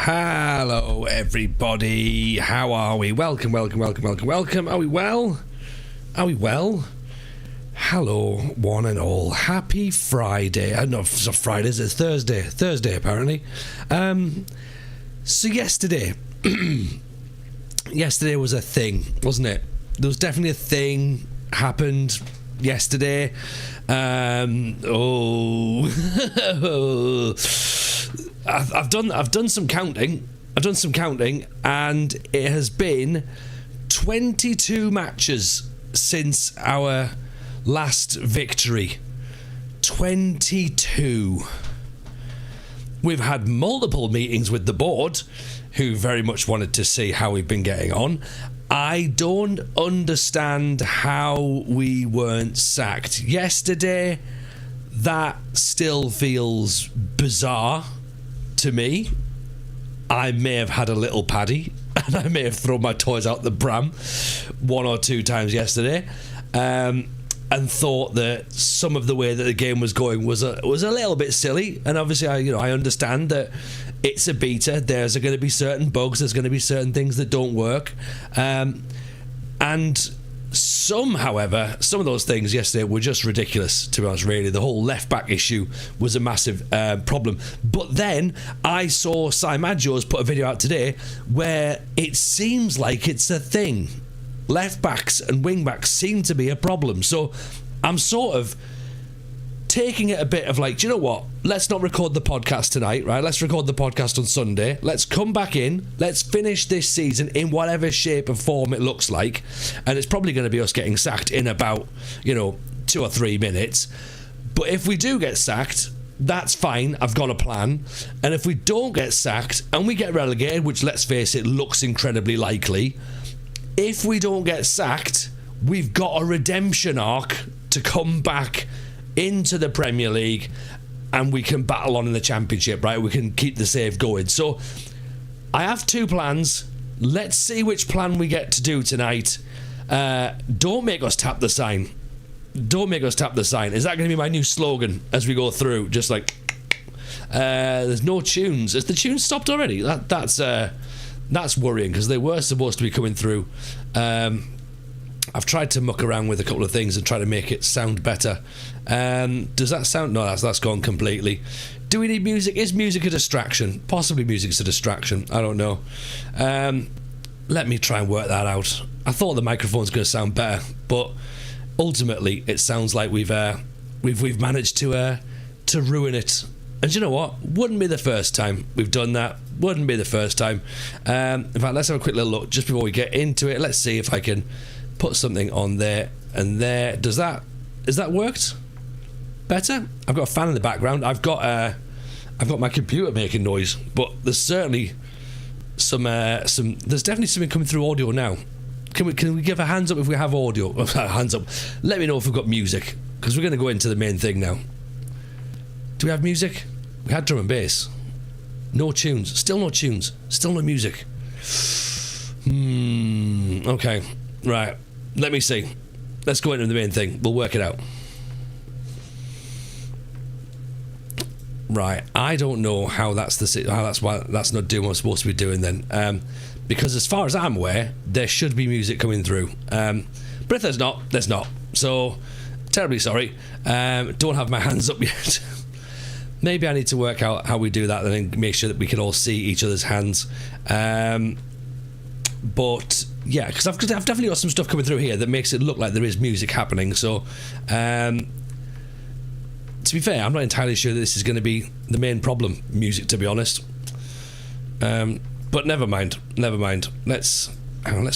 Hello, everybody. How are we? Welcome. Are we well? Hello, one and all. Happy Friday. No, it's not Friday, it's Thursday. Thursday, apparently. So yesterday... yesterday was a thing, wasn't it? There was definitely a thing happened yesterday. I've done some counting. And it has been 22 matches since our last victory. 22. We've had multiple meetings with the board, who very much wanted to see how we've been getting on. I don't understand how we weren't sacked yesterday. That still feels bizarre to me. I may have had a little paddy and I may have thrown my toys out the pram one or two times yesterday, and thought that some of the way that the game was going was a little bit silly. And obviously I understand that it's a beta. There's going to be certain bugs, there's going to be certain things that don't work, and however, some of those things yesterday were just ridiculous, to be honest. Really, the whole left back issue was a massive problem. But then I saw Si Maggio's put a video out today where it seems like it's a thing. Left backs and wing backs seem to be a problem. So I'm sort of taking it a bit of like, do you know what? Let's not record the podcast tonight, right? Let's record the podcast on Sunday. Let's come back in. Let's finish this season in whatever shape or form it looks like. And it's probably going to be us getting sacked in about, 2 or 3 minutes. But if we do get sacked, that's fine. I've got a plan. And if we don't get sacked and we get relegated, which, let's face it, looks incredibly likely, if we don't get sacked, we've got a redemption arc to come back into the Premier League, and we can battle on in the Championship, right? We can keep the save going. So I have 2 plans. Let's see which plan we get to do tonight. Don't make us tap the sign. Don't make us tap the sign. Is that going to be my new slogan as we go through? Just like, there's no tunes. Has the tunes stopped already? That's worrying, because they were supposed to be coming through. I've tried to muck around with a couple of things and try to make it sound better. Does that sound... No, that's gone completely. Do we need music? Is music a distraction? Possibly music's a distraction. I don't know. Let me try and work that out. I thought the microphone's going to sound better, but ultimately it sounds like we've managed to ruin it. And you know what? Wouldn't be the first time we've done that. Wouldn't be the first time. In fact, let's have a quick little look just before we get into it. Let's see if I can put something on there and there. Has that worked better? I've got a fan in the background. I've got my computer making noise, but there's certainly some there's definitely something coming through audio now. Can we give a hands up if we have audio? Hands up. Let me know if we've got music, because we're going to go into the main thing now. Do we have music? We had drum and bass. No tunes. Still no tunes. Still no music. Okay. Right. Let me see. Let's go into the main thing. We'll work it out. Right. I don't know how that's why that's not doing what I'm supposed to be doing then. Because as far as I'm aware, there should be music coming through. But if there's not, there's not. So, terribly sorry. Don't have my hands up yet. Maybe I need to work out how we do that and then make sure that we can all see each other's hands. But yeah, because I've definitely got some stuff coming through here that makes it look like there is music happening. So to be fair, I'm not entirely sure that this is going to be the main problem, music, to be honest. But never mind. Let's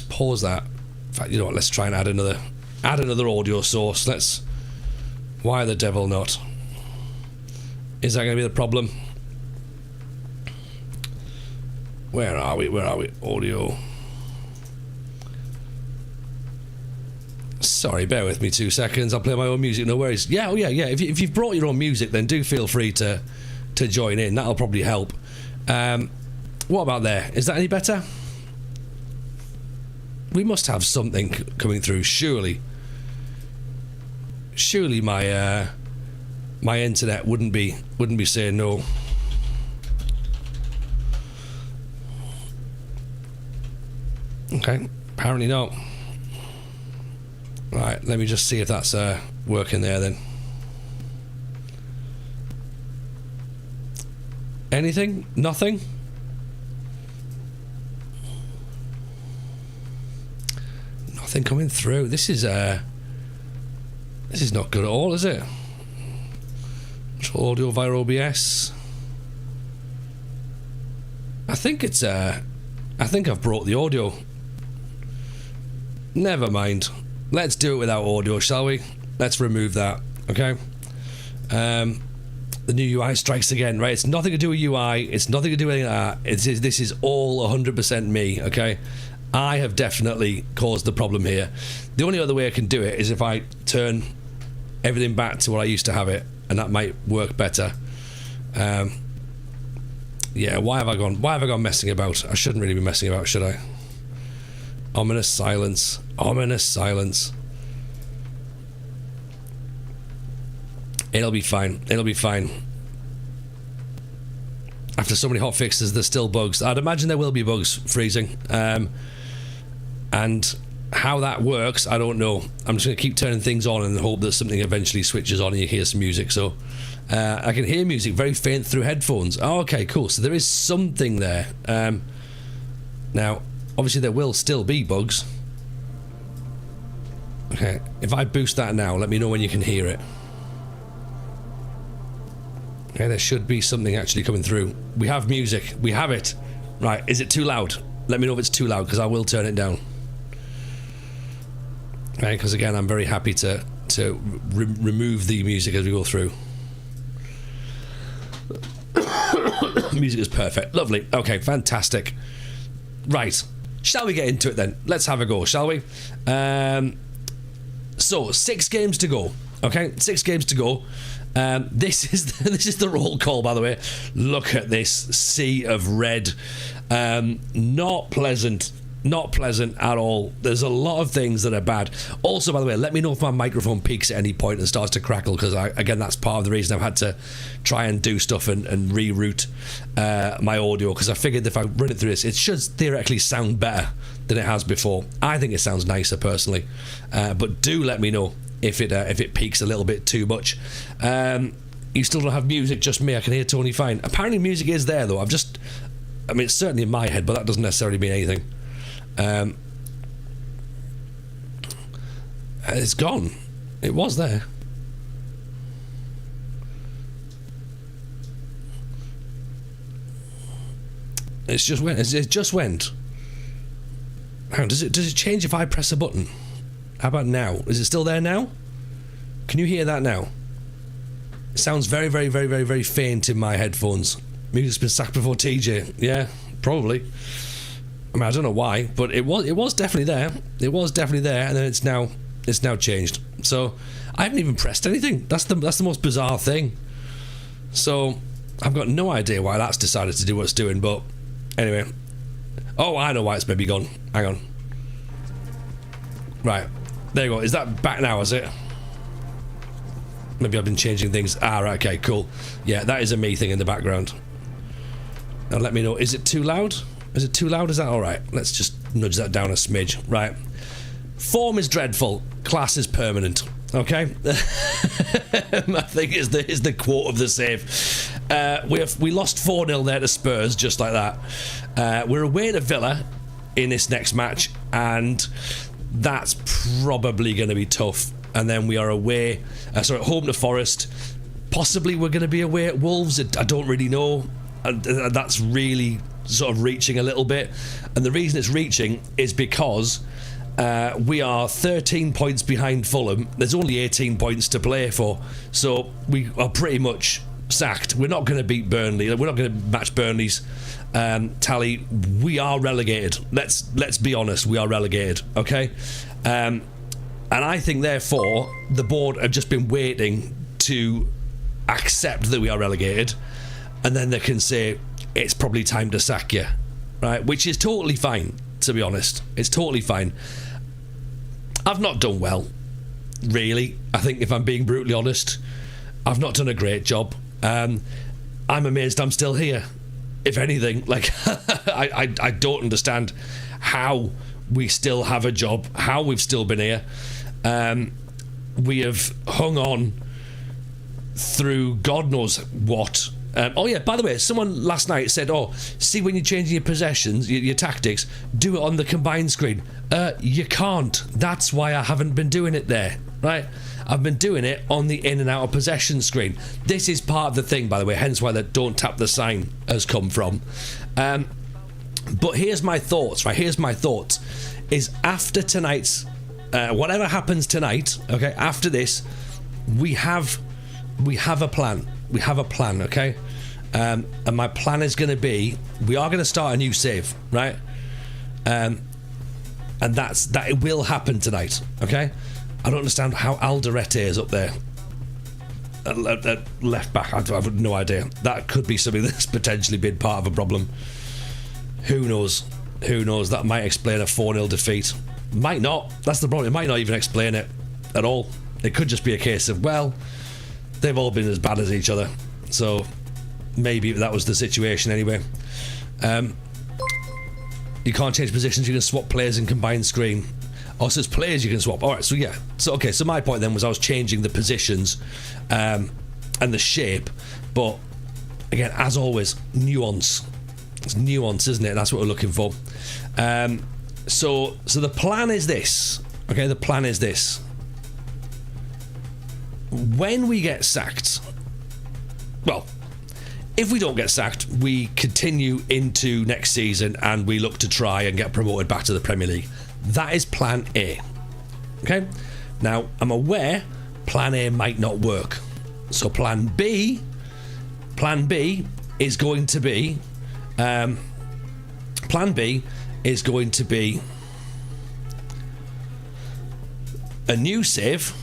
pause that. In fact, you know what? Let's try and add another audio source. Why the devil not? Is that going to be the problem? Where are we? Audio. Sorry, bear with me 2 seconds. I'll play my own music, no worries. Yeah. If you've brought your own music, then do feel free to join in. That'll probably help. What about there? Is that any better? We must have something coming through, surely. Surely my internet wouldn't be saying no. Okay, apparently not. Right, let me just see if that's working there then. Anything? Nothing? Nothing coming through. This is not good at all, is it? Audio via OBS. I think it's I think I've brought the audio. Never mind. Let's do it without audio, shall we? Let's remove that. Okay. The new UI strikes again, right? It's nothing to do with UI. It's nothing to do with anything like that. This is all 100% me. Okay. I have definitely caused the problem here. The only other way I can do it is if I turn everything back to what I used to have it, and that might work better. Yeah, why have I gone messing about? I shouldn't really be messing about, should I? Ominous silence. Ominous silence. It'll be fine. It'll be fine. After so many hot fixes, there's still bugs. I'd imagine there will be bugs freezing. And how that works, I don't know. I'm just going to keep turning things on and hope that something eventually switches on and you hear some music. So I can hear music very faint through headphones. Oh, okay, cool. So there is something there. Now, obviously there will still be bugs. Okay, if I boost that now, let me know when you can hear it. Okay, there should be something actually coming through. We have music. We have it. Right, is it too loud? Let me know if it's too loud, because I will turn it down. Okay, because again, I'm very happy to remove the music as we go through. Music is perfect. Lovely. Okay, fantastic. Right, shall we get into it then? Let's have a go, shall we? So, 6 games to go. Okay, 6 games to go. This is the roll call, by the way. Look at this sea of red. Not pleasant. Not pleasant at all. There's a lot of things that are bad. Also, by the way, let me know if my microphone peaks at any point and starts to crackle, because again, that's part of the reason I've had to try and do stuff and reroute my audio, because I figured if I run it through this, it should theoretically sound better than it has before. I think it sounds nicer personally, but do let me know if it peaks a little bit too much. You still don't have music, just me. I can hear Tony fine. Apparently music is there though. I mean, it's certainly in my head, but that doesn't necessarily mean anything. It's gone. It was there. It just went. Hang on, does it change if I press a button? How about now? Is it still there now? Can you hear that now? It sounds very, very, very, very, very faint in my headphones. Music's been sacked before TJ. Yeah, probably. I mean, I don't know why, but it was definitely there. It was definitely there, and then it's now changed. So I haven't even pressed anything. That's the most bizarre thing. So I've got no idea why that's decided to do what it's doing. But anyway, oh, I know why it's maybe gone. Hang on. Right, there you go. Is that back now? Is it? Maybe I've been changing things. Ah, right. Okay, cool. Yeah, that is a me thing in the background. Now let me know. Is it too loud? Is it too loud? Is that alright? Let's just nudge that down a smidge. Right. Form is dreadful. Class is permanent. Okay? I think is the quote of the save. We lost 4-0 there to Spurs, just like that. We're away to Villa in this next match, and that's probably going to be tough. And then we are away, home to Forest. Possibly we're going to be away at Wolves. I don't really know. That's really sort of reaching a little bit, and the reason it's reaching is because we are 13 points behind Fulham. There's only 18 points to play for, so we are pretty much sacked. We're not going to beat Burnley. We're not going to match Burnley's tally. We are relegated. Let's be honest, we are relegated. Okay, and I think therefore the board have just been waiting to accept that we are relegated, and then they can say it's probably time to sack you, right? Which is totally fine, to be honest. It's totally fine. I've not done well, really. I think if I'm being brutally honest, I've not done a great job. I'm amazed I'm still here. If anything, like I don't understand how we still have a job, how we've still been here. We have hung on through God knows what. Oh yeah, by the way, someone last night said, oh, see, when you're changing your possessions, your tactics, do it on the combined screen. You can't. That's why I haven't been doing it there, right? I've been doing it on the in and out of possession screen. This is part of the thing, by the way, hence why the don't tap the sign has come from. But here's my thoughts, right? Here's my thoughts. Is after tonight's, whatever happens tonight, okay, after this, we have a plan. We have a plan, okay? And my plan is going to be, we are going to start a new save, right? And that it will happen tonight, okay? I don't understand how Alderete is up there at left back. I have no idea. That could be something that's potentially been part of a problem. Who knows? Who knows? That might explain a 4-0 defeat. Might not. That's the problem. It might not even explain it at all. It could just be a case of, well, they've all been as bad as each other. So maybe that was the situation anyway. You can't change positions. You can swap players in combined screen. Also, as players you can swap. All right, so yeah. So okay, so my point then was I was changing the positions and the shape. But again, as always, nuance. It's nuance, isn't it? That's what we're looking for. So the plan is this. Okay, the plan is this. When we get sacked, well, if we don't get sacked, we continue into next season and we look to try and get promoted back to the Premier League. That is plan A. Okay? Now, I'm aware plan A might not work. So plan B is going to be plan B is going to be a new save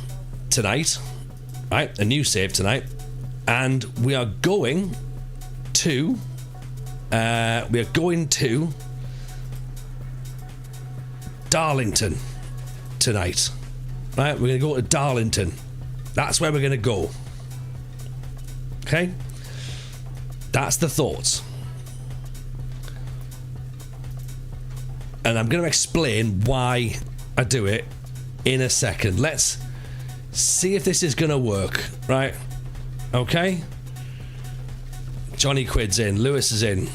tonight. Right, a new save tonight, and we are going to Darlington tonight. Right, we're going to go to Darlington. That's where we're going to go. Okay, that's the thoughts, and I'm going to explain why I do it in a second. Let's see if this is going to work, right? Okay. Johnny Quid's in. Lewis is in.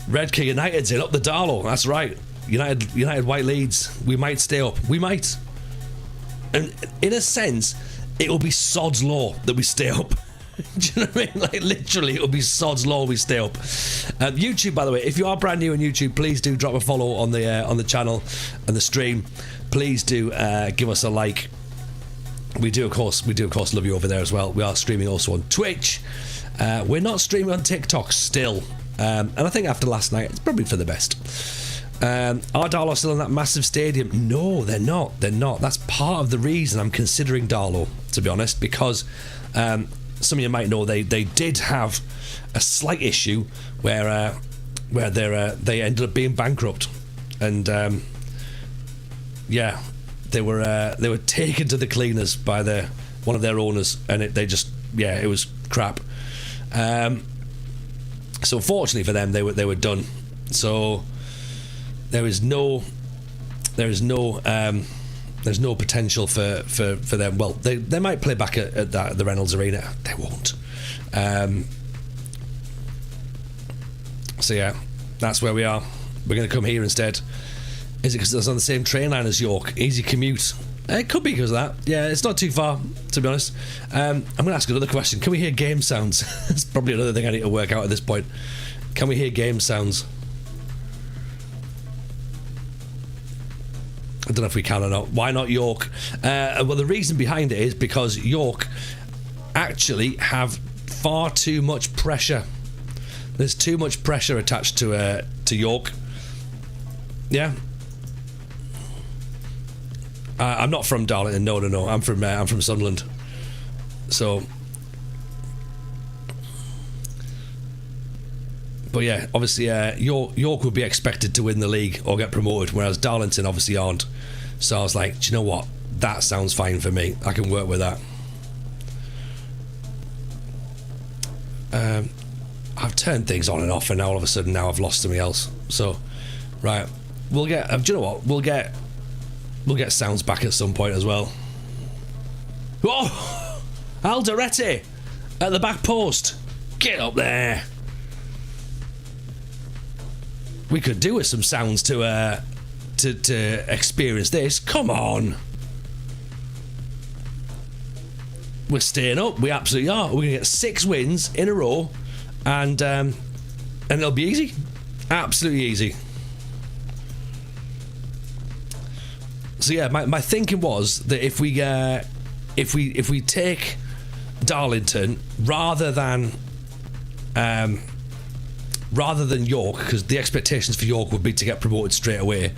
Red King United's in. Up the Darlow. That's right. United White Leeds. We might stay up. We might. And in a sense, it will be sod's law that we stay up. Do you know what I mean? Like, literally, it'll be sod's law we stay up. YouTube, by the way, if you are brand new on YouTube, please do drop a follow on the channel and the stream. Please do give us a like. We do, of course, love you over there as well. We are streaming also on Twitch. We're not streaming on TikTok still. And I think after last night, it's probably for the best. Are Darlow still in that massive stadium? No, they're not. They're not. That's part of the reason I'm considering Darlow, to be honest, because some of you might know they did have a slight issue where they ended up being bankrupt. And, yeah... They were taken to the cleaners by one of their owners, and it was crap. So fortunately for them, they were done. So there's no potential for them. Well, they might play back at the Reynolds Arena. They won't. So yeah, that's where we are. We're going to come here instead. Is it because it's on the same train line as York? Easy commute. It could be because of that. Yeah, it's not too far, to be honest. I'm going to ask another question. Can we hear game sounds? That's probably another thing I need to work out at this point. Can we hear game sounds? I don't know if we can or not. Why not York? Well, the reason behind it is because York actually have far too much pressure. There's too much pressure attached to York. Yeah. I'm not from Darlington. No. I'm from Sunderland. So, but yeah, obviously, York would be expected to win the league or get promoted, whereas Darlington obviously aren't. So I was like, do you know what? That sounds fine for me. I can work with that. I've turned things on and off, and now all of a sudden, I've lost something else. So, right. We'll get. Do you know what? We'll get sounds back at some point as well. Oh, Alderete at the back post. Get up there. We could do with some sounds to experience this. Come on. We're staying up. We absolutely are. We're gonna get 6 wins in a row, and it'll be easy. Absolutely easy. So yeah, my thinking was that if we take Darlington rather than York, because the expectations for York would be to get promoted straight away,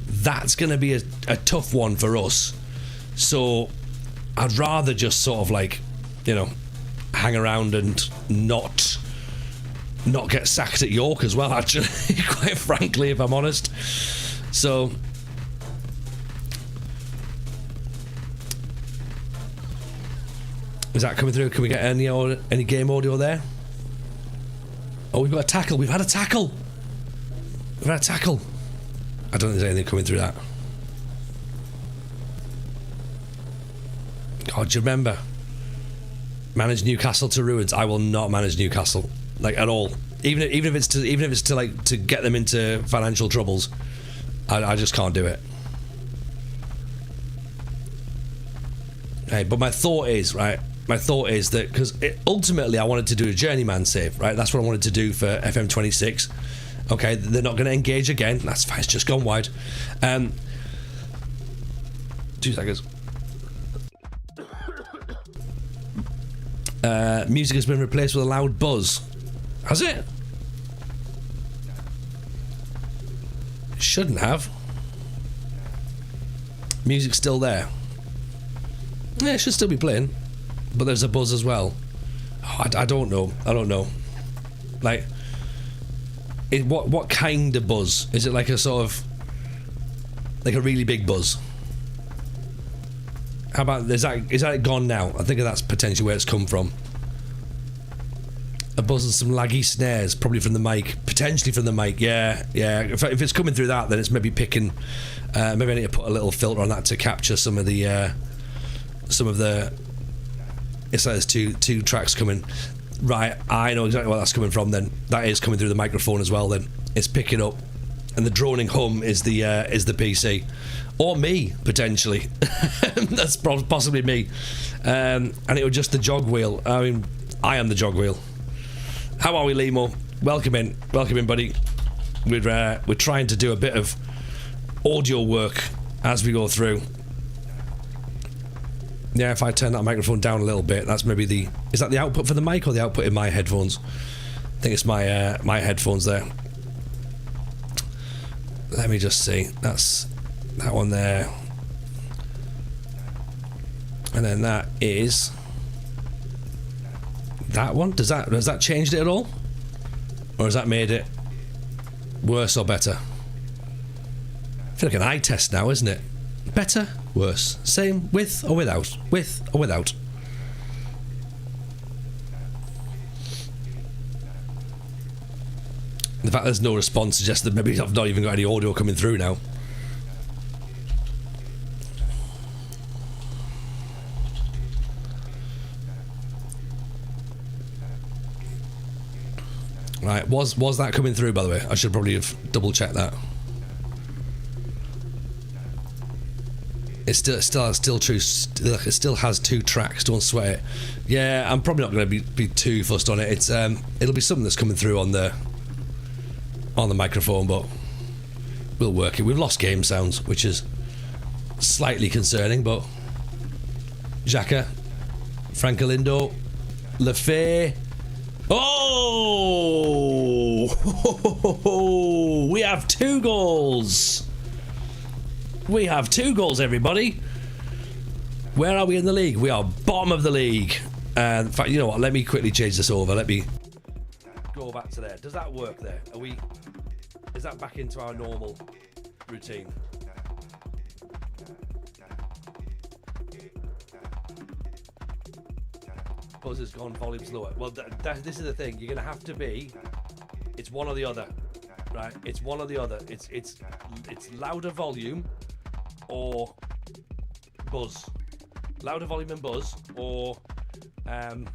that's going to be a tough one for us. So I'd rather just sort of like, you know, hang around and not get sacked at York as well, actually, quite frankly, if I'm honest. So is that coming through? Can we get any game audio there? Oh, we've got a tackle. We've had a tackle. I don't think there's anything coming through that. God, do you remember? Manage Newcastle to ruins. I will not manage Newcastle, like, at all. Even if it's to get them into financial troubles. I just can't do it. Hey, but my thought is that because ultimately I wanted to do a journeyman save, right? That's what I wanted to do for FM26. Okay, they're not going to engage again. That's fine. It's just gone wide. 2 seconds. Music has been replaced with a loud buzz. Has it? Shouldn't have. Music's still there. Yeah, it should still be playing. But there's a buzz as well. Oh, I don't know. Like, what kind of buzz? Is it like a sort of, like a really big buzz? How about, is that gone now? I think that's potentially where it's come from. A buzz and some laggy snares, probably from the mic. Potentially from the mic, yeah. If it's coming through that, then it's maybe picking. Maybe I need to put a little filter on that to capture some of the. It's like there's two tracks coming. Right, I know exactly where that's coming from. Then that is coming through the microphone as well. Then it's picking up, and the droning hum is the PC, or me potentially. That's possibly me. And it was just the jog wheel. I mean, I am the jog wheel. How are we, Limo? Welcome in, buddy. We're trying to do a bit of audio work as we go through. Yeah, if I turn that microphone down a little bit, that's maybe is that the output for the mic or the output in my headphones? I think it's my headphones there. Let me just see. That's that one there. And then that is that one. Has that changed it at all? Or has that made it worse or better? I feel like an eye test now, isn't it? Better, worse, same, with or without, with or without. The fact there's no response suggests that maybe I've not even got any audio coming through now. Right, was that coming through, by the way? I should probably have double checked that. It still has 2 tracks. Don't sweat it. Yeah, I'm probably not going to be too fussed on it. It's it'll be something that's coming through on the microphone, but we'll work it. We've lost game sounds, which is slightly concerning. But Xhaka, Francolindo, Lefay. Oh! We have 2 goals. We have 2 goals, everybody. Where are we in the league? We are bottom of the league. In fact, you know what? Let me quickly change this over. Let me go back to there. Does that work there? Is that back into our normal routine? Buzz has gone, volume's lower. Well, this is the thing. You're going to have to be... It's one or the other. Right, it's one or the other. It's louder volume or buzz. Louder volume and buzz, or let's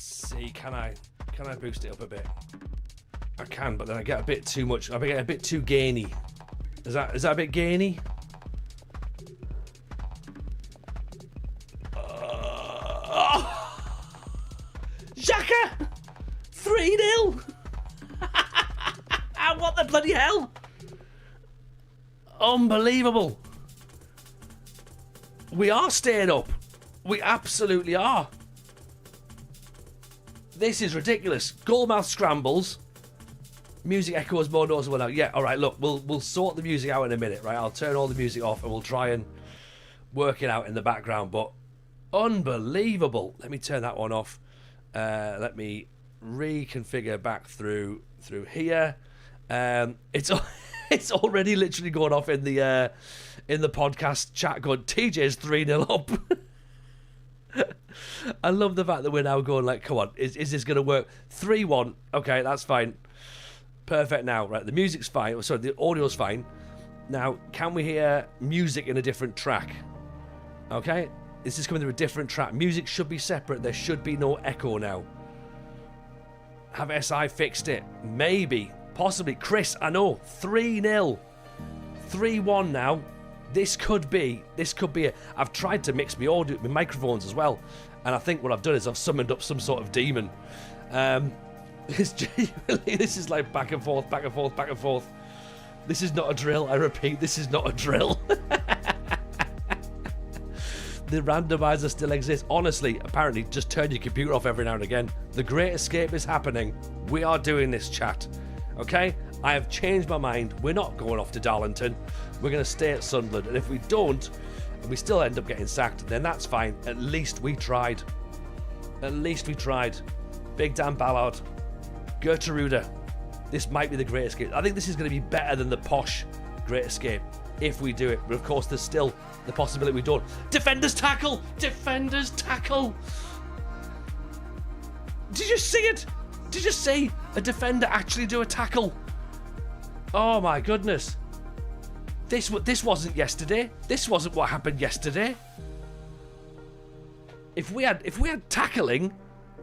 see. Can I boost it up a bit? I can, but then I get a bit too much. I get a bit too gainy. Is that a bit gainy? Xhaka! 3-0! What the bloody hell? Unbelievable. We are staying up. We absolutely are. This is ridiculous. Goalmouth scrambles. Music echoes more noticeable now. Yeah, all right, look, we'll sort the music out in a minute, right? I'll turn all the music off and we'll try and work it out in the background, but unbelievable. Let me turn that one off. Let me reconfigure back through here. It's already literally going off in the podcast chat going, TJ's 3-0 up. I love the fact that we're now going like, come on, is this going to work? 3-1, okay, that's fine. Perfect now, right, the music's fine, sorry, the audio's fine. Now, can we hear music in a different track? Okay, this is coming through a different track. Music should be separate, there should be no echo now. Have SI fixed it? Maybe, possibly. Chris, I know, 3-0. 3-1 now. This could be it. I've tried to mix my audio, my microphones as well, and I think what I've done is I've summoned up some sort of demon. This is like back and forth, back and forth, back and forth. This is not a drill, I repeat, this is not a drill. The randomizer still exists. Honestly, apparently, just turn your computer off every now and again. The Great Escape is happening. We are doing this, chat. Okay? I have changed my mind. We're not going off to Darlington. We're going to stay at Sunderland. And if we don't, and we still end up getting sacked, then that's fine. At least we tried. At least we tried. Big Dan Ballard. Gertruda. This might be the Great Escape. I think this is going to be better than the posh Great Escape if we do it. But of course, there's still the possibility we don't. Defenders tackle! Defenders tackle! Did you see it? Did you see a defender actually do a tackle? Oh my goodness. This wasn't yesterday. This wasn't what happened yesterday. If we had tackling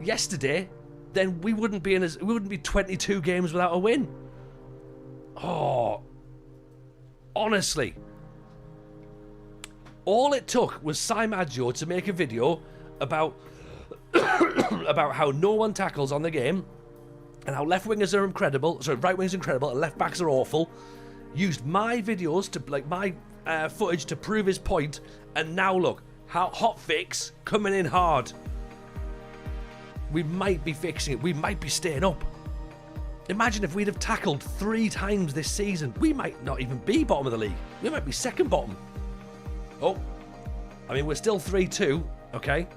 yesterday, then we wouldn't be 22 games without a win. Oh, honestly. All it took was Sai Maggio to make a video about about how no one tackles on the game and how left wingers are incredible, sorry, right wingers are incredible and left backs are awful. Used my videos to my footage to prove his point, and now look, how hot fix coming in hard. We might be fixing it. We might be staying up. Imagine if we'd have tackled 3 times this season. We might not even be bottom of the league. We might be second bottom. Oh, I mean, we're still 3-2, okay?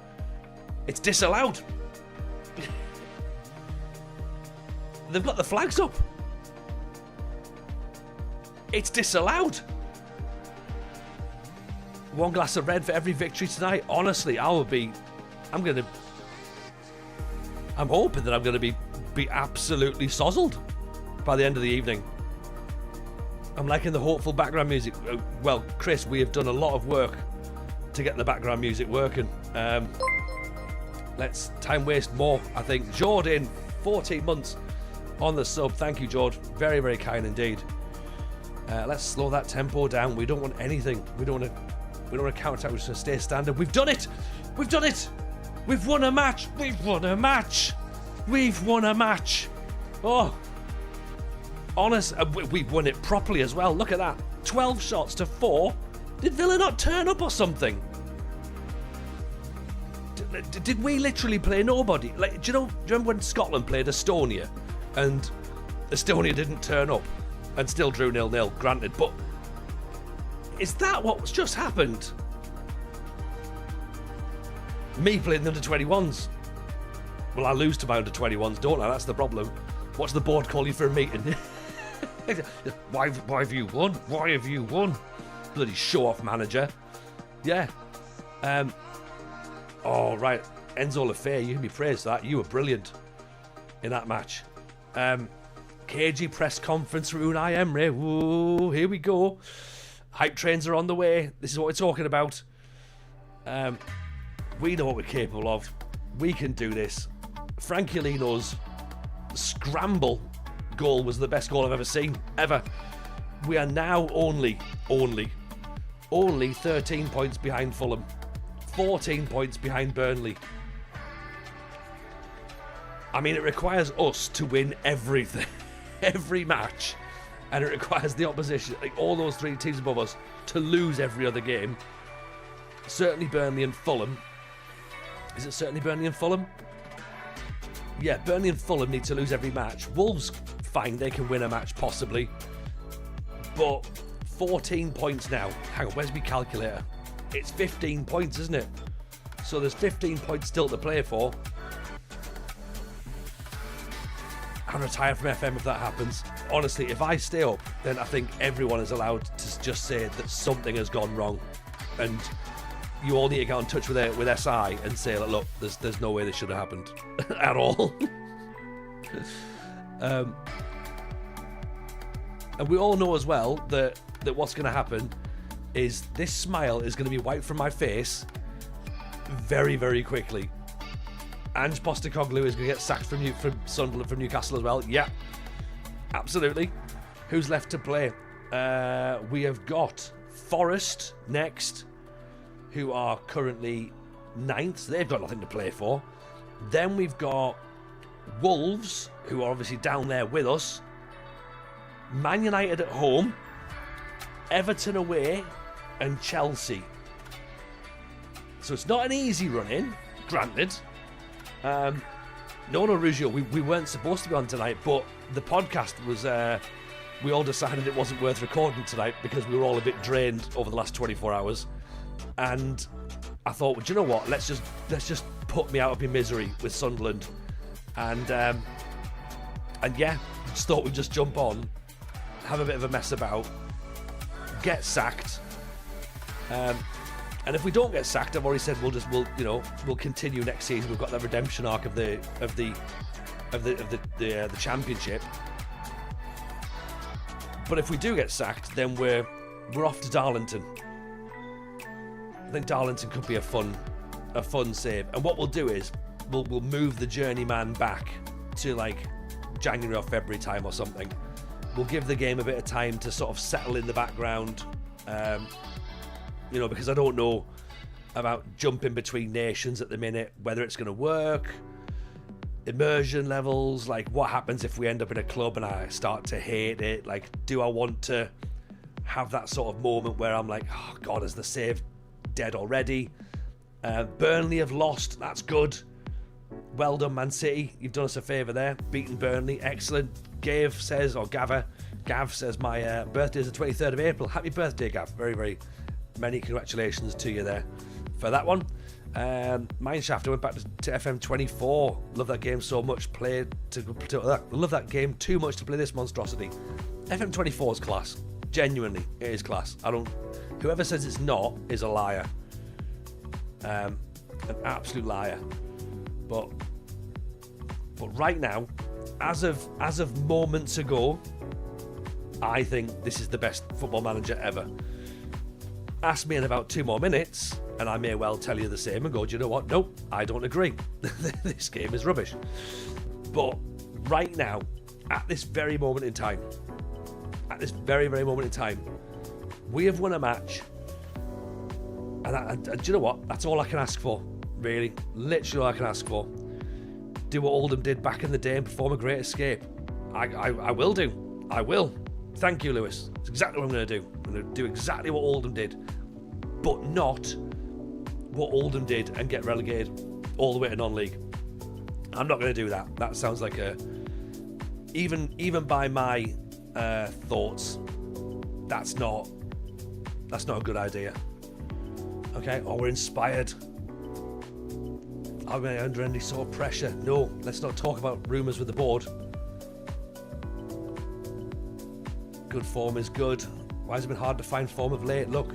It's disallowed. They've got the flags up. It's disallowed. 1 glass of red for every victory tonight. Honestly, I'm hoping that I'm going to be absolutely sozzled by the end of the evening. I'm liking the hopeful background music. Well, Chris, we have done a lot of work to get the background music working. Let's time waste more, I think. Jordan, 14 months on the sub. Thank you, George. Very, very kind indeed. Let's slow that tempo down. We don't want anything. We don't want to counter-attack. We're just going to stay standard. We've done it. We've done it. We've won a match. We've won a match. We've won a match. Oh. Honest, we've won it properly as well. Look at that. 12 shots to 4. Did Villa not turn up or something? Did we literally play nobody? Like, do you remember when Scotland played Estonia and Estonia didn't turn up and still drew 0-0, granted, but is that what's just happened? Me playing the under-21s. Well, I lose to my under-21s, don't I? That's the problem. What's the board call you for a meeting? Why have you won? Why have you won? Bloody show-off manager. Yeah. Oh, right. Enzo Lefebvre, you can be praised for that. You were brilliant. in that match. KG press conference from Unai Emery. Whoa, here we go. Hype trains are on the way. This is what we're talking about. We know what we're capable of. We can do this. Frankie Lino's scramble goal was the best goal I've ever seen, ever. We are now only 13 points behind Fulham, 14 points behind Burnley. I mean, it requires us to win everything, every match, and it requires the opposition, like all those three teams above us, to lose every other game. Certainly Burnley and Fulham. Is it certainly Burnley and Fulham? Yeah, Burnley and Fulham need to lose every match. Wolves, fine, they can win a match possibly. But 14 points now. Hang on, where's my calculator? It's 15 points, isn't it? So there's 15 points still to play for. I'll retire from FM if that happens. Honestly, if I stay up, then I think everyone is allowed to just say that something has gone wrong. And you all need to get in touch with SI and say, look, there's no way this should have happened at all. And we all know as well that what's going to happen is this smile is going to be wiped from my face very, very quickly. Ange Postecoglou is going to get sacked from Sunderland, from Newcastle as well. Yeah, absolutely. Who's left to play? We have got Forest next, who are currently 9th. They've got nothing to play for. Then we've got Wolves, who are obviously down there with us. Man United at home, Everton away, and Chelsea. So it's not an easy run-in, granted. No, Rugio, we weren't supposed to be on tonight, but the podcast was... we all decided it wasn't worth recording tonight because we were all a bit drained over the last 24 hours. And I thought, well, do you know what? Let's just put me out of my misery with Sunderland. And yeah, just thought we'd just jump on, have a bit of a mess about, get sacked. And if we don't get sacked, I've already said we'll continue next season. We've got that redemption arc of the championship. But if we do get sacked, then we're off to Darlington. I think Darlington could be a fun save. And what we'll do is we'll move the journeyman back to like January or February time or something. We'll give the game a bit of time to sort of settle in the background. Because I don't know about jumping between nations at the minute, whether it's going to work, immersion levels, like what happens if we end up in a club and I start to hate it? Like, do I want to have that sort of moment where I'm like, oh God, is the save dead already? Burnley have lost, that's good. Well done, Man City, you've done us a favour there, beating Burnley, excellent. Gav says my birthday is the 23rd of April. Happy birthday, Gav. Very, very many congratulations to you there for that one. Mineshaft, I went back to FM24. Love that game so much. Love that game too much to play this monstrosity. FM24 is class. Genuinely, it is class. Whoever says it's not is a liar. An absolute liar. But right now, as of moments ago, I think this is the best football manager ever. Ask me in about 2 more minutes, and I may well tell you the same and go, do you know what? Nope, I don't agree. This game is rubbish. But right now, at this very moment in time, we have won a match. And do you know what? That's all I can ask for, really. Literally all I can ask for. Do what Oldham did back in the day and perform a great escape. I will do. I will. Thank you, Lewis. It's exactly what I'm going to do. I'm going to do exactly what Oldham did, but not what Oldham did and get relegated all the way to non-league. I'm not going to do that. That sounds like even by my thoughts, that's not a good idea. Okay, or we're inspired. Are we under any sort of pressure? No, let's not talk about rumours with the board. Good form is good. Why has it been hard to find form of late? Look.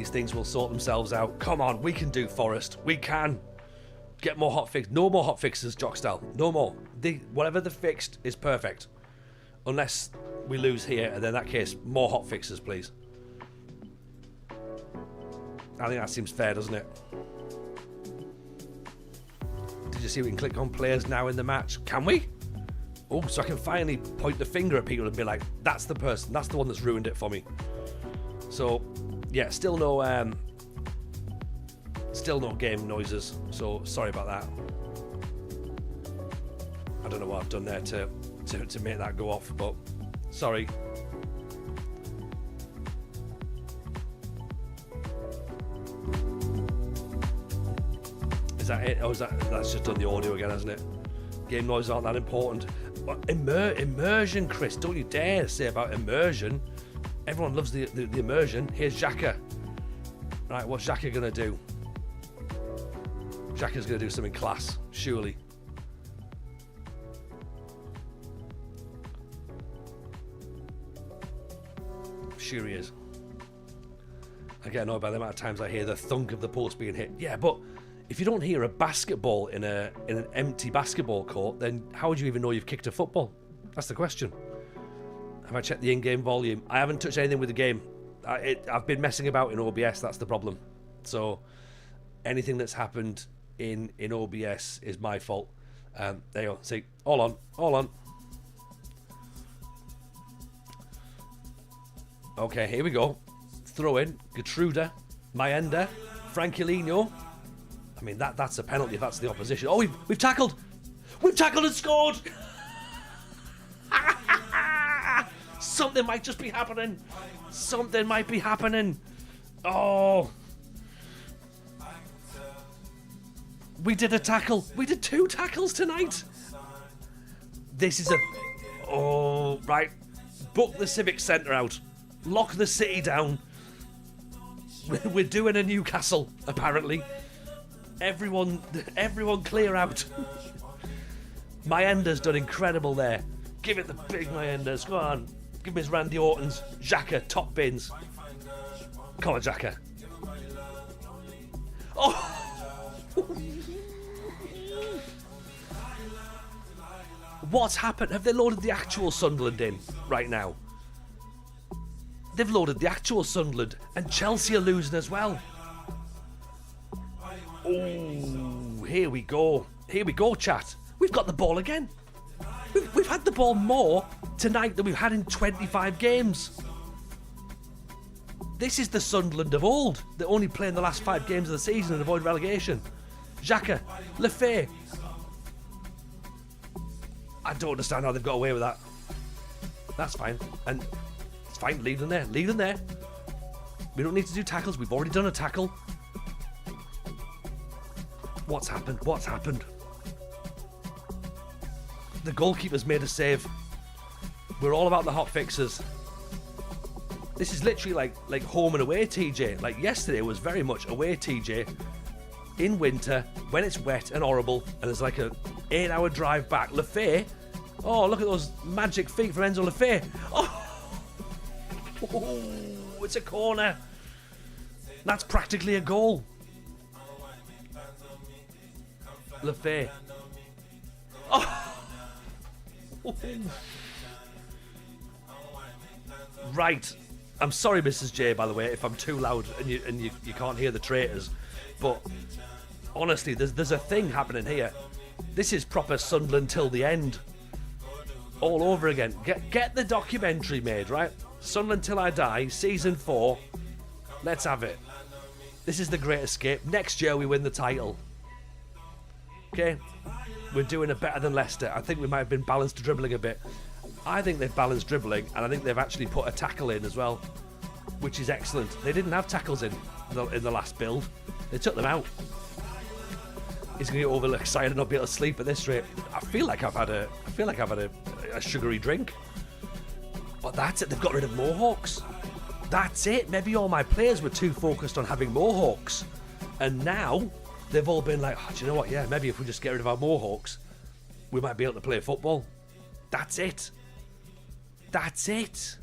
These things will sort themselves out. Come on, we can do Forest. We can. Get more hot fixes. No more hot fixes, Jockstyle. No more. Whatever they're fixed is perfect. Unless we lose here, and then in that case, more hot fixes, please. I think that seems fair, doesn't it? Did you see we can click on players now in the match? Can we? Oh, so I can finally point the finger at people and be like, that's the person, that's the one that's ruined it for me. So, yeah, still no game noises, so sorry about that. I don't know what I've done there to make that go off, but sorry. Is that it? Oh, that's just done the audio again, hasn't it? Game noises aren't that important. Immersion, Chris, don't you dare say about immersion. Everyone loves the immersion. Here's Xhaka. Right, what's Xhaka going to do? Xhaka's going to do something class, surely. Sure he is. I get annoyed by the amount of times I hear the thunk of the post being hit. Yeah, but if you don't hear a basketball in an empty basketball court, then how would you even know you've kicked a football? That's the question. Have I checked the in-game volume? I haven't touched anything with the game. I've been messing about in OBS, that's the problem. So anything that's happened in OBS is my fault. There you go. See, all on. Okay, here we go. Throw in, Gertruda, Mayenda, Franquilino. I mean, that's a penalty if that's the opposition. Oh, we've tackled! We've tackled and scored! Something might just be happening. Something might be happening. Oh. We did a tackle. We did 2 tackles tonight. This is oh, right. Book the Civic Centre out. Lock the city down. We're doing a Newcastle, apparently. Everyone clear out. Mayenda's done incredible there. Give it the big Mayendas. Go on. Give me his Randy Orton's. Xhaka, top bins. Come on, Xhaka. Oh! What's happened? Have they loaded the actual Sunderland in right now? They've loaded the actual Sunderland, and Chelsea are losing as well. Oh, here we go. Here we go, chat. We've got the ball again. We've had the ball more tonight than we've had in 25 games. This is the Sunderland of old that only play in the last 5 games of the season and avoid relegation. Xhaka, Lefebvre. I don't understand how they've got away with that. That's fine. And it's fine. Leave them there. Leave them there. We don't need to do tackles. We've already done a tackle. What's happened? What's happened? The goalkeeper's made a save. We're all about the hot fixes. This is literally like home and away TJ. Like yesterday was very much away TJ. In winter, when it's wet and horrible, and there's like a 8-hour drive back. Lefebvre. Oh, look at those magic feet from Enzo Lefebvre. Oh, it's a corner. That's practically a goal. Lefebvre. Oh. Right. I'm sorry, Mrs. J, by the way, if I'm too loud and you can't hear the traitors. But honestly, there's a thing happening here. This is proper Sunderland till the end. All over again. Get the documentary made, right? Sunderland Till I Die, season 4. Let's have it. This is the Great Escape. Next year we win the title. Okay? We're doing it better than Leicester. I think we might have been balanced dribbling a bit. I think they've balanced dribbling, and I think they've actually put a tackle in as well, which is excellent. They didn't have tackles in the last build. They took them out. He's going to get overexcited and not be able to sleep at this rate. I feel like I've had a sugary drink. But that's it. They've got rid of Mohawks. That's it. Maybe all my players were too focused on having Mohawks, and now they've all been like, oh, do you know what? Yeah, maybe if we just get rid of our Mohawks, we might be able to play football. That's it. That's it.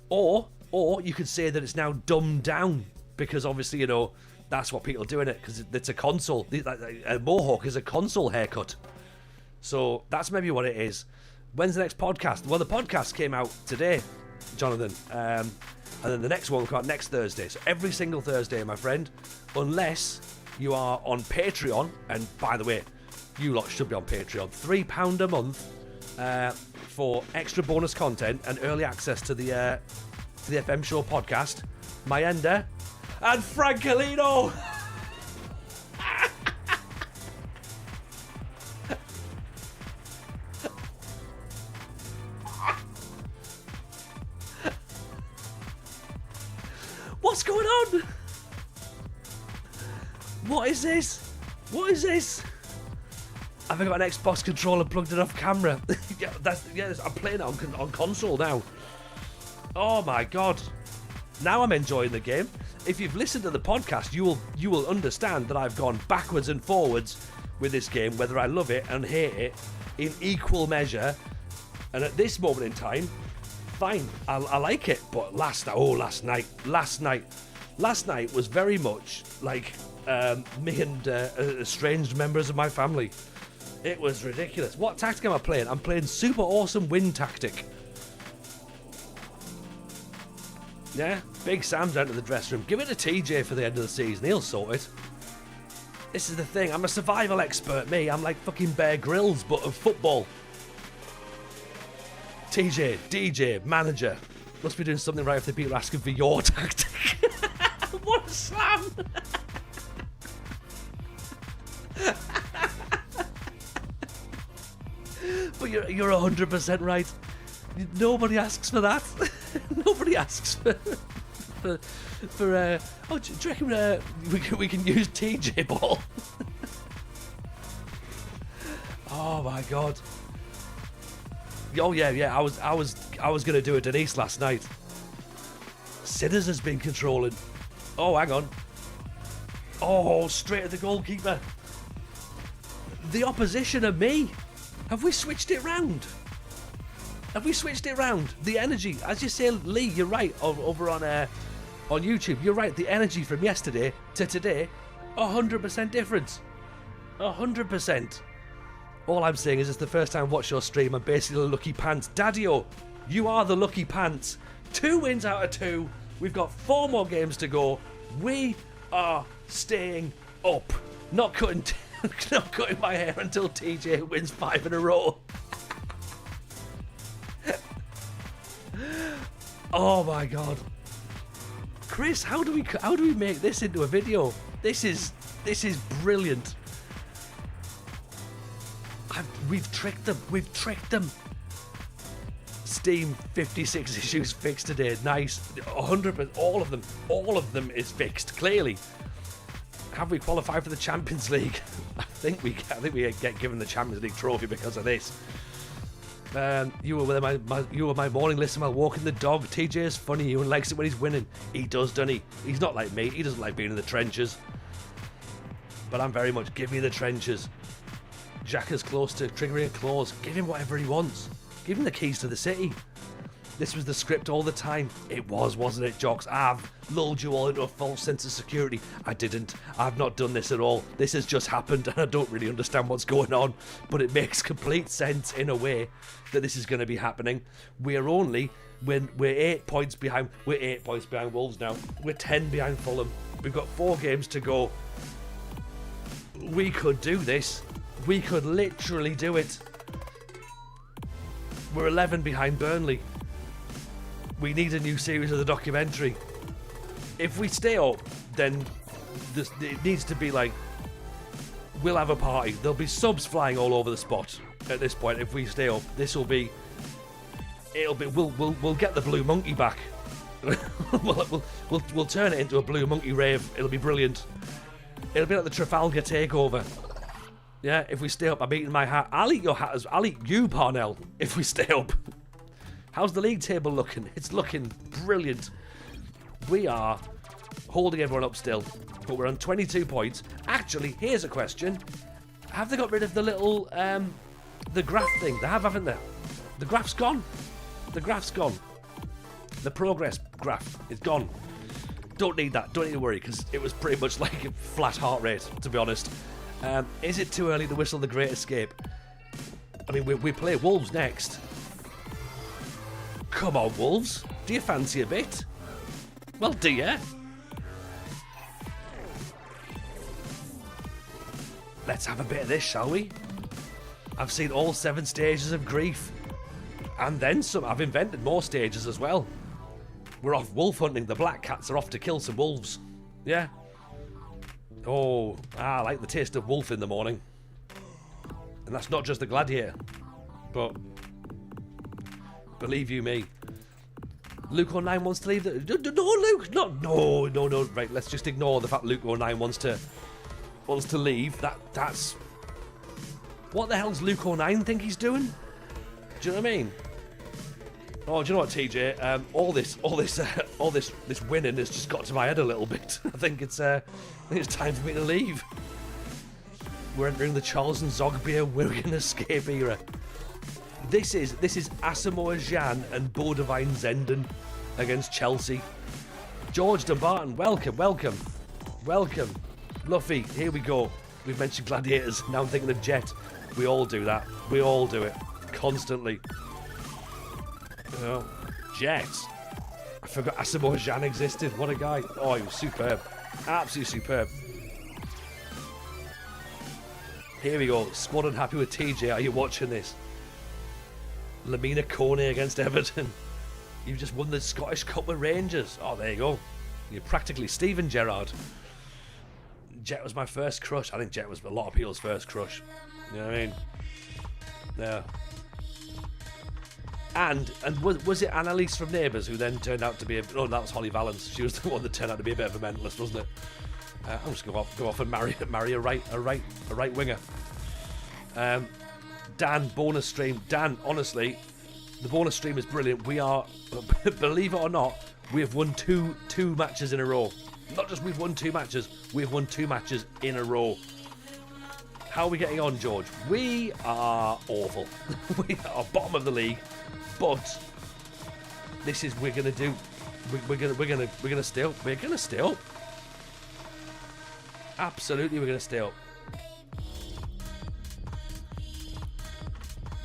Or you could say that it's now dumbed down because obviously, you know, that's what people do in it, because it's a console. A mohawk is a console haircut. So that's maybe what it is. When's the next podcast? Well, the podcast came out today, Jonathan. And then the next one will come out next Thursday. So every single Thursday, my friend, unless you are on Patreon. And by the way, you lot should be on Patreon. £3 a month for extra bonus content and early access to the FM Show podcast. Mayenda and Francolino. What's going on? What is this? What is this? Have I got an Xbox controller plugged in off camera? I'm playing it on console now. Oh my god. Now I'm enjoying the game. If you've listened to the podcast, you will understand that I've gone backwards and forwards with this game, whether I love it and hate it in equal measure. And at this moment in time, fine, I like it. But last night was very much like me and estranged members of my family. It was ridiculous. What tactic am I playing? I'm playing super awesome wind tactic. Yeah, Big Sam's down to the dressing room. Give it to TJ for the end of the season. He'll sort it. This is the thing. I'm a survival expert, me. I'm like fucking Bear Grylls, but of football. TJ, DJ, manager. Must be doing something right if the people are asking for your tactic. What a slam! But you're 100% right. Nobody asks for that. Nobody asks for oh, do you reckon we can use TJ ball? Oh my god. Oh yeah. I was gonna do a Denise last night. Sinners has been controlling. Oh, hang on. Oh, straight at the goalkeeper. The opposition are me. Have we switched it round? The energy, as you say, Lee, you're right. Over on YouTube, you're right. The energy from yesterday to today, 100% difference. 100%. All I'm saying is it's the first time I watched your stream. I'm basically the lucky pants. Daddy-o, you are the lucky pants. 2 wins out of 2. We've got 4 more games to go. We are staying up. Not cutting my hair until TJ wins 5 in a row. Oh my god, Chris, how do we make this into a video? This is brilliant. We've tricked them. Steam 56 issues fixed today. Nice. 100%. All of them is fixed. Clearly. Have we qualified for the Champions League? I think we get given the Champions League trophy because of this. You were my morning listen while walking the dog. TJ is funny. He likes it when he's winning. He does, doesn't he? He's not like me. He doesn't like being in the trenches. But I'm very much give me the trenches. Jack is close to triggering a clause. Give him whatever he wants. Give him the keys to the city. This was the script all the time. It was, wasn't it, Jocks? I've lulled you all into a false sense of security. I didn't. I've not done this at all. This has just happened and I don't really understand what's going on. But it makes complete sense in a way that this is going to be happening. We're 8 points behind. We're 8 points behind Wolves now. We're 10 behind Fulham. We've got 4 games to go. We could do this. We could literally do it. We're 11 behind Burnley. We need a new series of the documentary. If we stay up, then it needs to be like, we'll have a party. There'll be subs flying all over the spot at this point. If we stay up, we'll get the Blue Monkey back. we'll turn it into a Blue Monkey rave. It'll be brilliant. It'll be like the Trafalgar takeover. Yeah, if we stay up, I'm eating my hat. I'll eat your hat as I'll eat you, Parnell, if we stay up. How's the league table looking? It's looking brilliant. We are holding everyone up still, but we're on 22 points. Actually, here's a question. Have they got rid of the little, the graph thing? They have, haven't they? The graph's gone. The graph's gone. The progress graph is gone. Don't need that. Don't need to worry, because it was pretty much like a flat heart rate, to be honest. Is it too early to whistle the Great Escape? I mean, we play Wolves next. Come on, Wolves. Do you fancy a bit? Well, do you? Let's have a bit of this, shall we? I've seen all 7 stages of grief. And then some. I've invented more stages as well. We're off wolf hunting. The black cats are off to kill some wolves. Yeah. Oh, I like the taste of wolf in the morning. And that's not just the gladiator. But believe you me, Luke 09 wants to leave. No, Luke, no. Right, let's just ignore the fact Luke 09 wants to leave. That's what the hell does Luke 09 think he's doing? Do you know what I mean? Oh, do you know what, TJ? All this winning has just got to my head a little bit. I think it's time for me to leave. We're entering the Charles and Zogbier Wigan escape era. This is Asamoah Gyan and Bodevine Zenden against Chelsea. George Dumbarton, welcome. Luffy, here we go. We've mentioned gladiators. Now I'm thinking of Jet. We all do that. We all do it constantly. Jet. I forgot Asamoah Gyan existed. What a guy. Oh, he was superb. Absolutely superb. Here we go. Squad unhappy with TJ. Are you watching this? Lamina Kone against Everton. You've just won the Scottish Cup with Rangers. Oh, there you go. You're practically Steven Gerrard. Jet was my first crush. I think Jet was a lot of people's first crush. You know what I mean? Yeah. And was it Annalise from Neighbours who then turned out to be that was Holly Valance. She was the one that turned out to be a bit of a mentalist, wasn't it? I'm just going to go off and marry a right winger. Dan, bonus stream. Dan, honestly, the bonus stream is brilliant. We are, believe it or not, we have won two matches in a row. Not just we've won 2 matches, we've won 2 matches in a row. How are we getting on, George? We are awful. We are bottom of the league, but this is we're gonna stay up. We're gonna stay up. Absolutely, we're gonna stay up.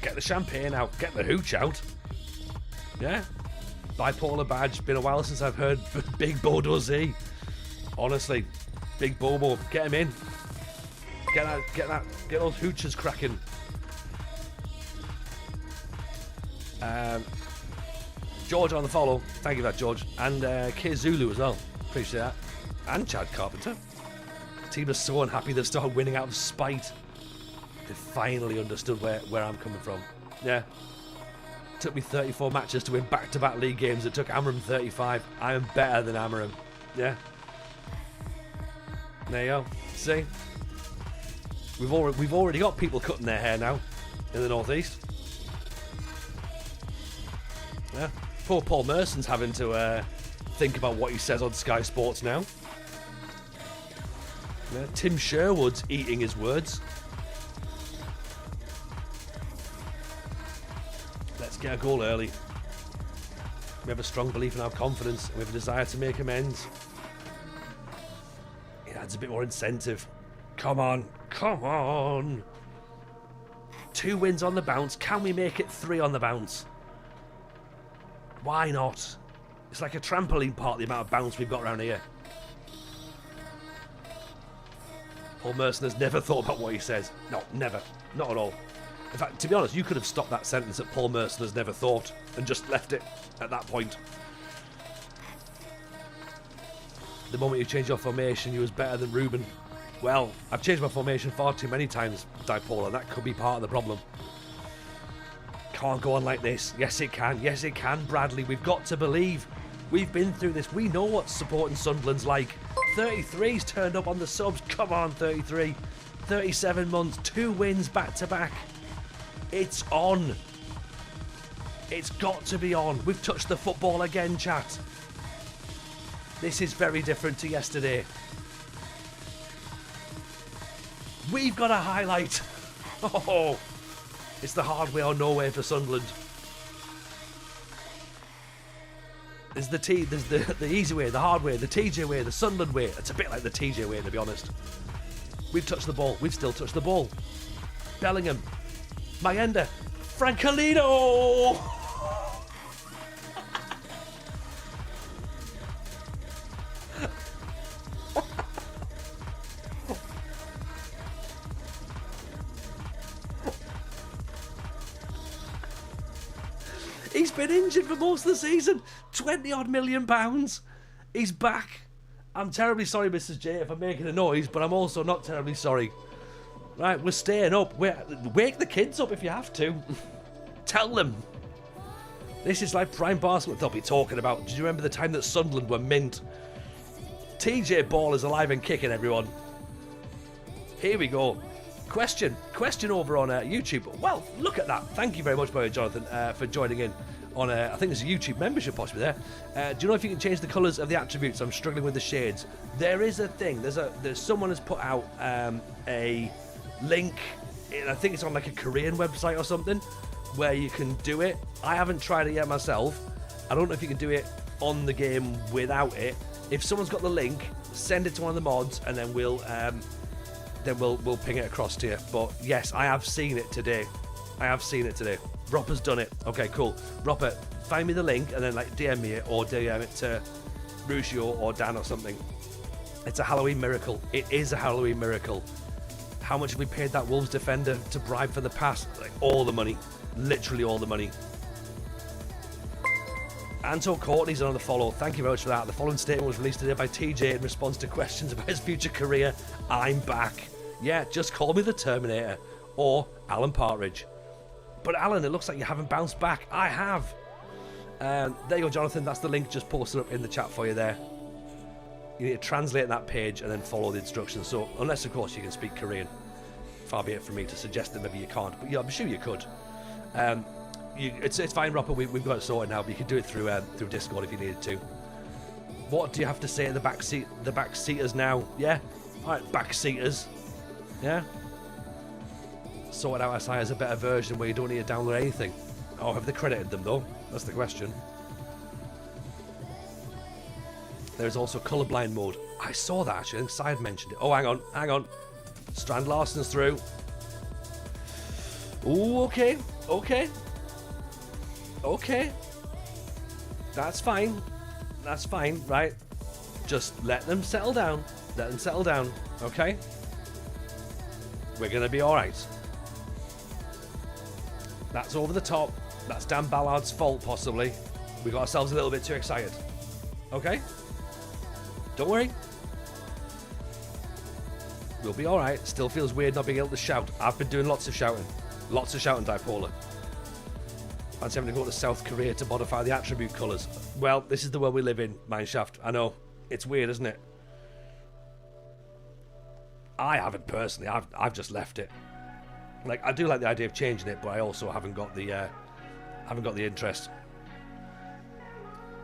Get the champagne out. Get the hooch out. Yeah. Bipolar badge. Been a while since I've heard Big Bodo Z. Honestly, Big Bobo, get him in. Get those hooches cracking. George on the follow. Thank you for that, George. And K Zulu as well. Appreciate that. And Chad Carpenter. The team is so unhappy they've started winning out of spite. They finally understood where I'm coming from. Yeah. It took me 34 matches to win back-to-back league games. It took Amram 35. I am better than Amram. Yeah. There you go. See? We've already got people cutting their hair now in the northeast. Yeah. Poor Paul Merson's having to think about what he says on Sky Sports now. Yeah. Tim Sherwood's eating his words. Let's get a goal early. We have a strong belief in our confidence and we have a desire to make amends. It adds a bit more incentive. Come on. 2 wins on the bounce. Can we make it 3 on the bounce? Why not? It's like a trampoline park, the amount of bounce we've got around here. Paul Merson has never thought about what he says. No, never. Not at all. In fact, to be honest, you could have stopped that sentence at Paul Merson has never thought and just left it at that point. The moment you change your formation, you was better than Ruben. Well, I've changed my formation far too many times, Dipolar, and that could be part of the problem. Can't go on like this. Yes, it can. Yes, it can, Bradley. We've got to believe. We've been through this. We know what supporting Sunderland's like. 33's turned up on the subs. Come on, 33. 37 months, 2 wins back to back. It's on. It's got to be on. We've touched the football again, chat. This is very different to yesterday. We've got a highlight. Oh, it's the hard way or no way for Sunderland. There's the easy way, the hard way, the TJ way, the Sunderland way. It's a bit like the TJ way, to be honest. We've touched the ball. We've still touched the ball. Bellingham. Mayenda. Francolino! He's been injured for most of the season. 20-odd million pounds. He's back. I'm terribly sorry, Mrs. J, if I'm making a noise, but I'm also not terribly sorry. Right, we're staying up. Wake the kids up if you have to. Tell them. This is like prime Barcelona. They'll be talking about, do you remember the time that Sunderland were mint? TJ Ball is alive and kicking, everyone. Here we go. Question over on YouTube. Well, look at that. Thank you very much, Jonathan, for joining in on I think there's a YouTube membership possibly there. Do you know if you can change the colours of the attributes? I'm struggling with the shades. There is a thing. There's someone has put out a link. I think it's on like a Korean website or something where you can do it. I haven't tried it yet myself. I don't know if you can do it on the game without it. If someone's got the link, send it to one of the mods, and then we'll ping it across to you. But yes, I have seen it today. Ropper's done it. Okay, cool. Ropper, find me the link and then like DM me it or DM it to Ruscio or Dan or something. It's a Halloween miracle. It is a Halloween miracle. How much have we paid that Wolves defender to bribe for the pass? Like all the money. Literally all the money. Anto Courtney's on the follow. Thank you very much for that. The following statement was released today by TJ in response to questions about his future career. I'm back. Yeah, just call me the Terminator or Alan Partridge. But Alan, it looks like you haven't bounced back. I have. There you go, Jonathan. That's the link just posted up in the chat for you there. You need to translate that page and then follow the instructions. So, unless, of course, you can speak Korean. Far be it from me to suggest that maybe you can't. But yeah, I'm sure you could. It's fine, Roper. We've got it sorted now. But you can do it through Discord if you needed to. What do you have to say to the back seaters now? Yeah? Alright, backseaters. Yeah? Sorted out SI as a better version where you don't need to download anything. Oh, have they credited them though? That's the question. There's also colourblind mode. I saw that actually. I think Side mentioned it. Oh, hang on. Strand Larson's through. Ooh, okay. That's fine, right? Just let them settle down. Okay? We're going to be alright. That's over the top. That's Dan Ballard's fault, possibly. We got ourselves a little bit too excited. Okay? Don't worry. We'll be alright. Still feels weird not being able to shout. I've been doing lots of shouting. Dipolar. Fancy having to go to South Korea to modify the attribute colours. Well, this is the world we live in, Mineshaft. I know. It's weird, isn't it? I haven't personally. I've just left it. Like, I do like the idea of changing it, but I also haven't got the interest.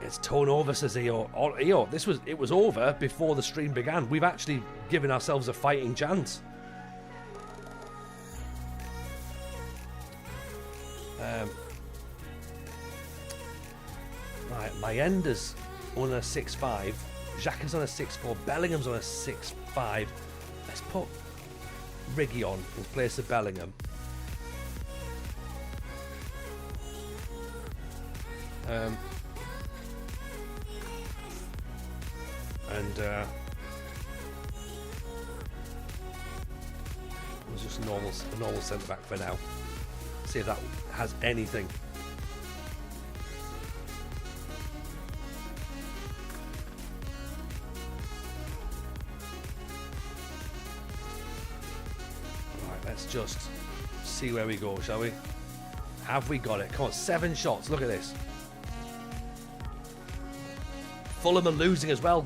It's torn over, says EO. EO, it was over before the stream began. We've actually given ourselves a fighting chance. Right, Mayenda's on a 6'5", Xhaka's on a 6'4", Bellingham's on a 6'5". Let's put Riggy on in place of Bellingham. It was just a normal centre back for now. See if that has anything. Right, let's just see where we go, shall we? Have we got it? Come on, 7 shots. Look at this. Fulham are losing as well.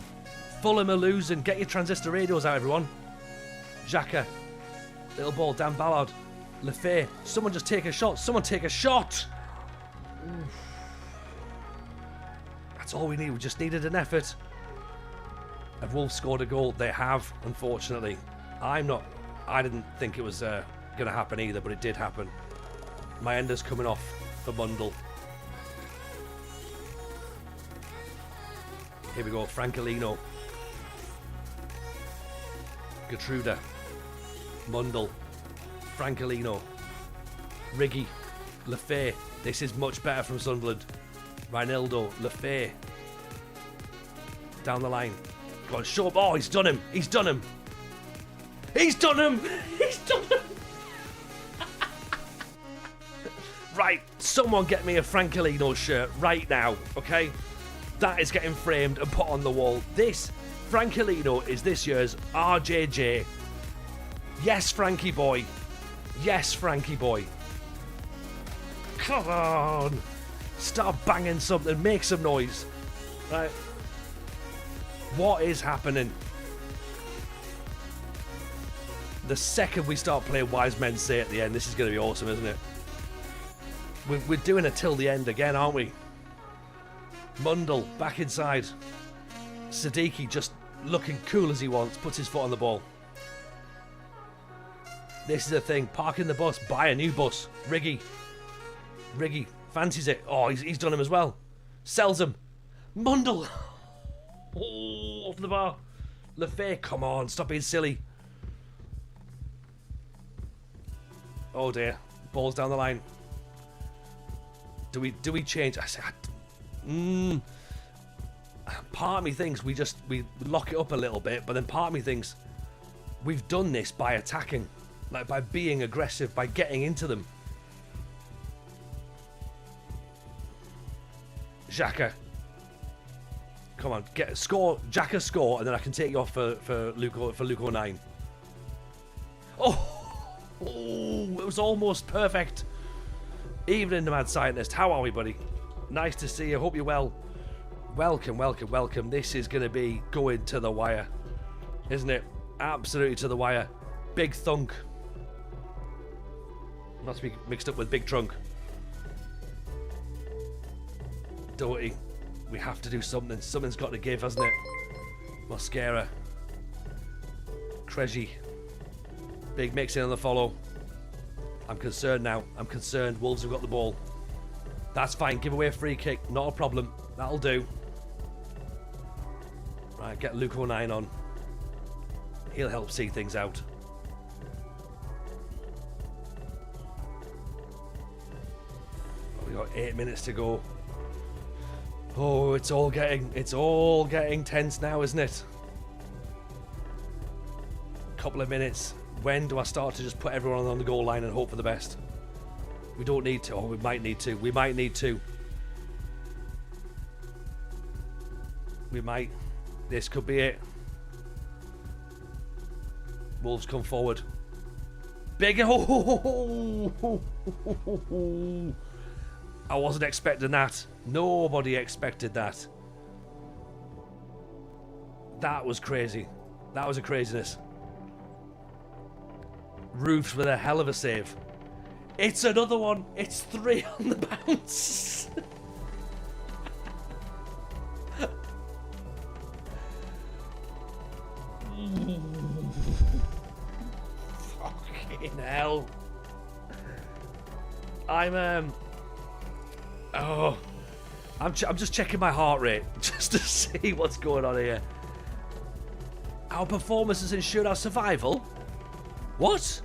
Get your transistor radios out, everyone. Xhaka. Little ball, Dan Ballard. Lefay. Someone just take a shot. Oof. That's all we need. We just needed an effort. Have Wolves scored a goal? They have, unfortunately. I didn't think it was going to happen either, but it did happen. Mayenda's coming off for Mundle. Here we go, Francolino. Gertruda. Mundell. Francolino. Riggy. Lefay. This is much better from Sunderland. Reinildo. Lefay. Down the line. Go on, show up. Oh, he's done him. He's done him. He's done him. He's done him. Right, someone get me a Francolino shirt right now, okay? That is getting framed and put on the wall. This Francolino is this year's RJJ. Yes, Frankie boy. Yes, Frankie boy. Come on. Start banging something. Make some noise. Right. What is happening? The second we start playing Wise Men Say at the end, this is going to be awesome, isn't it? We're doing it till the end again, aren't we? Mundell back inside. Siddiqui just looking cool as he wants, puts his foot on the ball. This is the thing, parking the bus, buy a new bus. Riggy fancies it. Oh, he's done him as well. Sells him. Mundell. Oh, off the bar. Lefay, come on, stop being silly. Oh dear, ball's down the line. Do we change? I say, part of me thinks we lock it up a little bit, but then part of me thinks we've done this by attacking, like by being aggressive, by getting into them. Xhaka, come on, score, Xhaka score, and then I can take you off for Luke 09. Oh, it was almost perfect. Evening, the Mad Scientist. How are we, buddy? Nice to see you. Hope you're well. Welcome. This is going to be going to the wire, isn't it? Absolutely to the wire. Big thunk. Not to be mixed up with big trunk. Doherty. We have to do something. Something's got to give, hasn't it? Mosquera. Krejci. Big mix in on the follow. I'm concerned now. I'm concerned. Wolves have got the ball. That's fine. Give away a free kick. Not a problem. That'll do. Right, get Luke 09 on. He'll help see things out. Oh, we got 8 minutes to go. Oh, it's all getting tense now, isn't it? Couple of minutes. When do I start to just put everyone on the goal line and hope for the best? We don't need to. Oh, we might need to. We might. This could be it. Wolves come forward. Big. Oh, I wasn't expecting that. Nobody expected that. That was crazy. That was a craziness. Roofs with a hell of a save. It's another one. It's 3 on the bounce. Fucking hell. I'm just checking my heart rate just to see what's going on here. Our performances ensured our survival? What?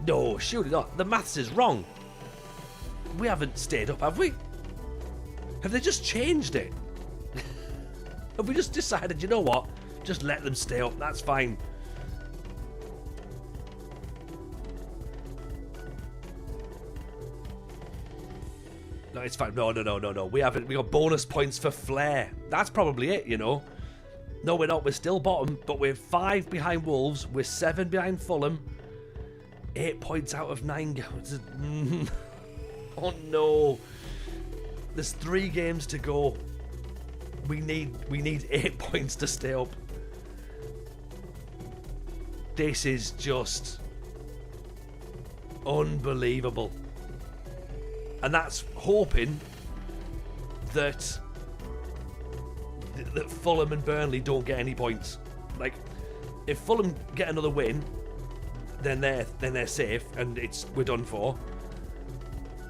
No, surely not. The maths is wrong. We haven't stayed up, have we? Have they just changed it? Have we just decided, you know what? Just let them stay up. That's fine. No, it's fine. No. We haven't. We got bonus points for flair. That's probably it, you know. No, we're not. We're still bottom, but we're 5 behind Wolves. We're 7 behind Fulham. 8 points out of 9. Oh no. There's 3 games to go. We need 8 points to stay up. This is just unbelievable. And that's hoping that Fulham and Burnley don't get any points. Like, if Fulham get another win, then they're safe and we're done for.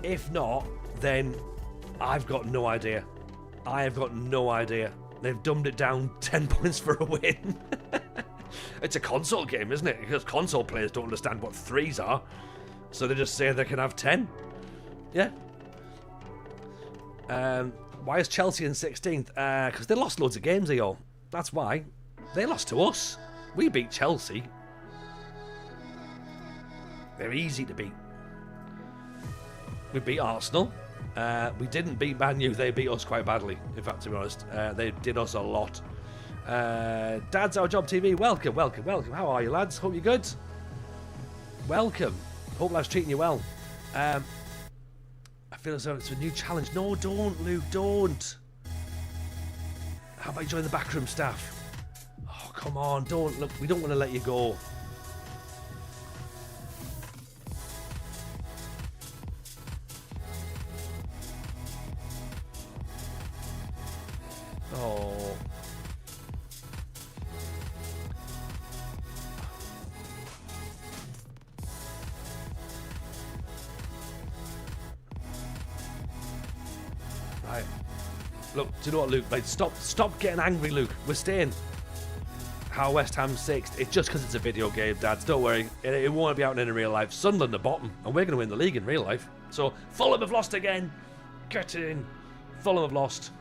If not, then I've got no idea. I have got no idea. They've dumbed it down 10 points for a win. It's a console game, isn't it? Because console players don't understand what 3s are. So they just say they can have 10. Yeah. Why is Chelsea in 16th? Because they lost loads of games, y'all. That's why. They lost to us. We beat Chelsea. They're easy to beat. We beat Arsenal. We didn't beat Man U. They beat us quite badly, in fact, to be honest. They did us a lot. Dad's Our Job TV. Welcome. How are you, lads? Hope you're good. Welcome. Hope life's treating you well. I feel as though it's a new challenge. No, don't, Luke, don't. How about you join the backroom staff? Oh, come on, don't. Look, we don't want to let you go. Oh. Right. Look, do you know what, Luke? Like, stop getting angry, Luke. We're staying. How West Ham 6th? It's just because it's a video game, Dads. Don't worry. It won't be out in real life. Sunderland the bottom, and we're going to win the league in real life. So, Fulham have lost again. Get in. Fulham have lost.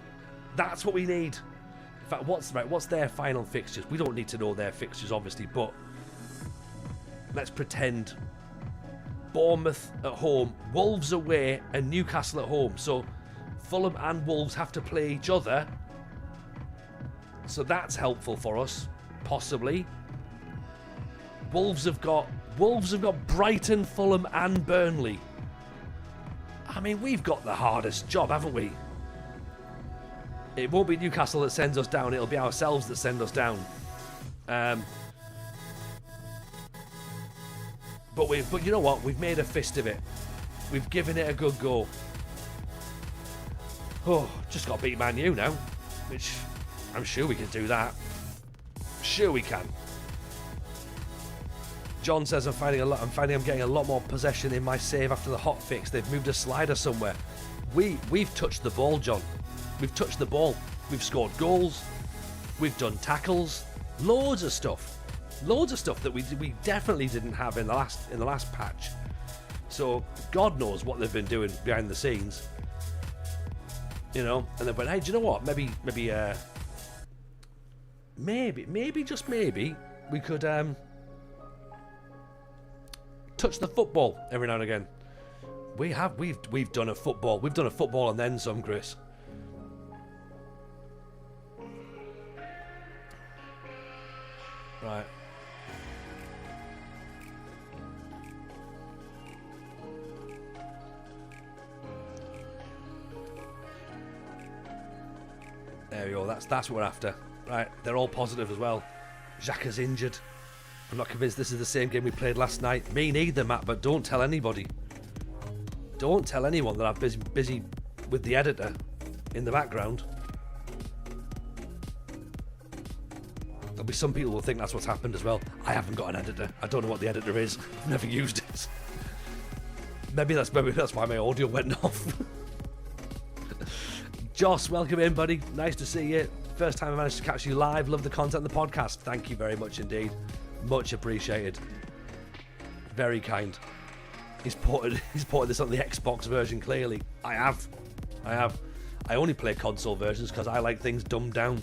That's what we need. In fact, what's their final fixtures? We don't need to know their fixtures, obviously, but let's pretend Bournemouth at home, Wolves away, and Newcastle at home. So Fulham and Wolves have to play each other. So that's helpful for us, possibly. Wolves have got Brighton, Fulham, and Burnley. I mean, we've got the hardest job, haven't we? It won't be Newcastle that sends us down, it'll be ourselves that send us down. But you know what? We've made a fist of it. We've given it a good go. Oh, just got to beat Man U now, which I'm sure we can do that. Sure we can. John says I'm finding I'm getting a lot more possession in my save after the hot fix. They've moved a slider somewhere. We've touched the ball, John. We've touched the ball. We've scored goals. We've done tackles. Loads of stuff that we definitely didn't have in the last patch. So God knows what they've been doing behind the scenes. You know, and they went, hey, do you know what? Maybe just maybe we could touch the football every now and again. We've done a football. We've done a football and then some, Chris. Right. There we go. That's what we're after. Right. They're all positive as well. Xhaka's injured. I'm not convinced this is the same game we played last night. Me neither, Matt, but don't tell anybody. Don't tell anyone that I'm busy with the editor in the background. There'll be some people who will think that's what's happened as well. I haven't got an editor. I don't know what the editor is. I've never used it. Maybe that's why my audio went off. Joss, welcome in, buddy. Nice to see you. First time I managed to catch you live. Love the content of the podcast. Thank you very much indeed. Much appreciated. Very kind. He's ported this on the Xbox version, clearly. I have. I only play console versions because I like things dumbed down.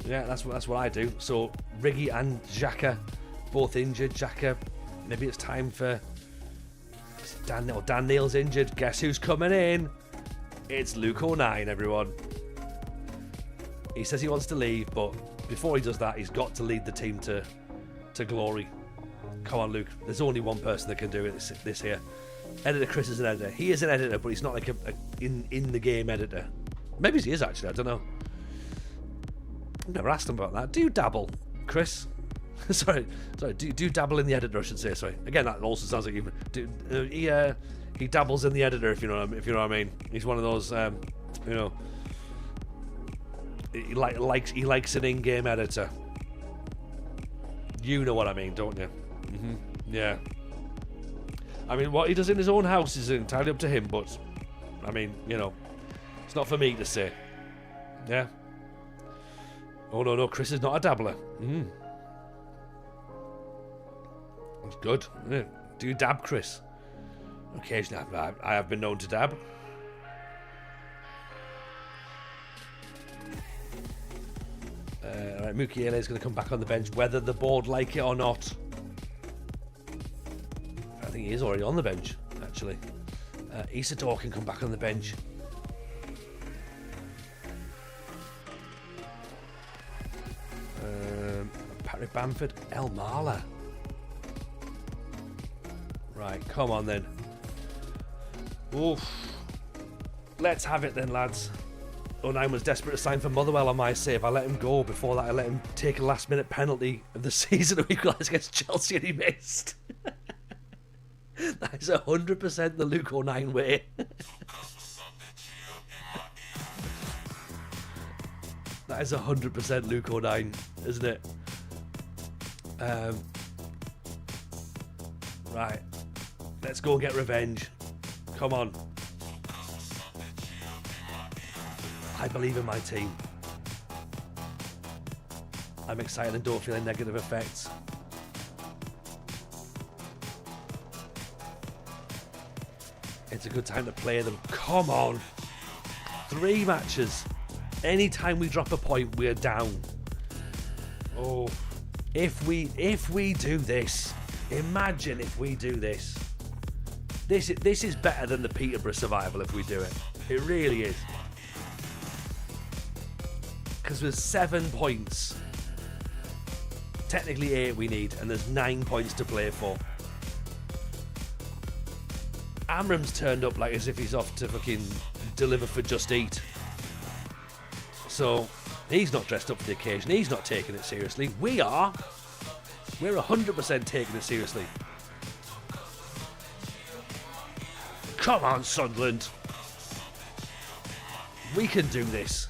Yeah, that's what I do. So Riggy and Xhaka both injured. Xhaka, maybe it's time for Dan Neal's injured. Guess who's coming in? It's Luke 09, everyone. He says he wants to leave, but before he does that, he's got to lead the team to glory. Come on, Luke. There's only one person that can do it. This here. Editor Chris is an editor. He is an editor, but he's not like a in the game editor. Maybe he is actually. I don't know. I've never asked him about that. Do you dabble, Chris? sorry. Do you dabble in the editor? I should say. Sorry. Again, that also sounds like he dabbles in the editor. If you know what I mean. He's one of those. He likes an in-game editor. You know what I mean, don't you? Yeah. I mean, what he does in his own house is entirely up to him, but I mean, you know, it's not for me to say. Yeah. Oh, no, Chris is not a dabbler. That's good. Yeah. Do you dab, Chris? Occasionally, I have been known to dab. Right, Mukiele is going to come back on the bench, whether the board like it or not. I think he is already on the bench, actually. Isador can come back on the bench. Patrick Bamford, El Marla. Right, come on then. Oof. Let's have it then, lads. O'Neill was desperate to sign for Motherwell on my save. I let him go. Before that, I let him take a last-minute penalty of the season to equalise against Chelsea, and he missed. That is 100% the Luke O'Neill way. That is 100% Luke O'Neill, isn't it? Right. Let's go and get revenge. Come on. I believe in my team. I'm excited and don't feel any negative effects. It's a good time to play them. Come on. 3 matches. Anytime we drop a point, we're down. Oh. If we do this, imagine if we do this. This is better than the Peterborough survival if we do it. It really is. Because there's 7 points. Technically 8 we need, and there's 9 points to play for. Amram's turned up like as if he's off to fucking deliver for Just Eat. So, he's not dressed up for the occasion. He's not taking it seriously. We are. We're 100% taking it seriously. Come on, Sunderland. We can do this.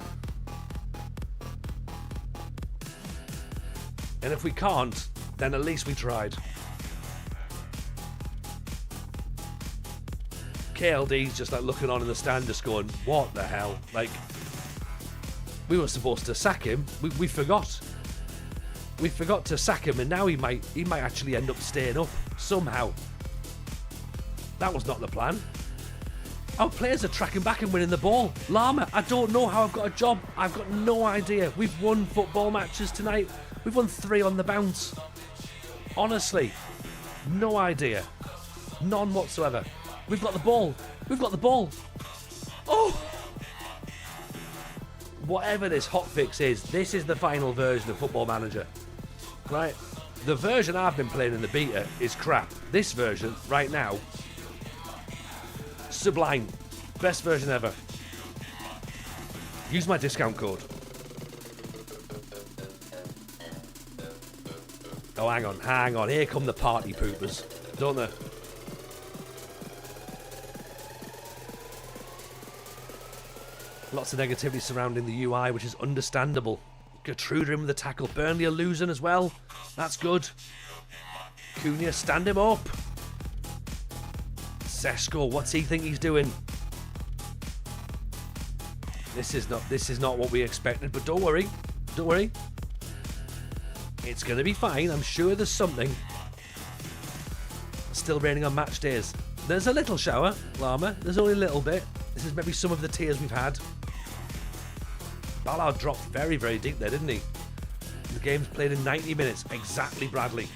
And if we can't, then at least we tried. KLD's just like looking on in the stand, just going, what the hell? Like, we were supposed to sack him. We forgot. We forgot to sack him, and now he might actually end up staying up somehow. That was not the plan. Our players are tracking back and winning the ball. Lama, I don't know how I've got a job. I've got no idea. We've won football matches tonight. We've won 3 on the bounce. Honestly, no idea. None whatsoever. We've got the ball. We've got the ball. Oh! Whatever this hotfix is, this is the final version of Football Manager. Right? The version I've been playing in the beta is crap. This version, right now, sublime. Best version ever. Use my discount code. Oh, hang on. Here come the party poopers, don't they? Lots of negativity surrounding the UI, which is understandable. Gertrude in with the tackle. Burnley are losing as well. That's good. Cunha, stand him up. Sesko, what's he think he's doing? This is not what we expected, but don't worry. Don't worry. It's going to be fine. I'm sure there's something. Still raining on match days. There's a little shower, Llama. There's only a little bit. This is maybe some of the tears we've had. Ballard dropped very, very deep there, didn't he? The game's played in 90 minutes. Exactly, Bradley.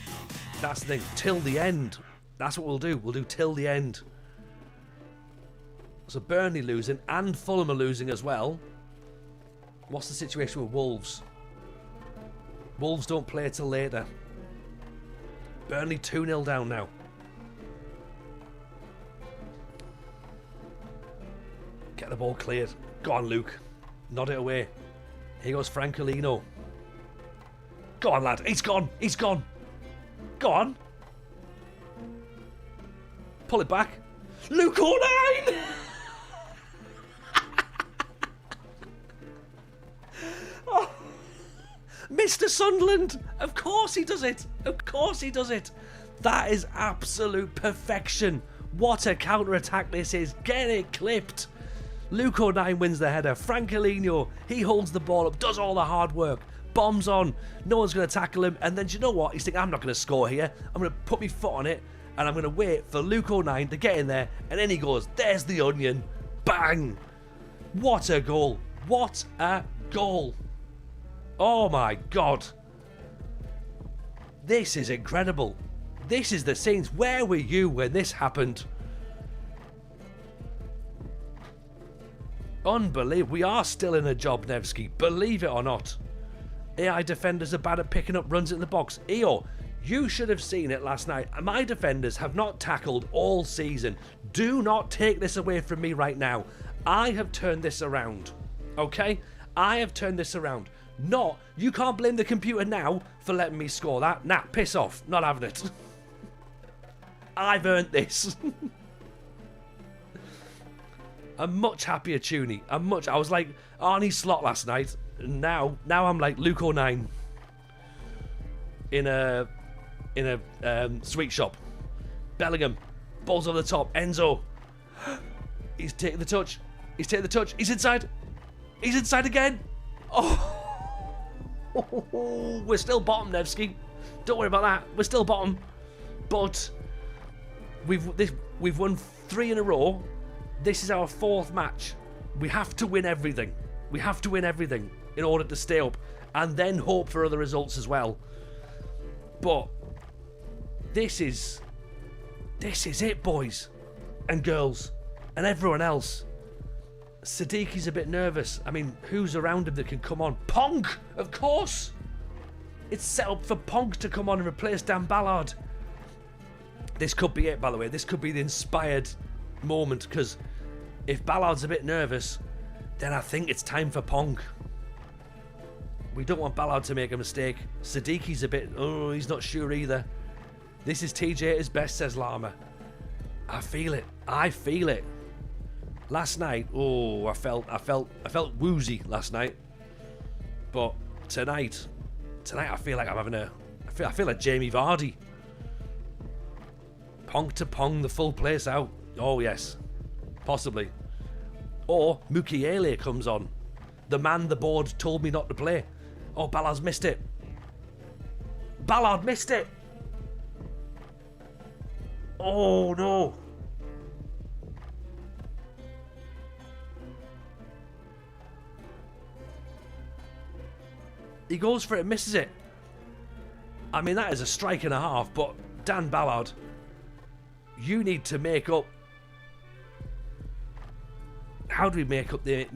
That's the thing. Till the end. That's what we'll do. We'll do till the end. So Burnley losing and Fulham are losing as well. What's the situation with Wolves? Wolves don't play till later. Burnley 2-0 down now. Get the ball cleared. Go on, Luke. Nod it away. Here goes Francolino. Go on, lad. He's gone. He's gone. Go on. Pull it back. Luke O'Neill! Oh. Mr. Sunderland. Of course he does it. Of course he does it. That is absolute perfection. What a counter-attack this is. Get it clipped. Luke O'Nien wins the header. Francolino, he holds the ball up, does all the hard work. Bombs on. No one's going to tackle him. And then, do you know what? He's thinking, I'm not going to score here. I'm going to put my foot on it. And I'm going to wait for Luke O'Nien to get in there. And then he goes, there's the onion. Bang. What a goal. What a goal. Oh my God. This is incredible. This is the Saints. Where were you when this happened? Unbelievable. We are still in a job, Nevsky. Believe it or not. AI defenders are bad at picking up runs in the box. EO, you should have seen it last night. My defenders have not tackled all season. Do not take this away from me right now. I have turned this around. Okay? I have turned this around. Not, you can't blame the computer now for letting me score that. Nah, piss off. Not having it. I've earned this. I'm much happier, Tooney. I was like Arnie Slot last night. Now I'm like Luke O'Nien in a sweet shop. Bellingham, balls over the top. Enzo, he's taking the touch. He's inside. He's inside again. Oh, we're still bottom, Nevsky. Don't worry about that. We're still bottom, but we've won 3 in a row. This is our 4th match. We have to win everything. We have to win everything in order to stay up, and then hope for other results as well. But this is it, boys and girls and everyone else. Sadiqi's a bit nervous. I mean, who's around him that can come on? Ponk, of course. It's set up for Ponk to come on and replace Dan Ballard. This could be it, by the way. This could be the inspired moment, because if Ballard's a bit nervous, then I think it's time for Ponk. We don't want Ballard to make a mistake. Sadiqi's a bit, he's not sure either. This is TJ at his best, says Lama. I feel it. Last night, I felt woozy last night. But tonight I feel like I'm having I feel like Jamie Vardy. Ponk to Pong, the full place out. Oh yes, possibly. Or Mukiele comes on. The man the board told me not to play. Oh, Ballard's missed it. Ballard missed it. Oh no. He goes for it, misses it. I mean, that is a strike and a half, but Dan Ballard, you need to make up. How do we make up the...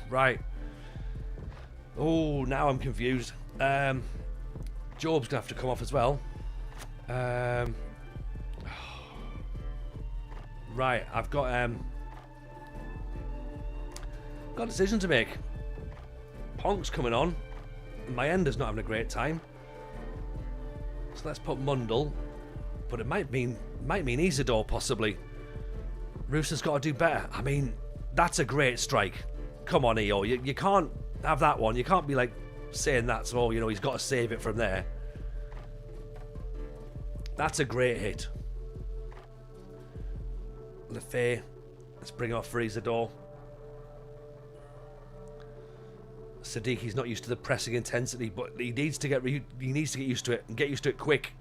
right. Oh, now I'm confused. Job's going to have to come off as well. Right, I've got a decision to make. Ponk's coming on. My ender's not having a great time. So let's put Mundle. But it might mean Isidore, possibly. Rooster's got to do better. I mean, that's a great strike. Come on, EO. You can't have that one. You can't be like saying that's all, he's got to save it from there. That's a great hit. Lefay. Let's bring off for Isidore. Sadiqi's not used to the pressing intensity, but he needs to get used to it, and get used to it quick.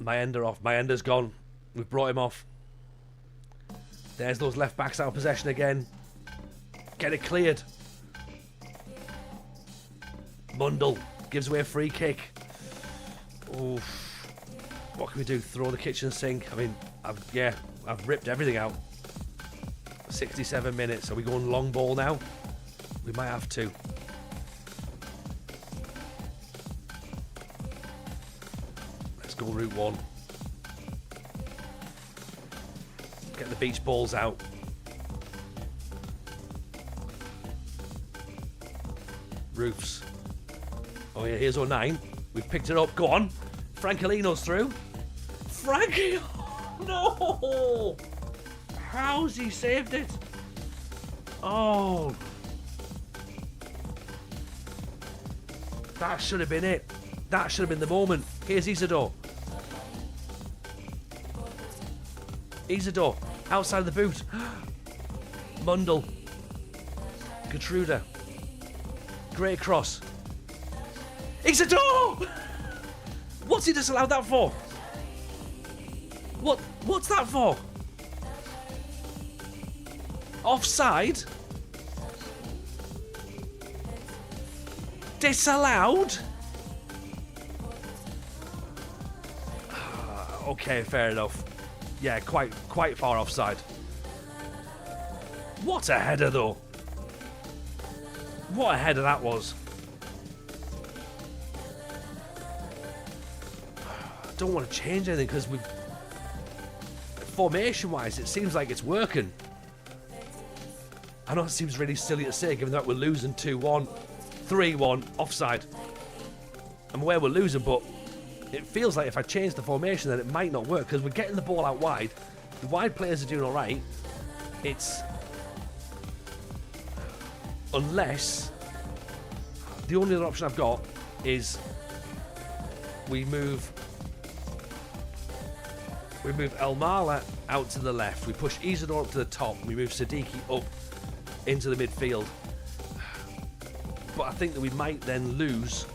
My ender off. My ender's gone. We've brought him off. There's those left backs out of possession again. Get it cleared. Mundle gives away a free kick. Oof. What can we do? Throw the kitchen sink? I mean, I've ripped everything out. 67 minutes. Are we going long ball now? We might have to. Let's go route 1. Get the beach balls out. Roofs. Oh yeah, here's 09. We've picked it up. Go on. Francolino's through. Frankie! No! How's he saved it? Oh. That should have been it. That should have been the moment. Here's Isidore. Isidore, outside the boot. Mundell. Gertruda. Great cross. Isidore! What's he disallowed that for? What's that for? Offside? Disallowed? Okay, fair enough. Yeah, quite far offside. What a header, though. What a header that was. I don't want to change anything because we, formation-wise, it seems like it's working. I know it seems really silly to say, given that we're losing 2-1, 3-1, offside. I'm aware we're losing, but it feels like if I change the formation, then it might not work because we're getting the ball out wide. The wide players are doing all right. It's unless the only other option I've got is we move El Mala out to the left. We push Isidore up to the top. We move Siddiqui up into the midfield. But I think that we might then lose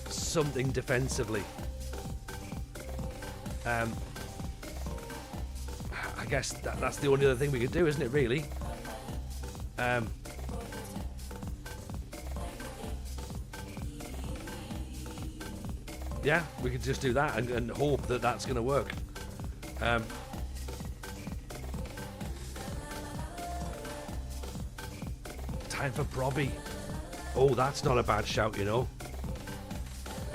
something defensively. I guess that's the only other thing we could do, isn't it, really? Yeah, we could just do that and hope that that's going to work. Time for Brobby. Oh, that's not a bad shout, you know.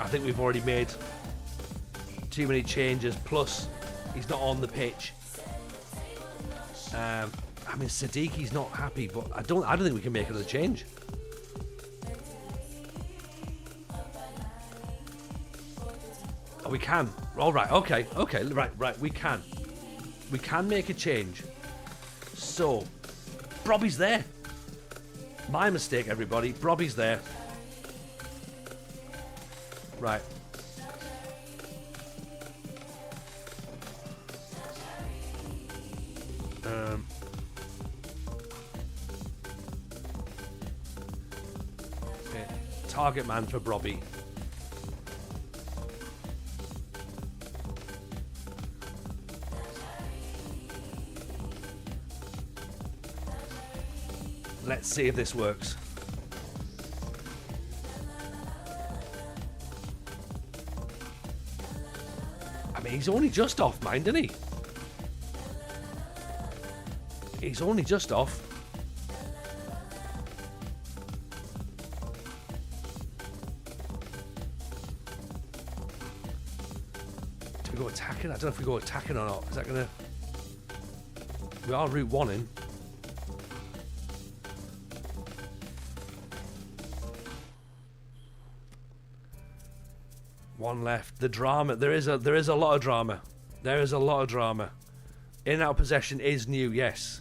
I think we've already made too many changes. Plus, he's not on the pitch. I mean, Siddiqui's not happy, but I don't think we can make another change. Oh, we can. All right. Okay. Right. We can make a change. So, Brobby's there. My mistake, everybody. Brobby's there. Right. Okay. Target man for Brobby. Let's see if this works. I mean, he's only just off, mind, isn't he? He's only just off. Do we go attacking? I don't know if we go attacking or not. Is that gonna... We are route 1 in. One left. The drama. There is a lot of drama. There is a lot of drama. In and out possession is new, yes.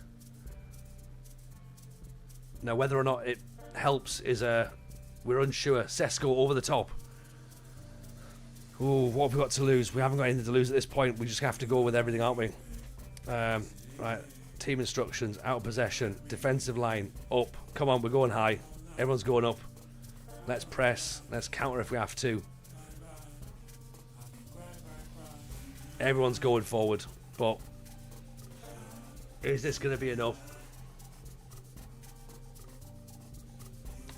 Now, whether or not it helps is we're unsure. Sesko over the top. Ooh, what have we got to lose? We haven't got anything to lose at this point. We just have to go with everything, aren't we? Right. Team instructions. Out of possession. Defensive line. Up. Come on, we're going high. Everyone's going up. Let's press. Let's counter if we have to. Everyone's going forward, but is this going to be enough?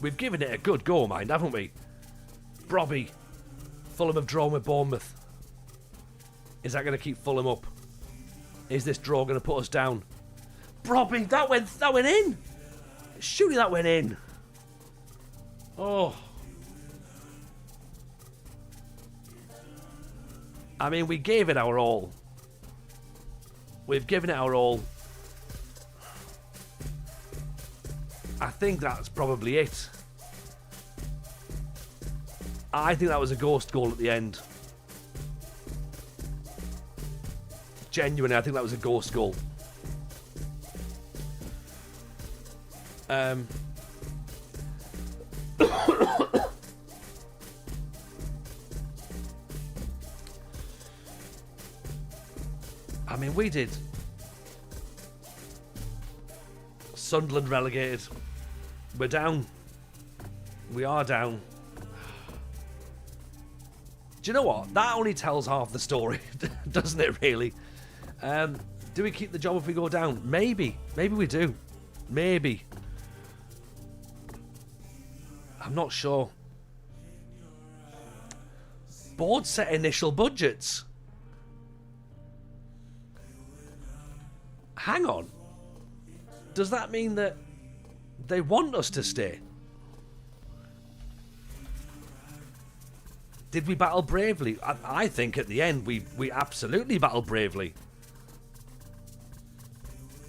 We've given it a good go, mind, haven't we? Brobby. Fulham have drawn with Bournemouth. Is that going to keep Fulham up? Is this draw going to put us down? Brobby, that went in. Surely that went in. Oh. I mean, we gave it our all. We've given it our all. I think that's probably it. I think that was a ghost goal at the end. Genuinely, I think that was a ghost goal. we did. Sunderland relegated. We're down. We are down. Do you know what? That only tells half the story, doesn't it, really? Do we keep the job if we go down? Maybe. Maybe we do. Maybe. I'm not sure. Board set initial budgets. Hang on. Does that mean that they want us to stay? Did we battle bravely? I think at the end we absolutely battled bravely.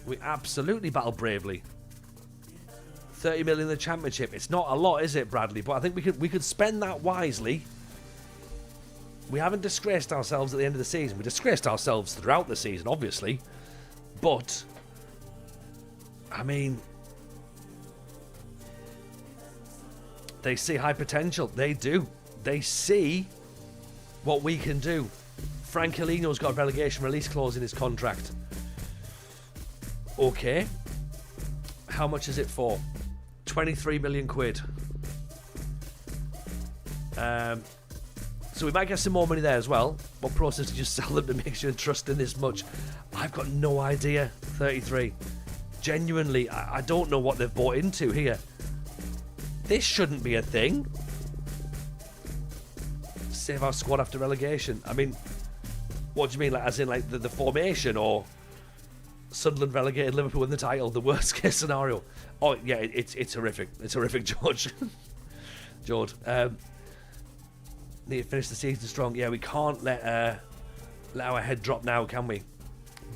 We absolutely battled bravely. 30 million in the championship. It's not a lot, is it, Bradley? But I think we could spend that wisely. We haven't disgraced ourselves at the end of the season. We disgraced ourselves throughout the season, obviously. But I mean, they see high potential. They do. They see what we can do. Frankelino's got a relegation release clause in his contract. Okay. How much is it for? 23 million quid. So we might get some more money there as well. What process to just sell them to make sure and trust in this much? I've got no idea. 33. Genuinely, I don't know what they've bought into here. This shouldn't be a thing. Save our squad after relegation. I mean, what do you mean? Like, as in like the formation, or Sunderland relegated, Liverpool win the title, the worst case scenario? Oh yeah, it's horrific. It's horrific, George. George, need to finish the season strong. Yeah, we can't let our head drop now, can we?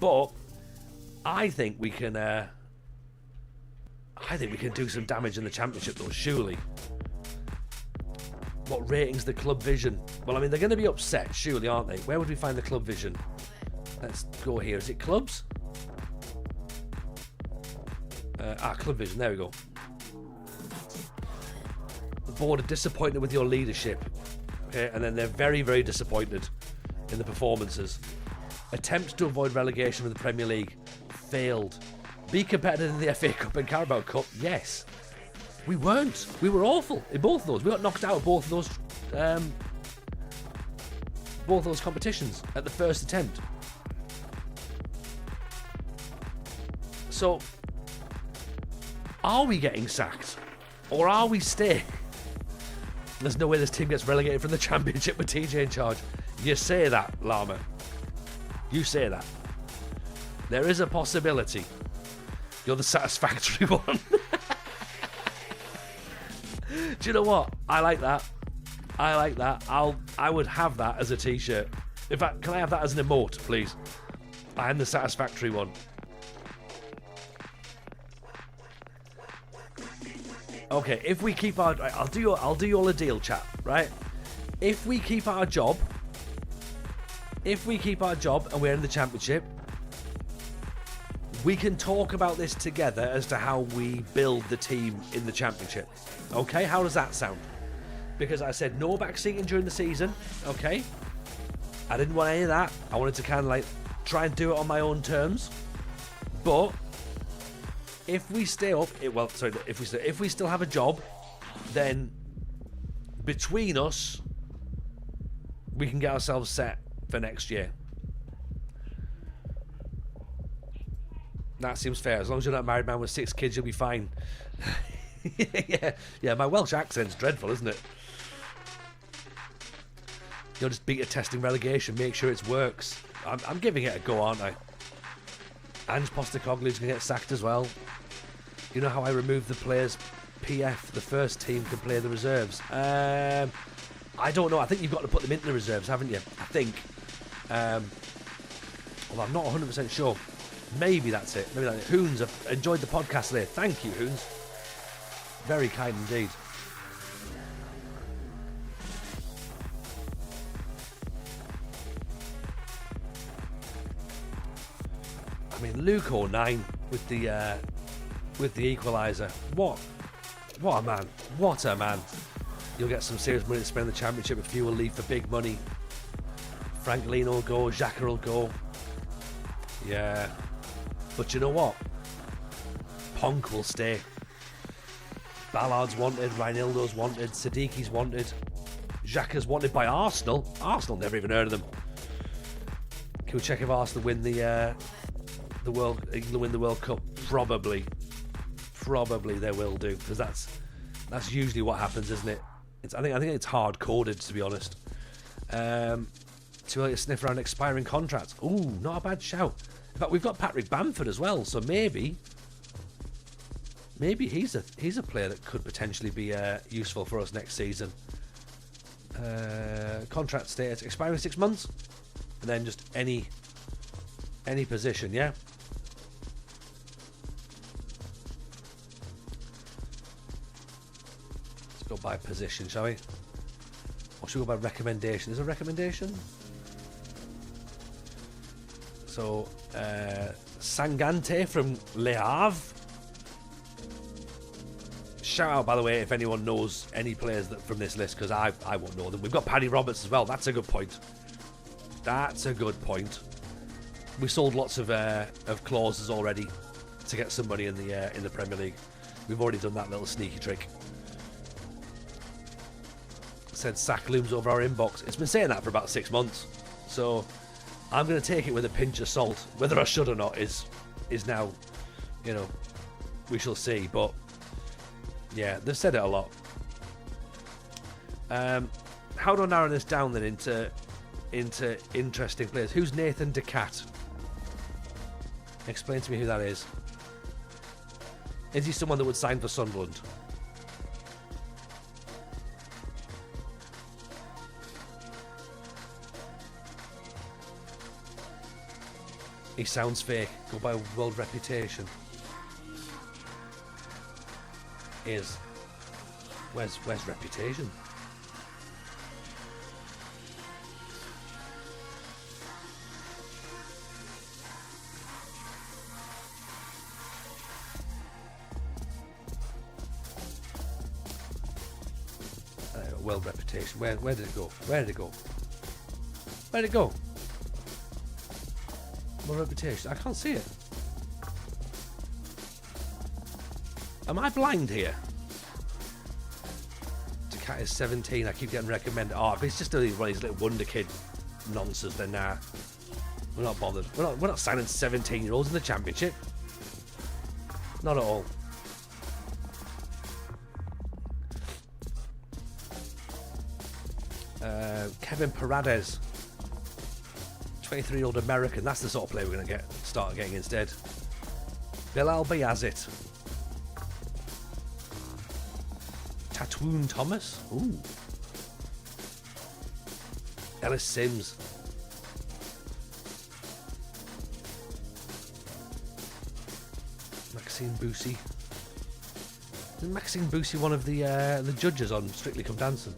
But I think we can. I think we can do some damage in the championship, though. Surely. What rating's the club vision? Well, I mean, they're going to be upset, surely, aren't they? Where would we find the club vision? Let's go here. Is it clubs? Club vision. There we go. The board are disappointed with your leadership. Okay, and then they're very, very disappointed in the performances. Attempts to avoid relegation with the Premier League failed. Be competitive in the FA Cup and Carabao Cup. Yes. We weren't. We were awful in both of those. We got knocked out of both of those competitions at the first attempt. So, are we getting sacked? Or are we staying? There's no way this team gets relegated from the championship with TJ in charge. You say that, Llama. You say that. There is a possibility. You're the satisfactory one. Do you know what? I like that. I like that. I would have that as a t-shirt. In fact, can I have that as an emote, please? I am the satisfactory one. Okay, if we keep our... I'll do you all a deal, chat, right? If we keep our job and we're in the championship, we can talk about this together as to how we build the team in the championship. Okay, how does that sound? Because I said no backseating during the season, okay? I didn't want any of that. I wanted to kind of like try and do it on my own terms. But if we stay up, if we still have a job, then between us, we can get ourselves set for next year. That seems fair. As long as you're not a married man with 6 kids, you'll be fine. yeah. My Welsh accent's dreadful, isn't it? You'll just beat a testing relegation, make sure it works. I'm giving it a go, aren't I? Ange Postecoglou's gonna get sacked as well. You know how I removed the players PF, the first team can play the reserves? I don't know. I think you've got to put them into the reserves, haven't you? I think. Well, I'm not 100% sure. Maybe that's it. Hoons, I've enjoyed the podcast today. Thank you, Hoons. Very kind indeed. I mean, Luke 09 with the equaliser. What a man. What a man. You'll get some serious money to spend in the championship. A few will leave for big money. Franklin will go. Xhaka will go. Yeah. But you know what? Ponk will stay. Ballard's wanted, Reinildo's wanted, Sadiki's wanted, Xhaka's wanted by Arsenal. Arsenal, never even heard of them. Can we check if Arsenal win the World Cup? Probably they will do, because that's usually what happens, isn't it? I think it's hard coded, to be honest. Too early to sniff around expiring contracts. Ooh, not a bad shout. In fact, we've got Patrick Bamford as well, so maybe he's a player that could potentially be useful for us next season. Contract status expiring 6 months, and then just any position, yeah. Let's go by position, shall we? Or should we go by recommendation? Is there a recommendation? So, Sangante from Le Havre. Shout out, by the way, if anyone knows any players from this list, because I won't know them. We've got Paddy Roberts as well. That's a good point. We sold lots of clauses already to get somebody in the Premier League. We've already done that little sneaky trick. Said Sack looms over our inbox. It's been saying that for about 6 months, so I'm going to take it with a pinch of salt. Whether I should or not is now, we shall see. But yeah, they've said it a lot. How do I narrow this down then into interesting players? Who's Nathan Decat? Explain to me who that is. Is he someone that would sign for Sunderland? He sounds fake. Go by world reputation. Where's reputation? World reputation. Where did it go? Where'd it go? World reputation. I can't see it. Am I blind here? Decat is 17. I keep getting recommended. Oh, if it's just one of these little wonder kid nonsense, then nah. We're not bothered. We're not signing 17-year-olds in the Championship. Not at all. Kevin Paredes, 23-year-old American. That's the sort of player we're going to start getting instead. Bilal Bayazit. Tatwoon Thomas. Ooh. Ellis Sims. Maxime Boussy. Isn't Maxime Boussy one of the judges on Strictly Come Dancing?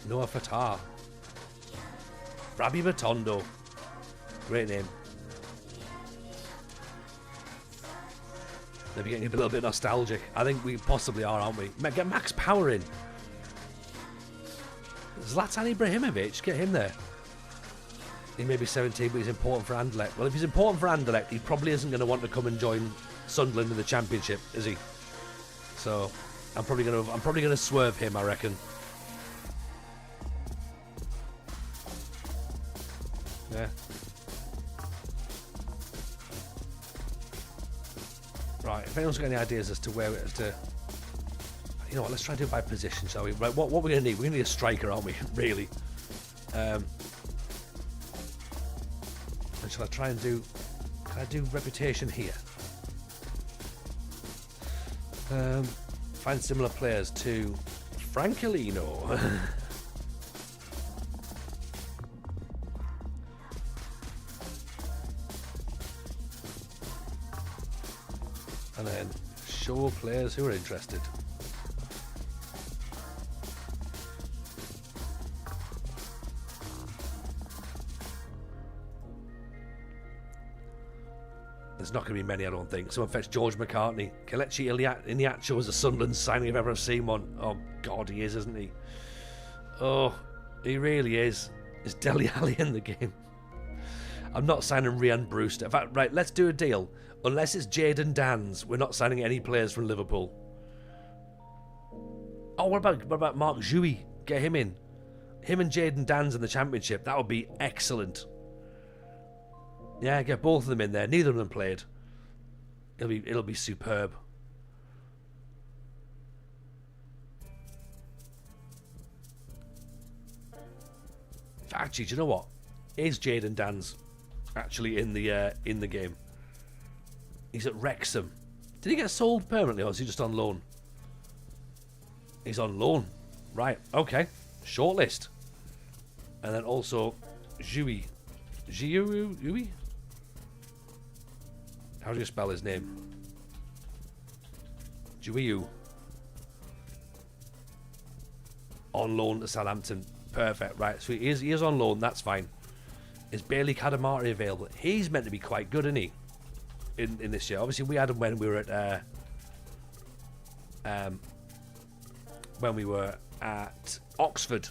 Noah Fatah. Rabbi Matondo. Great name. Maybe getting a little bit nostalgic. I think we possibly are, aren't we? Get Max Power in. Zlatan Ibrahimovic, get him there. He may be 17, but he's important for Anderlecht. Well, if he's important for Anderlecht, he probably isn't going to want to come and join Sunderland in the Championship, is he? So I'm probably going to swerve him, I reckon. Yeah. Right, if anyone's got any ideas as to where it is to, you know what, let's try to do it by position, shall we? Right, what we're going to need? We're going to need a striker, aren't we? Really. And shall I try and do? Can I do reputation here? Find similar players to Francolino. And then show players who are interested. There's not going to be many, I don't think. Someone fetched George McCartney. Kelechi Iheanacho is a Sunderland signing if I've ever seen one. Oh, God, he is, isn't he? Oh, he really is. Is Dele Alli in the game? I'm not signing Rhian Brewster. In fact, right, let's do a deal. Unless it's Jayden Danns, we're not signing any players from Liverpool. Oh, what about Mark Zhuy? Get him in. Him and Jayden Danns in the Championship. That would be excellent. Yeah, get both of them in there. Neither of them played. It'll be superb. Actually, do you know what? Is Jayden Danns actually in the game? He's at Wrexham. Did he get sold permanently, or is he just on loan? He's on loan. Right, okay. Shortlist. And then also Zhuy. Zhuy? How do you spell his name? Zhuy. On loan to Southampton. Perfect, right. So he is on loan, that's fine. Is Bailey Kadamari available? He's meant to be quite good, isn't he? In this year. Obviously we had him when we were at Oxford.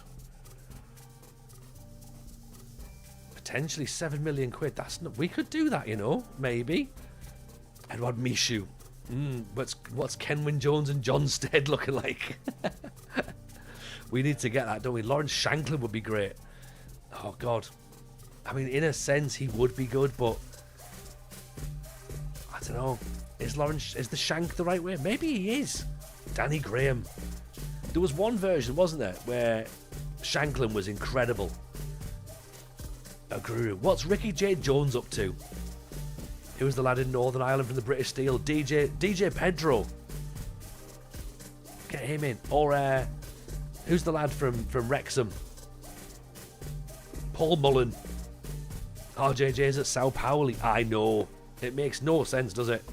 Potentially 7 million quid. That's not, we could do that, you know, maybe. Edward Mishu. What's Kenwyn Jones and John Stead looking like? We need to get that, don't we? Lawrence Shankland would be great. Oh God. I mean, in a sense, he would be good, but I don't know. Is the Shank the right way? Maybe he is. Danny Graham. There was one version, wasn't there, where Shankland was incredible. A guru. What's Ricky J. Jones up to? Who's the lad in Northern Ireland from the British Steel? DJ Pedro. Get him in. Or who's the lad from Wrexham? Paul Mullen. RJJ's at Sao Paulo. I know. It makes no sense, does it?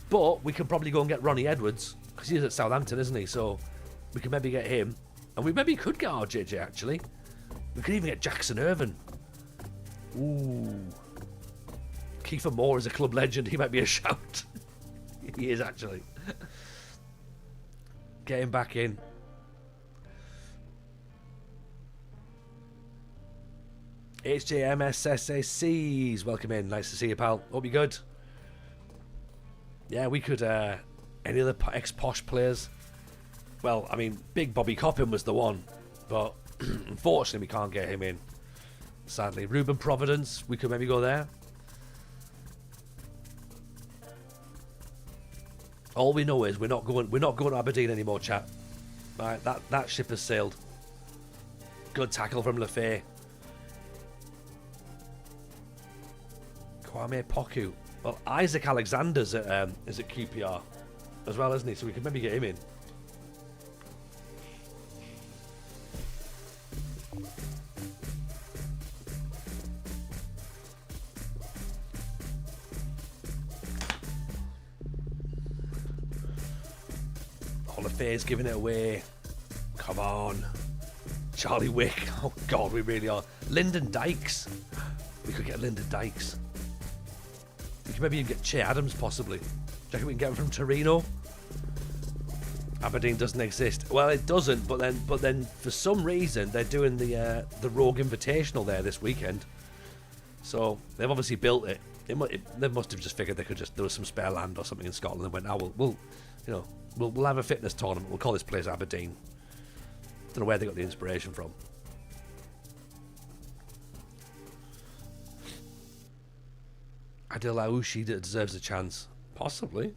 But we could probably go and get Ronnie Edwards, because he's at Southampton, isn't he? So we could maybe get him. And we maybe could get RJJ, actually. We could even get Jackson Irvine. Ooh. Kiefer Moore is a club legend. He might be a shout. He is, actually. Get him back in. HJMSSACs, welcome in. Nice to see you, pal. Hope you're good. Yeah, we could. Any other ex-posh players? Well, I mean, Big Bobby Coppin was the one, but unfortunately we can't get him in. Sadly, Ruben Providence, we could maybe go there. All we know is we're not going to Aberdeen anymore, chat. Right, that ship has sailed. Good tackle from Lefay. Kwame Poku. Well, Isaac Alexander's is at QPR as well, isn't he? So we could maybe get him in. Lefay's giving it away. Come on. Charlie Wick. Oh God, we really are. Lyndon Dykes. We could get Lyndon Dykes. We could maybe even get Che Adams, possibly. Do you reckon we can get him from Torino? Aberdeen doesn't exist. Well, it doesn't, but then for some reason they're doing the Rogue Invitational there this weekend. So they've obviously built it. They must have just figured there was some spare land or something in Scotland and went, we'll have a fitness tournament. We'll call this place Aberdeen. Don't know where they got the inspiration from. Adil Aoushi deserves a chance. Possibly.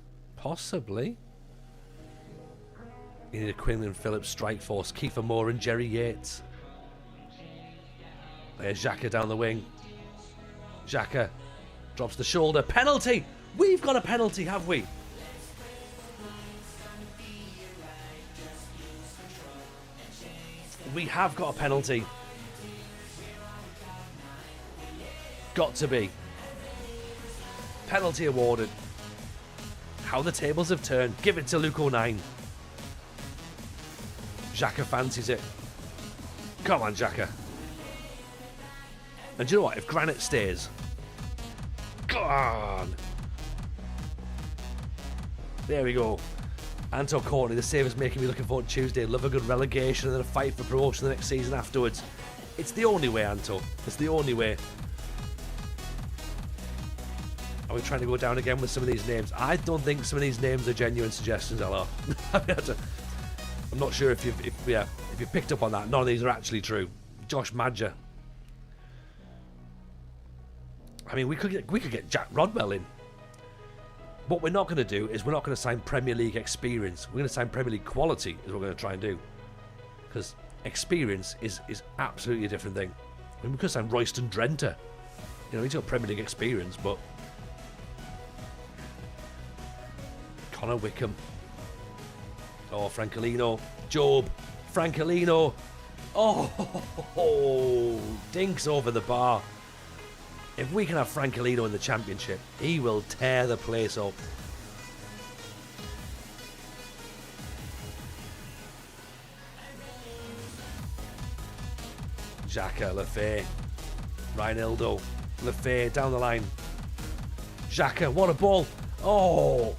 You need a Quinlan Phillips strike force. Kiefer Moore and Jerry Yates. There's Xhaka down the wing. Xhaka drops the shoulder. Penalty! We've got a penalty, have we? We have got a penalty. Got to be. Penalty awarded. How the tables have turned. Give it to Luke O'Nien. Xhaka fancies it. Come on, Xhaka. And do you know what? If Granite stays... Go on! There we go. Anto Courtney, the save is making me looking forward to Tuesday. Love a good relegation and then a fight for promotion the next season afterwards. It's the only way, Anto. It's the only way. Are we trying to go down again with some of these names? I don't think some of these names are genuine suggestions, LR. I'm not sure if you've picked up on that. None of these are actually true. Josh Madger. I mean, we could get Jack Rodwell in. What we're not going to do is we're not going to sign Premier League experience. We're going to sign Premier League quality is what we're going to try and do. Because experience is absolutely a different thing. I mean, we could sign Royston Drenthe. You know, he's got Premier League experience, but... Connor Wickham. Oh, Francolino. Job. Francolino. Oh, dinks over the bar. If we can have Francolino in the Championship, he will tear the place up. Xhaka, Lafay, Reinildo, Lafay down the line. Xhaka, what a ball. Oh,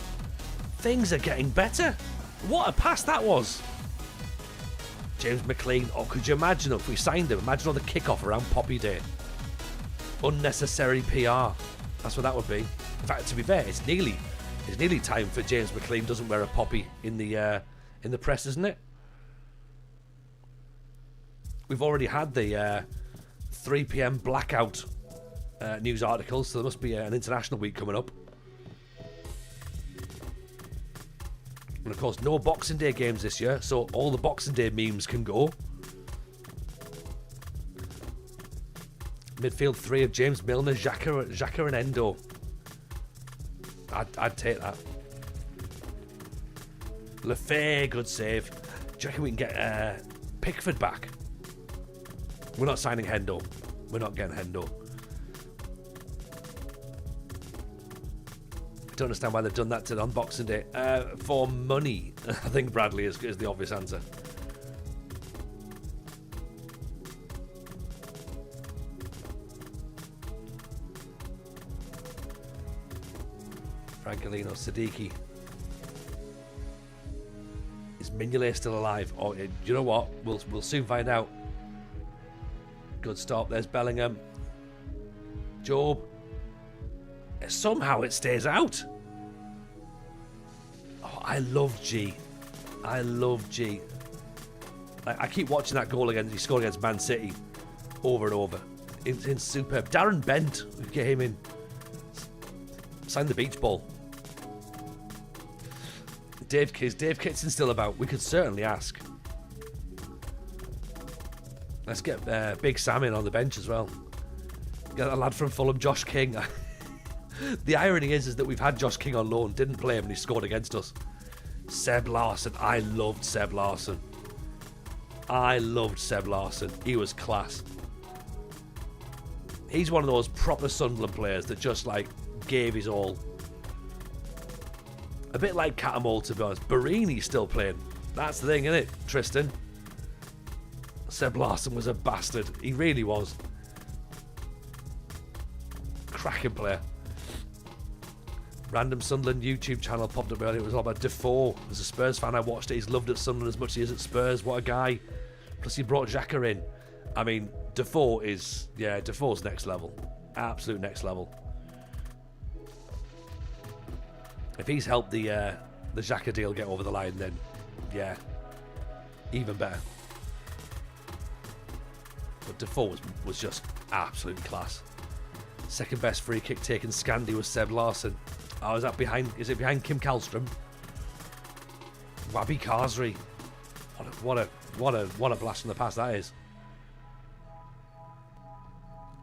things are getting better. What a pass that was. James McLean. Oh, could you imagine if we signed him? Imagine on the kickoff around Poppy Day. Unnecessary PR. That's what that would be. In fact, to be fair, it's nearly time for James McLean doesn't wear a poppy in the press, isn't it? We've already had the 3 p.m. blackout news articles, so there must be an international week coming up. And of course, no Boxing Day games this year, so all the Boxing Day memes can go. Midfield 3 of James Milner, Xhaka and Endo. I'd take that. Lafay, good save. Do you reckon we can get Pickford back? We're not signing Hendo. We're not getting Hendo. I don't understand why they've done that on Boxing Day. For money, I think Bradley is the obvious answer. Francolino, Siddiqui. Is Mignolet still alive? Oh, you know what? We'll soon find out. Good stop. There's Bellingham. Job. Somehow it stays out. Oh, I love G. I love G. I keep watching that goal against. He scored against Man City over and over. It's superb. Darren Bent. We get him in. Sign the beach ball. Is Dave Kitson still about? We could certainly ask. Let's get Big Sam in on the bench as well. Get a lad from Fulham, Josh King. The irony is that we've had Josh King on loan, didn't play him, and he scored against us. Seb Larsson. I loved Seb Larsson. He was class. He's one of those proper Sunderland players that just like gave his all. A bit like Catamol, to be honest. Barini's still playing. That's the thing, isn't it, Tristan? Seb Larsson was a bastard. He really was. Cracking player. Random Sunderland YouTube channel popped up earlier. It was all about Defoe. As a Spurs fan, I watched it. He's loved at Sunderland as much as he is at Spurs. What a guy. Plus, he brought Xhaka in. I mean, Defoe's next level. Absolute next level. If he's helped the Xhaka deal get over the line, then yeah, even better. But Defoe was just absolutely class. Second best free kick taken Scandi was Seb Larsson. Oh, is it behind Kim Kallstrom? Wabi Khazri. What a blast from the past that is.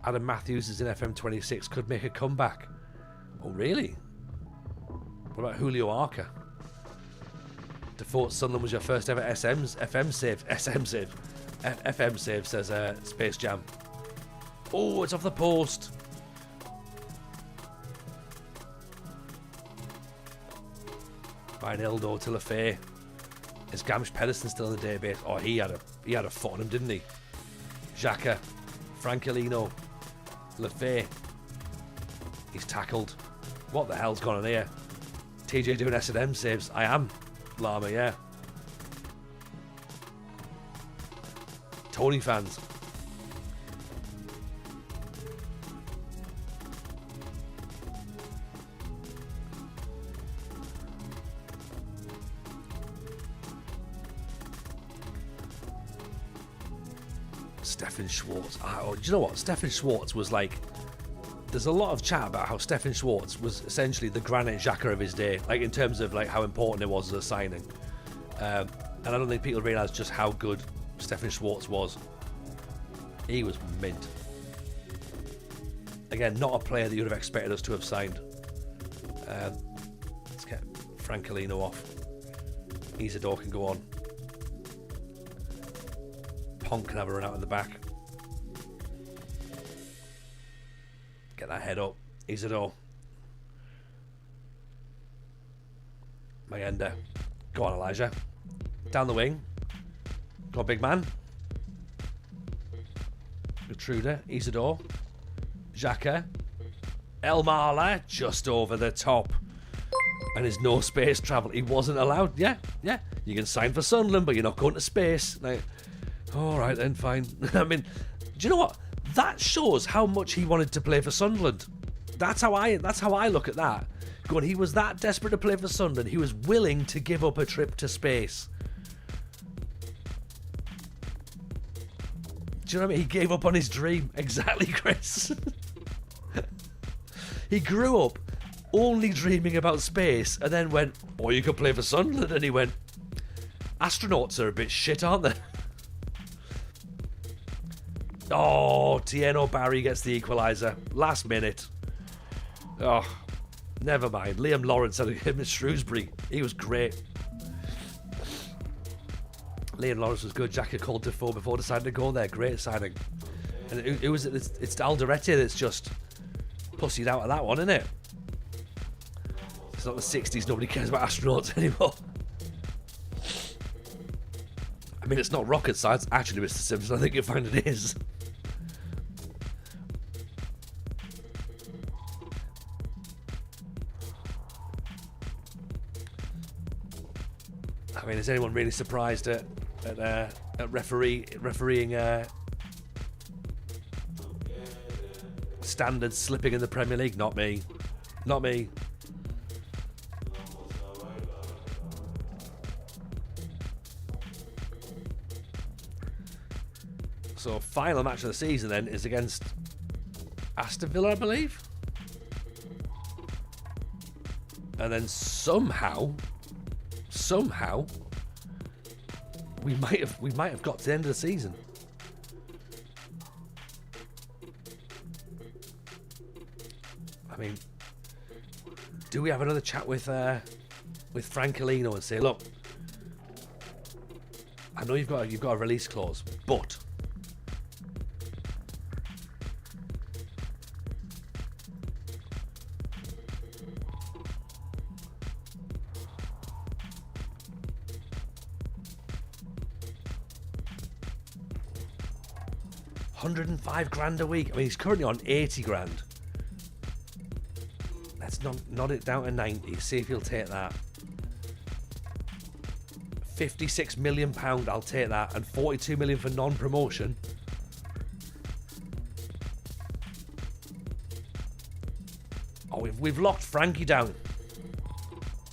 Adam Matthews is in FM26, could make a comeback. Oh really? What about Julio Arca? Default Sunderland was your first ever FM save, says Space Jam. Oh, it's off the post. Reinildo to Lafay. Is Gamsh Pedersen still in the database? Oh, he had a foot on him, didn't he? Xhaka, Francolino, Lafay. He's tackled. What the hell's gone on here? TJ doing S&M saves. I am. Llama, yeah. Tony fans. Stefan Schwartz. Do you know what? Stefan Schwartz was like... There's a lot of chat about how Stefan Schwartz was essentially the Granit Xhaka of his day, like in terms of like how important it was as a signing. And I don't think people realise just how good Stefan Schwartz was. He was mint. Again, not a player that you would have expected us to have signed. Let's get Francolino off. Isidore can go on. Pont can have a run out in the back. Get that head up. Isidore. Mayenda. Go on, Elijah. Down the wing. Go on, big man. Intruder. Isidore. Xhaka. Elmala. Just over the top. And there's no space travel. He wasn't allowed. Yeah. You can sign for Sunderland, but you're not going to space. Like, all right then, fine. I mean, do you know what? That shows how much he wanted to play for Sunderland. That's how I look at that. Going, he was that desperate to play for Sunderland. He was willing to give up a trip to space. Do you know what I mean? He gave up on his dream. Exactly, Chris. He grew up only dreaming about space and then went, oh, you could play for Sunderland. And he went, astronauts are a bit shit, aren't they? Oh, Tieno Barry gets the equaliser. Last minute. Oh, never mind. Liam Lawrence had him at Shrewsbury. He was great. Liam Lawrence was good. Xhaka called Defoe before deciding to go there. Great signing. And it's Alderete that's just pussied out of that one, isn't it? It's not the 60s. Nobody cares about astronauts anymore. I mean, it's not rocket science. Actually, Mr. Simpson, I think you'll find it is. I mean, is anyone really surprised at refereeing standards slipping in the Premier League? Not me. Not me. So, final match of the season then is against Aston Villa, I believe. And then somehow we might have got to the end of the season. I mean, do we have another chat with Francolino and say, look, I know you've got a release clause, but $105,000 a week. I mean, he's currently on 80 grand. Let's nod it down to 90. See if he'll take that. £56 million, I'll take that, and 42 million for non-promotion. Oh, we've locked Frankie down.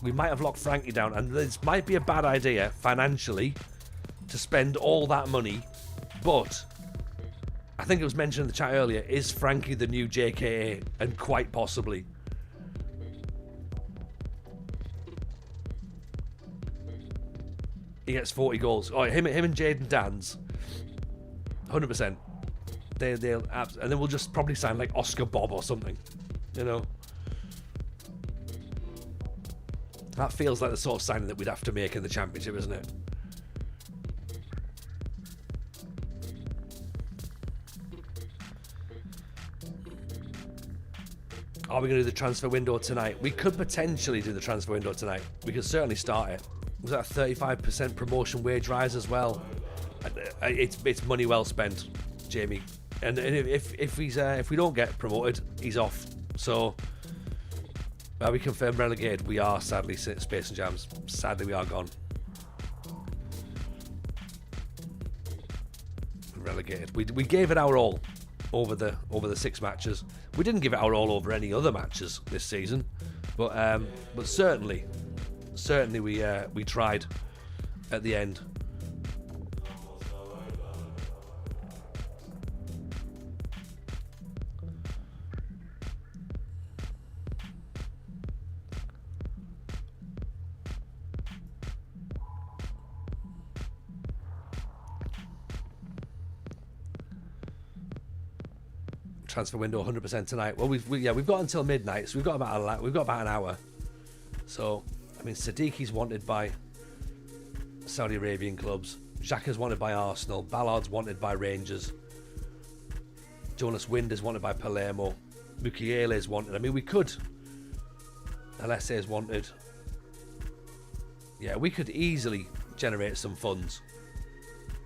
We might have locked Frankie down, and this might be a bad idea financially to spend all that money, but I think it was mentioned in the chat earlier, is Frankie the new JKA? And quite possibly. He gets 40 goals. Oh, him and Jaden Dans, 100%. They'll and then we'll just probably sign like Oscar Bob or something, you know. That feels like the sort of signing that we'd have to make in the Championship, isn't it? Are we going to do the transfer window tonight? We could potentially do the transfer window tonight. We could certainly start it. Was that a 35% promotion wage rise as well? It's money well spent, Jamie. And if we don't get promoted, he's off. So, are we confirmed relegated? We are, sadly, Space and Jams. Sadly, we are gone. Relegated. We gave it our all over the 6 matches. We didn't give it our all over any other matches this season, but certainly we tried at the end. transfer window 100% tonight. Well, we've got until midnight, so we've got about an hour. So, I mean, Sadiqi's wanted by Saudi Arabian clubs. Xhaka's wanted by Arsenal. Ballard's wanted by Rangers. Jonas Wind is wanted by Palermo. Mukiele is wanted. I mean, we could. Alessi is wanted. Yeah, we could easily generate some funds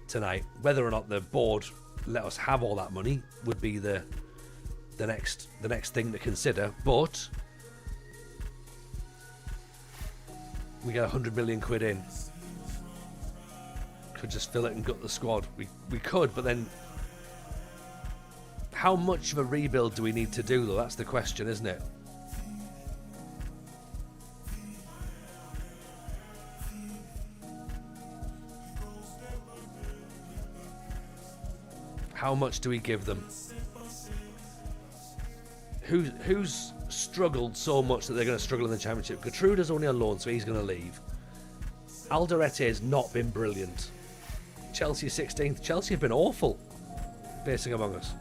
tonight. Whether or not the board let us have all that money would be the next thing to consider. But we get 100 million quid in. Could just fill it and gut the squad. We could, but then how much of a rebuild do we need to do, though? That's the question, isn't it? How much do we give them? Who's struggled so much that they're going to struggle in the Championship? Gertruda's only on loan, so he's going to leave. Alderete has not been brilliant. Chelsea 16th. Chelsea have been awful, facing among us.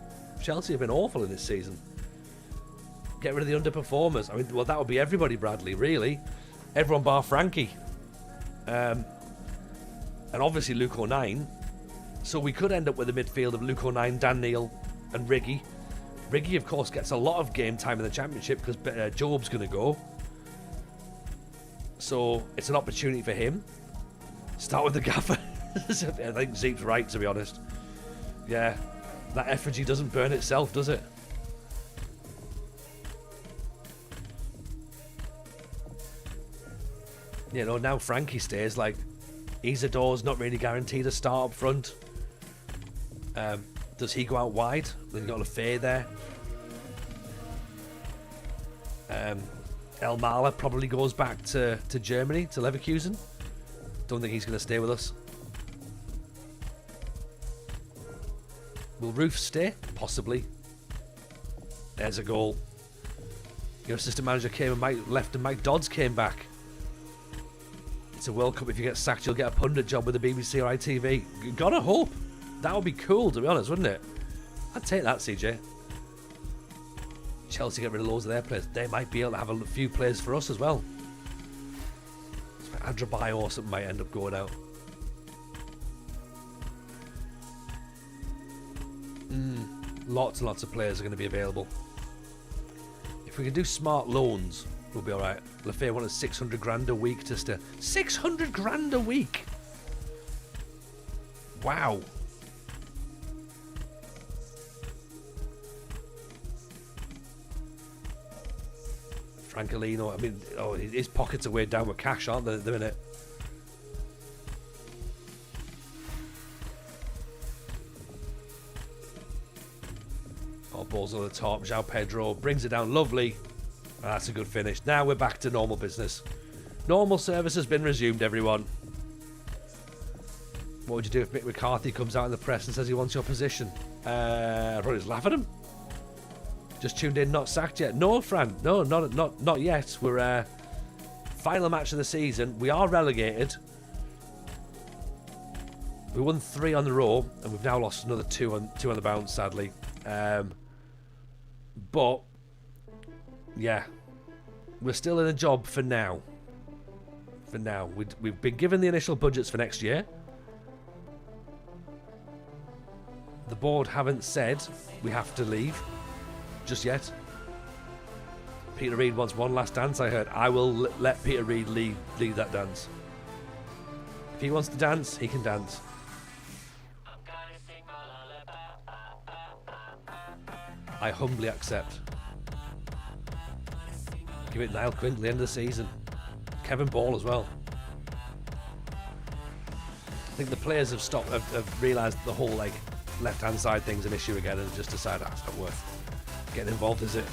Chelsea have been awful in this season. Get rid of the underperformers. I mean, well, that would be everybody, Bradley, really. Everyone bar Frankie. And obviously Luke O'Nien. So we could end up with a midfield of Luke O'Nien, Dan Neil and Riggy. Riggy, of course, gets a lot of game time in the Championship because Job's going to go. So it's an opportunity for him. Start with the gaffer. I think Zeke's right, to be honest. Yeah, that effigy doesn't burn itself, does it? You know, now Frankie stays, like, Isadore's not really guaranteed a start up front. Does he go out wide? Then you've got Lefebvre there. El Mala probably goes back to Germany, to Leverkusen. Don't think he's going to stay with us. Will Roof stay? Possibly. There's a goal. Your assistant manager came and left and Mike Dodds came back. It's a World Cup. If you get sacked, you'll get a pundit job with the BBC or ITV. Gotta hope. That would be cool, to be honest, wouldn't it? I'd take that, CJ. Chelsea get rid of loads of their players. They might be able to have a few players for us as well. Adrabayo or something might end up going out. Lots and lots of players are going to be available. If we can do smart loans, we'll be alright. Lefebvre wanted 600 grand a week to stay. 600 grand a week? Wow. Francolino, I mean, his pockets are weighed down with cash, aren't they, at the minute? Oh, balls on the top. João Pedro brings it down. Lovely. That's a good finish. Now we're back to normal business. Normal service has been resumed, everyone. What would you do if Mick McCarthy comes out in the press and says he wants your position? I'd probably just laugh at him. Just tuned in, not sacked yet. No, Fran. No, not yet. We're final match of the season. We are relegated. We won 3 on the row, and we've now lost another 2 on the bounce, sadly. But yeah, we're still in a job for now. For now, we've been given the initial budgets for next year. The board haven't said we have to leave just yet. Peter Reid wants one last dance, I heard. I will let Peter Reid lead that dance. If he wants to dance, he can dance. I humbly accept. Give it Niall Quinn to the end of the season. Kevin Ball as well. I think the players have realised the whole left hand side thing's an issue again and just decided it's not worth getting involved, is it?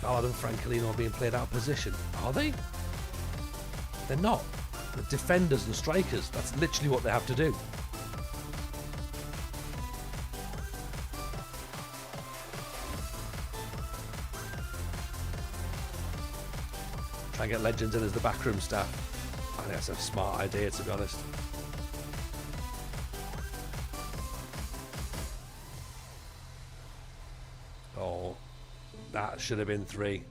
Ballard and Francolino are being played out of position. Are they? They're not. The defenders and strikers, that's literally what they have to do. Try and get legends in as the backroom staff. I think that's a smart idea, to be honest. Oh, that should have been 3.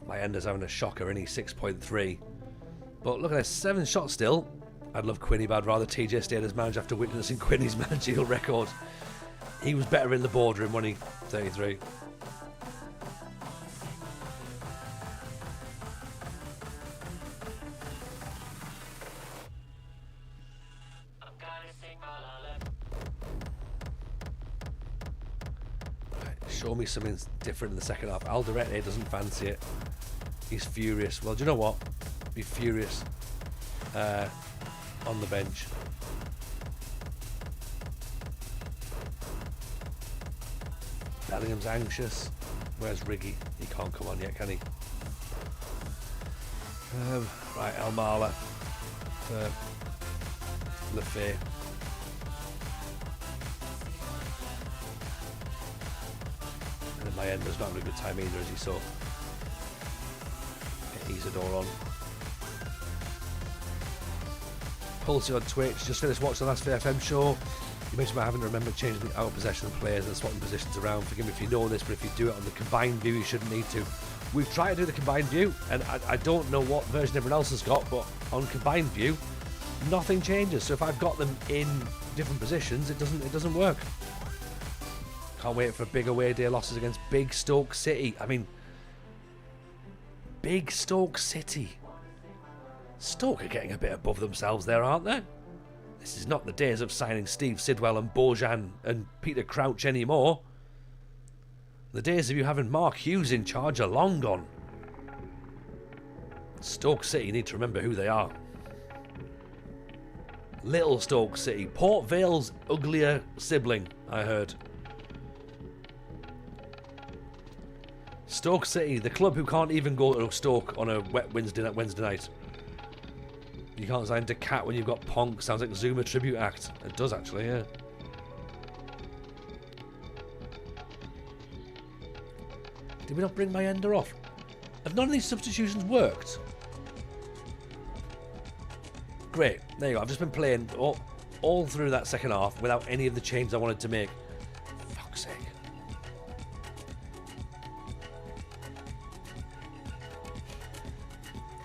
My Ender's having a shocker, and he's 6.3. But look at this, 7 shots still. I'd love Quinny, but I'd rather TJ stay as manager after witnessing Quinny's managerial record. He was better in the boardroom, wasn't he? 33. Show me something different in the second half. Alderete doesn't fancy it. He's furious. Well, do you know what? Be furious on the bench. Bellingham's anxious. Where's Riggy? He can't come on yet, can he? Right, Almala for Lefay. And then my Ender's not having a good time either, as he saw. Get Isadore on. Pulsey on Twitch. Just finished watching the last FM show. You mentioned about having to remember changing the out of possession of players and swapping positions around. Forgive me if you know this, but if you do it on the combined view, you shouldn't need to. We've tried to do the combined view, and I don't know what version everyone else has got, but on combined view, nothing changes. So if I've got them in different positions, it doesn't work. Can't wait for big away day losses against big Stoke City. I mean, big Stoke City. Stoke are getting a bit above themselves there, aren't they? This is not the days of signing Steve Sidwell and Bojan and Peter Crouch anymore. The days of you having Mark Hughes in charge are long gone. Stoke City need to remember who they are. Little Stoke City. Port Vale's uglier sibling, I heard. Stoke City, the club who can't even go to Stoke on a wet Wednesday night. You can't sign to Cat when you've got Ponk. Sounds like a Zuma tribute act. It does actually, yeah. Did we not bring my Ender off? Have none of these substitutions worked? Great. There you go. I've just been playing all through that second half without any of the changes I wanted to make. Fuck's sake.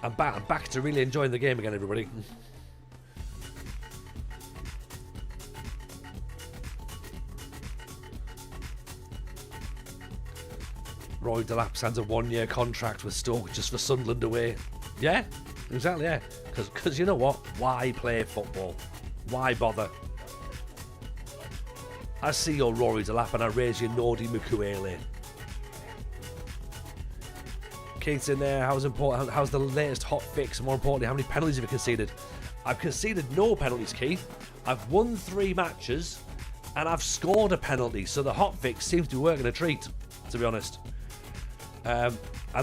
I'm back to really enjoying the game again, everybody. Roy Delap signs a 1-year contract with Stoke just for Sunderland away. Yeah, exactly, yeah. Because you know what? Why play football? Why bother? I see your Rory Delap and I raise your Nordi Mukwele. Keith's in there. How's the latest hot fix? More importantly, how many penalties have you conceded? I've conceded no penalties, Keith. I've won 3 matches and I've scored a penalty. So the hot fix seems to be working a treat, to be honest. I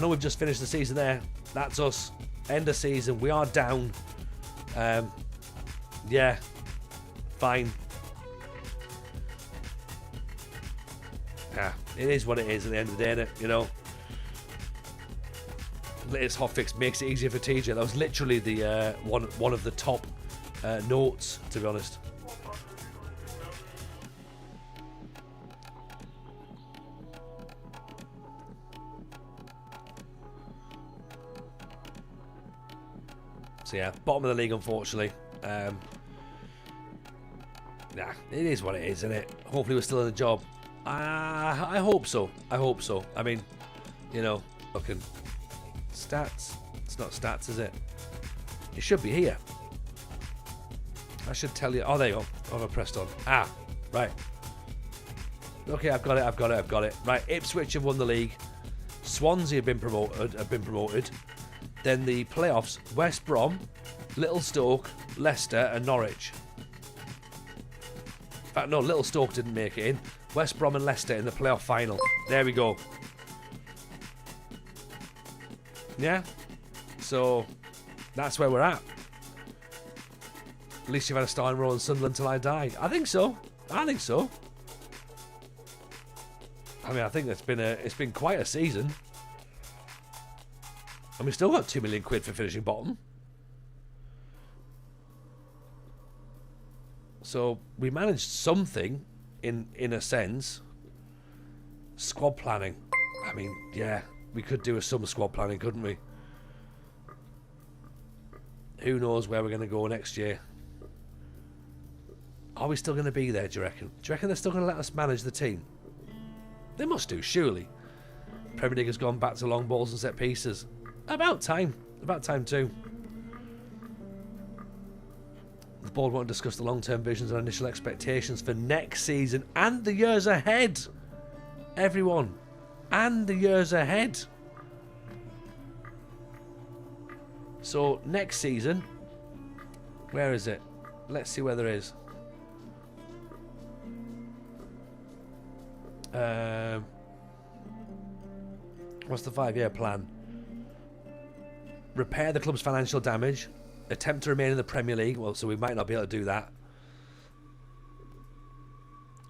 know we've just finished the season there. That's us. End of season. We are down. Yeah. Fine. Yeah. It is what it is at the end of the day, innit? You know. Latest hotfix makes it easier for TJ. That was literally the one of the top notes, to be honest. So yeah, bottom of the league, unfortunately. Nah, it is what it is, isn't it? Hopefully we're still in the job. I hope so. I hope so. I mean, you know, looking. Stats. It's not stats, is it? It should be here. I should tell you. Oh, there you go. Oh, I pressed on. Ah, right. Okay, I've got it. Right, Ipswich have won the league. Swansea have been promoted. Then the playoffs: West Brom, Little Stoke, Leicester, and Norwich. In fact, no, Little Stoke didn't make it in. West Brom and Leicester in the playoff final. There we go. Yeah, so that's where we're at. At least you've had a starting role in Sunderland till I die. I think so. I mean, I think it's been quite a season, and we still got £2 million for finishing bottom. So we managed something in a sense. Squad planning. I mean, yeah, we could do some squad planning, couldn't we? Who knows where we're going to go next year? Are we still going to be there, do you reckon? Do you reckon they're still going to let us manage the team? They must do, surely. Premier League has gone back to long balls and set pieces. About time. About time too. The board won't discuss the long-term visions and initial expectations for next season and the years ahead. Everyone. And the years ahead. So, next season. Where is it? Let's see where there is. What's the 5-year plan? Repair the club's financial damage. Attempt to remain in the Premier League. Well, so we might not be able to do that.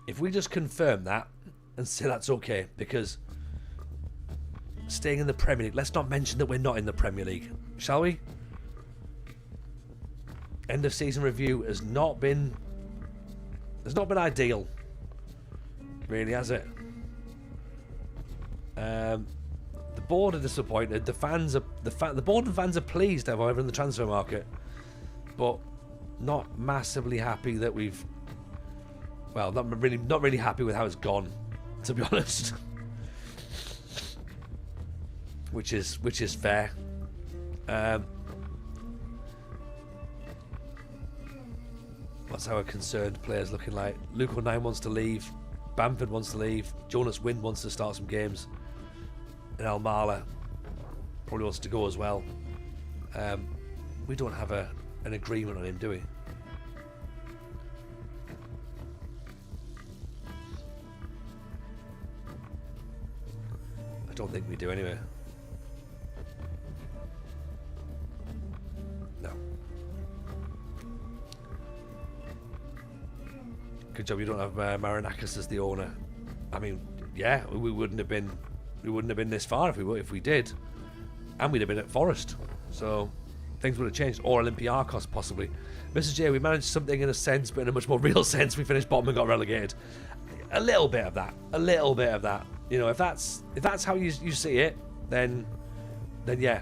If we just confirm that and say that's okay, because staying in the Premier League, let's not mention that we're not in the Premier League, shall we? End of season review has not been ideal. Really, has it? The board are disappointed. The fans are the board and fans are pleased, however, in the transfer market, but not massively happy that we've. Well, not really happy with how it's gone, to be honest. Which is fair. What's our concerned players looking like? Luke O'Neill wants to leave. Bamford wants to leave. Jonas Wind wants to start some games. And Almala probably wants to go as well. We don't have an agreement on him, do we? I don't think we do anyway. No. Good job you don't have Marinakis as the owner. I mean, yeah, we wouldn't have been this far if we did, and we'd have been at Forest. So things would have changed, or Olympiacos possibly. Mr. J, we managed something in a sense, but in a much more real sense, we finished bottom and got relegated. A little bit of that. You know, if that's how you see it, then yeah,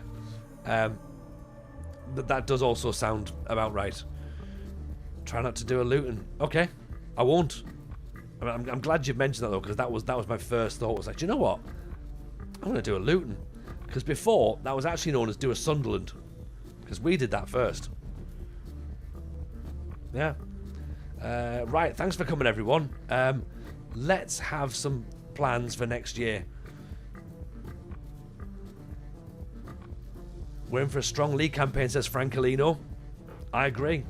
that does also sound about right. Try not to do a Luton. Okay, I won't. I mean, I'm glad you mentioned that though, because that was my first thought. Was like, do you know what? I'm going to do a Luton, because before that was actually known as do a Sunderland, because we did that first. Yeah. Right. Thanks for coming, everyone. Let's have some plans for next year. We're in for a strong league campaign, says Francolino. I agree.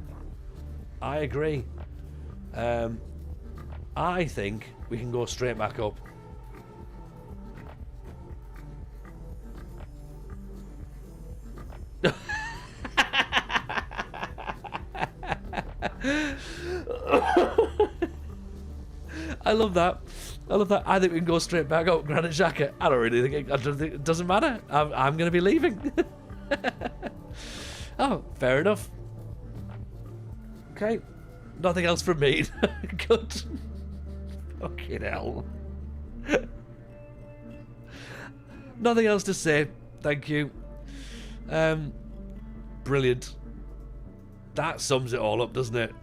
I think we can go straight back up. I love that. I think we can go straight back up. Granit Xhaka. I don't think it doesn't matter. I'm going to be leaving. Oh, fair enough. Okay. Nothing else from me. Good. Fucking hell. Nothing else to say. Thank you. Brilliant. That sums it all up, doesn't it?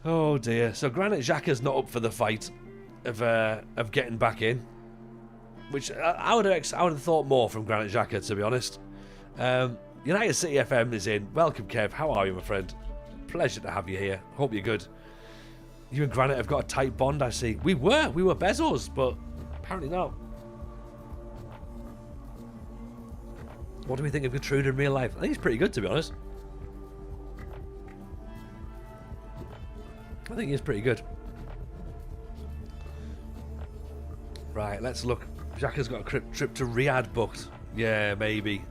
Oh dear. So Granit Xhaka's not up for the fight of getting back in, which I would have thought more from Granit Xhaka, to be honest. United City FM is in. Welcome, Kev. How are you, my friend? Pleasure to have you here. Hope you're good. You and Granit have got a tight bond, I see. We were Bezos, but apparently not. What do we think of Gertrude in real life? I think he's pretty good, to be honest. I think he's pretty good. Right, let's look. Xhaka's got a trip to Riyadh booked. Yeah, maybe.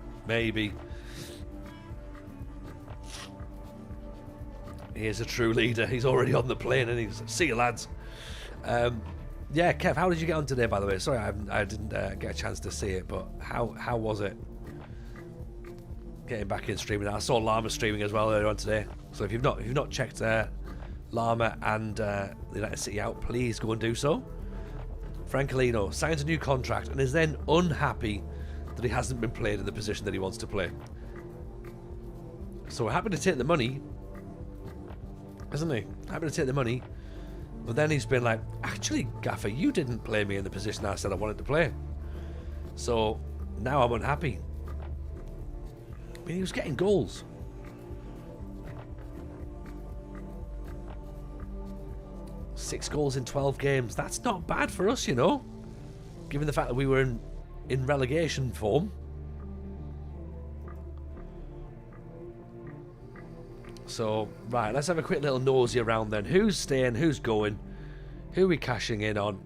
He is a true leader. He's already on the plane, and he's see you, lads. Yeah, Kev, how did you get on today, by the way? Sorry, I didn't get a chance to see it, but how was it? Getting back in streaming. I saw Llama streaming as well earlier on today. So if you've not checked Llama and the United City out, please go and do so. Francolino signs a new contract and is then unhappy that he hasn't been played in the position that he wants to play. So we're happy to take the money, isn't he? Happy to take the money, but then he's been like, actually, Gaffer, you didn't play me in the position I said I wanted to play. So now I'm unhappy. I mean, he was getting goals. Six goals in 12 games. That's not bad for us, you know, given the fact that we were in relegation form. So, right, let's have a quick little nosy around then. Who's staying? Who's going? Who are we cashing in on?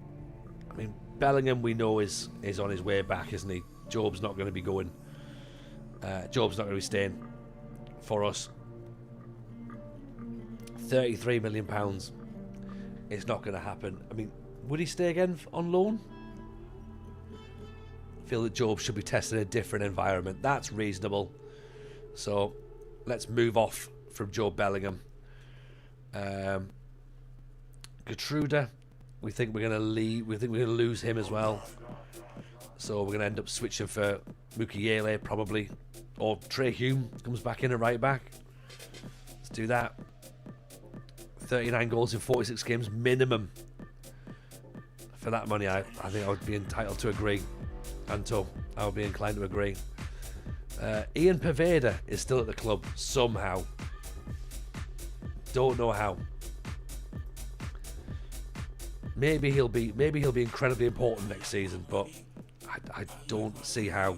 I mean, Bellingham we know is on his way back, isn't he? Job's not going to be going. Job's not going to be staying for us. £33 million. It's not going to happen. I mean, would he stay again on loan? I feel that Job should be tested in a different environment. That's reasonable. So, let's move off from Job Bellingham. Gertruda, we think we're going to leave. We think we're going to lose him as well. So we're going to end up switching for Mukiele probably, or Trey Hume comes back in at right back. Let's do that. 39 goals in 46 games minimum. For that money, I think I would be entitled to agree. Anto, I would be inclined to agree. Ian Paveda is still at the club somehow. Don't know how. Maybe he'll be incredibly important next season, but I don't see how.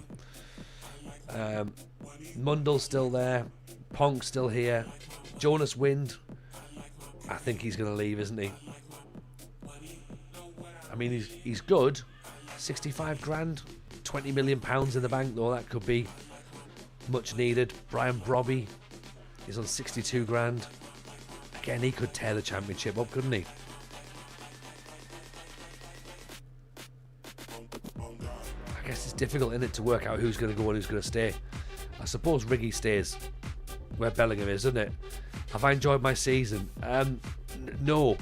Mundell's still there. Ponk's still here. Jonas Wind, I think he's going to leave, isn't he? I mean, he's good. 65 grand, 20 million pounds in the bank, though. That could be much needed. Brian Brobby is on 62 grand. Again, he could tear the championship up, couldn't he? I guess it's difficult, isn't it, to work out who's going to go and who's going to stay. I suppose Riggy stays where Bellingham is, isn't it? Have I enjoyed my season? No.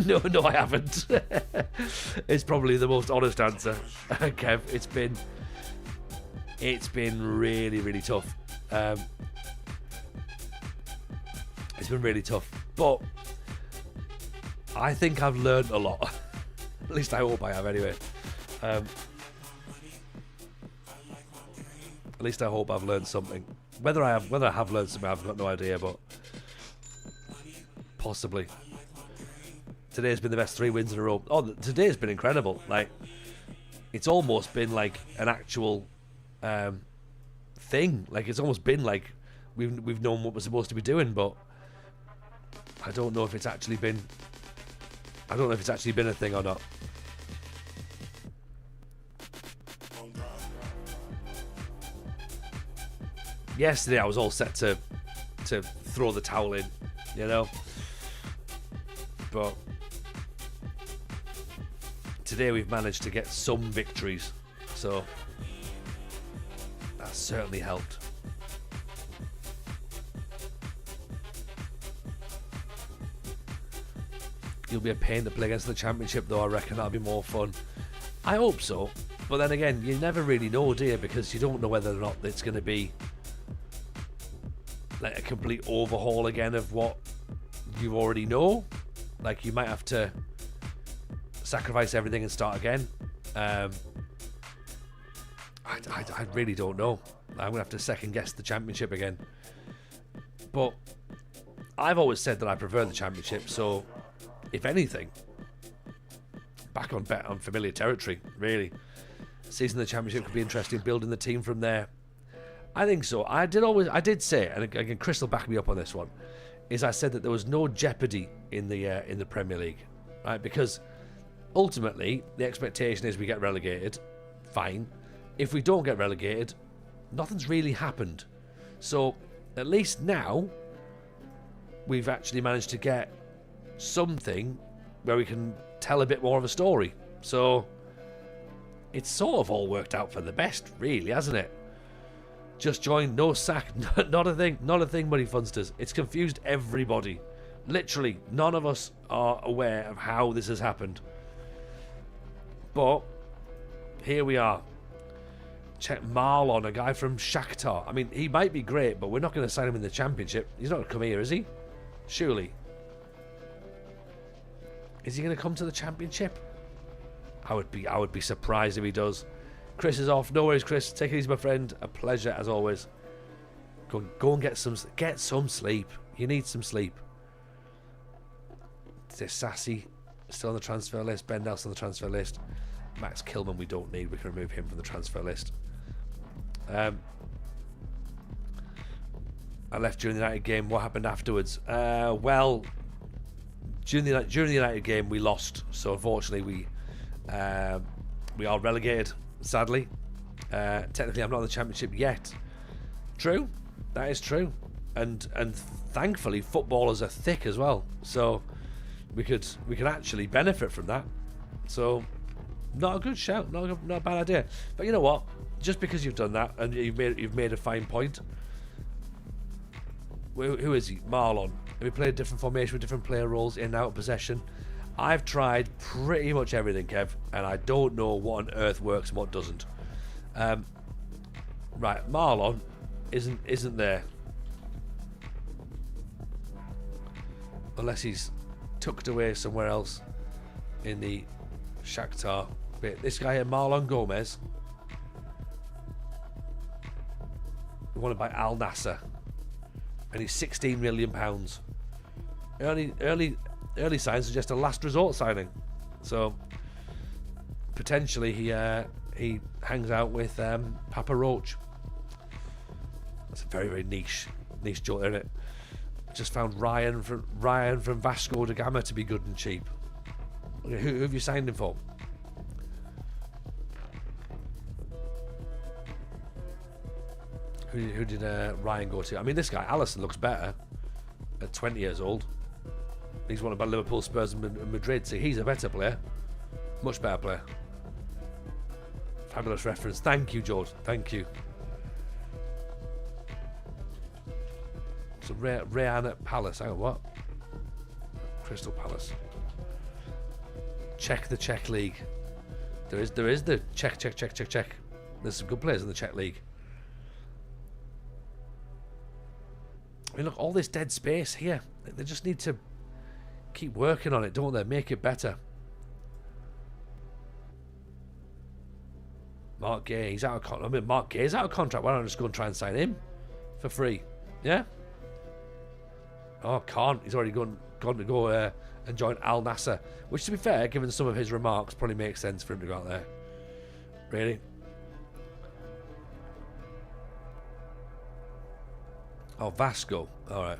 no, I haven't. It's probably the most honest answer, Kev. It's been really, really tough. It's been really tough, but I think I've learned a lot. At least I hope I have, anyway. At least I hope I've learned something. Whether I have learned something, I've got no idea, but possibly. Today's been the best 3 wins in a row. Oh, today's been incredible. Like, it's almost been like an actual thing. Like, it's almost been like we've known what we're supposed to be doing, but I don't know if it's actually been. I don't know if it's actually been a thing or not. Yesterday I was all set to throw the towel in, you know. But today we've managed to get some victories, so that certainly helped. You'll be a pain to play against the championship, though. I reckon that'll be more fun. I hope so, but then again, you never really know, do you? Because you don't know whether or not it's going to be like a complete overhaul again of what you already know. Like, you might have to sacrifice everything and start again. I really don't know. I'm going to have to second guess the championship again. But I've always said that I prefer the championship, so if anything, back on familiar territory, really. Season of the championship could be interesting, building the team from there. I think so. I did say, and again, Chris will back me up on this one, is I said that there was no jeopardy in the Premier League, right? Because ultimately the expectation is we get relegated. Fine. If we don't get relegated, nothing's really happened. So at least now we've actually managed to get something where we can tell a bit more of a story. So it's sort of all worked out for the best, really, hasn't it? Just joined, no sack, not a thing, Money Funsters. It's confused everybody. Literally, none of us are aware of how this has happened. But here we are. Check Marlon, a guy from Shakhtar. I mean, he might be great, but we're not going to sign him in the Championship. He's not going to come here, is he? Surely. Is he going to come to the Championship? I would be surprised if he does. Chris is off. No worries, Chris. Take it easy, my friend. A pleasure as always. Go and get some sleep. You need some sleep. There's Sassy still on the transfer list. Ben Nelson on the transfer list. Max Kilman we don't need. We can remove him from the transfer list. I left during the United game. What happened afterwards? Well, during the United game we lost. So unfortunately we are relegated. Sadly, technically I'm not in the Championship yet. True, that is true, and thankfully footballers are thick as well, so we could actually benefit from that. So not a good shout, not a bad idea. But you know what? Just because you've done that and you've made a fine point. Who is he? Marlon. Have we played a different formation with different player roles in and out of possession? I've tried pretty much everything, Kev, and I don't know what on earth works and what doesn't. Right, Marlon isn't there, unless he's tucked away somewhere else in the Shakhtar bit. This guy here, Marlon Gomez, wanted by Al Nassr, and he's £16 million. Early signs suggest a last resort signing, so potentially he hangs out with Papa Roach. That's a very, very niche joke, isn't it? Just found Ryan from Vasco da Gama to be good and cheap. Okay, who have you signed him for? Who did Ryan go to? I mean, this guy Allison looks better at 20 years old. He's wanted by Liverpool, Spurs and Madrid, so he's a better player. Much better player. Fabulous reference. Thank you, George. Thank you. So Rayan at Palace. Hang on, what? Crystal Palace. Check the Czech League. There is the Czech. There's some good players in the Czech League. I mean, look, all this dead space here. They just need to keep working on it, don't they? Make it better. Mark Gay, he's out of contract. I mean, Mark Gay's out of contract. Why don't I just go and try and sign him for free? Yeah? Oh, can't. He's already gone to go and join Al Nassr. Which, to be fair, given some of his remarks, probably makes sense for him to go out there. Really? Oh, Vasco. Alright.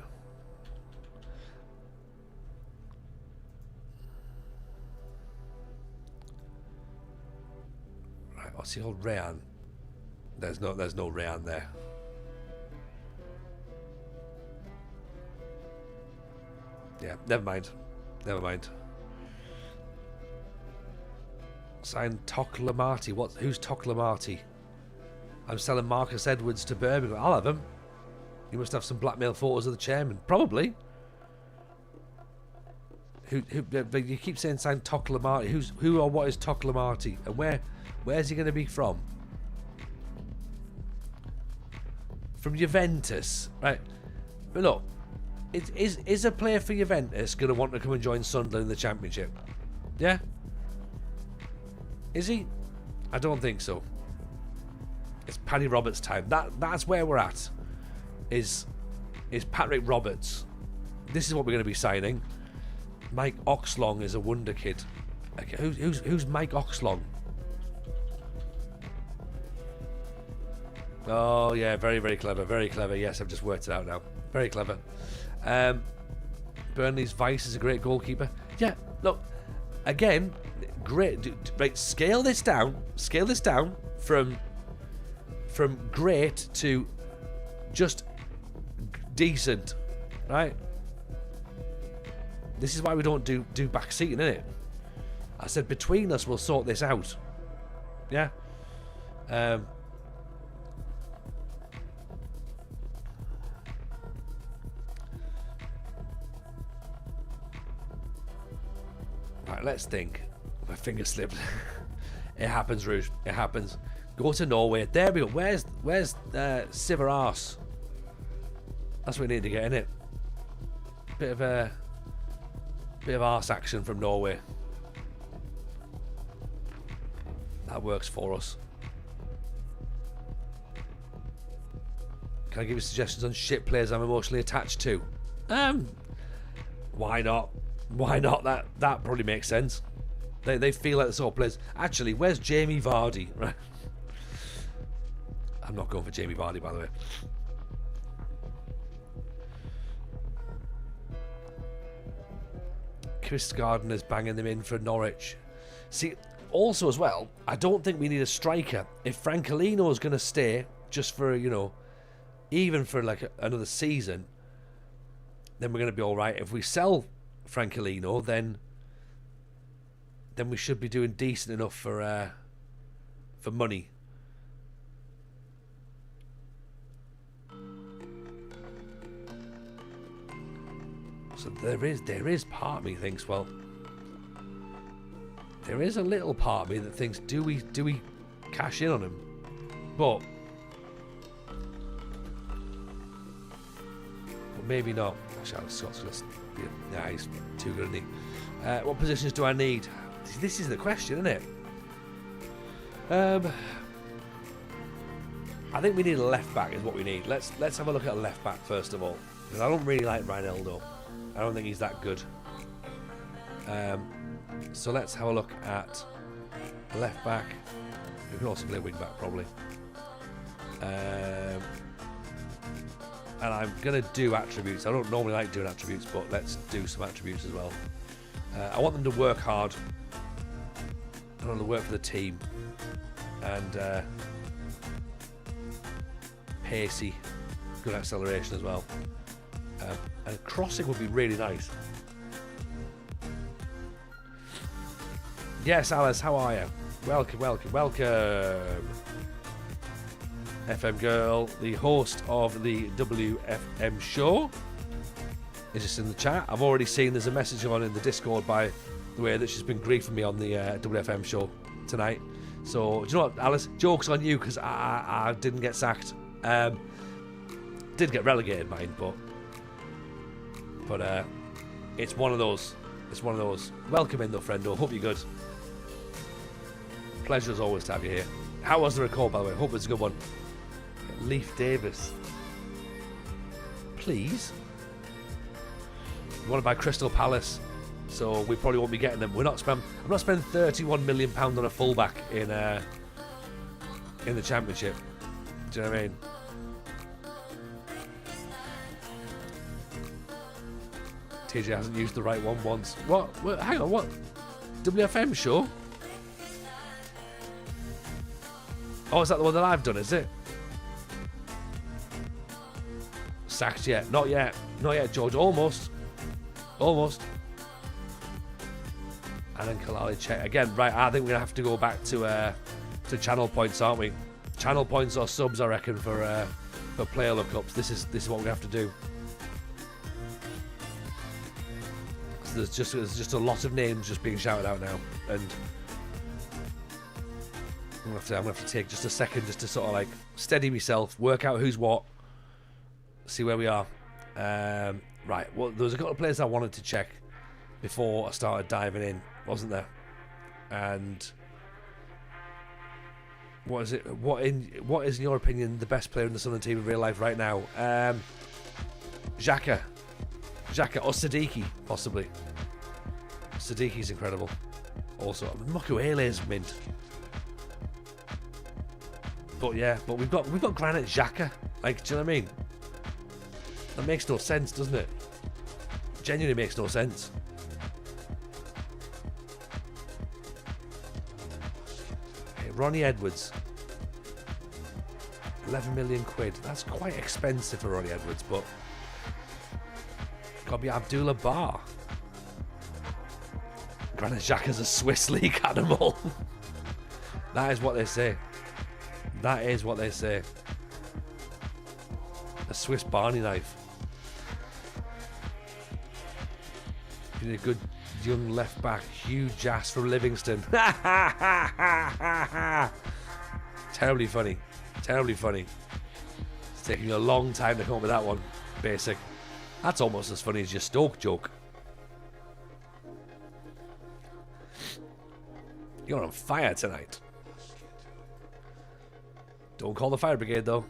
Right, what's the old Rayan? There's no Rayan there. Yeah, never mind. Signed Toklamati. Who's Toklamati? I'm selling Marcus Edwards to Birmingham. I'll have him. You must have some blackmail photos of the chairman. Probably. But you keep saying signed Toklamati. Who or what is Toklamati? And where's he going to be from? From Juventus, right? But look, is a player for Juventus going to want to come and join Sunderland in the Championship? Yeah. Is he? I don't think so. It's Paddy Roberts' time. That's where we're at. Is Patrick Roberts. This is what we're going to be signing. Mike Oxlong is a wonder kid. Okay, who's Mike Oxlong? Oh yeah, very, very clever, very clever. Yes, I've just worked it out now. Very clever. Burnley's Vice is a great goalkeeper. Yeah, look, again, great. Right, scale this down from great to just decent, right? This is why we don't do backseating, innit? I said between us we'll sort this out. Yeah. Right, let's think. My finger slipped. It happens, Rouge. It happens. Go to Norway. There we go. Where's Siver Arse? That's what we need to get in it. Bit of arse action from Norway. That works for us. Can I give you suggestions on shit players I'm emotionally attached to? Why not? Why not? That probably makes sense. They feel like the sort of players. Actually, where's Jamie Vardy? Right. I'm not going for Jamie Vardy, by the way. Chris Gardner's banging them in for Norwich. See, also as well, I don't think we need a striker. If Francolino is going to stay just for, you know, even for like another season, then we're going to be all right. If we sell Francolino, then we should be doing decent enough for money. So there is part of me thinks, well, there is a little part of me that thinks, do we cash in on him? But maybe not. Actually, Scott's going to be. Nah, he's too good, isn't he? What positions do I need? This is the question, isn't it? I think we need a left back. Is what we need. Let's have a look at a left back first of all, because I don't really like Reinaldo. I don't think he's that good. So let's have a look at left back. We can also play wing back probably. And I'm going to do attributes. I don't normally like doing attributes, but let's do some attributes as well. I want them to work hard. I want them to work for the team. And pacey. Good acceleration as well. And crossing would be really nice. Yes, Alice, how are you? Welcome. FM Girl, the host of the WFM show, is just in the chat. I've already seen there's a message on in the Discord, by the way, that she's been griefing me on the WFM show tonight. So, do you know what, Alice? Joke's on you, because I didn't get sacked. Did get relegated, mind, but it's one of those. It's one of those. Welcome in, though, friendo. Hope you're good. Pleasure as always to have you here. How was the record, by the way? Hope it's a good one. Leif Davis. Please. We want to buy Crystal Palace, so we probably won't be getting them. I'm not spending £31 million on a fullback in the Championship. Do you know what I mean? TJ hasn't used the right one once. What? Hang on, what? WFM show? Oh, is that the one that I've done, is it? Sacked yet? Not yet. Not yet, George. Almost. Almost. And then Kalali check. Again, right, I think we're going to have to go back to channel points, aren't we? Channel points or subs, I reckon, for player lookups. This is what we have to do. So there's just a lot of names just being shouted out now, and I'm gonna have to take just a second just to sort of like steady myself, work out who's what, see where we are. Right, well, there was a couple of players I wanted to check before I started diving in, wasn't there? And what is it? What is in your opinion the best player in the Sunderland team in real life right now? Xhaka or Sadiki, possibly. Sadiki's incredible. Also, Mukwele's mint. But yeah, but we've got Granit Xhaka. Like, do you know what I mean? That makes no sense, doesn't it? Genuinely makes no sense. Hey, Ronnie Edwards. 11 million quid. That's quite expensive for Ronnie Edwards, but gotta be Abdullah Bar. Granit Xhaka's a Swiss league animal. That is what they say. That is what they say. A Swiss Barney knife. You need a good Young left back, huge ass from Livingston. Terribly funny. Terribly funny. It's taking a long time to come up with that one. Basic. That's almost as funny as your Stoke joke. You're on fire tonight. Don't call the fire brigade though.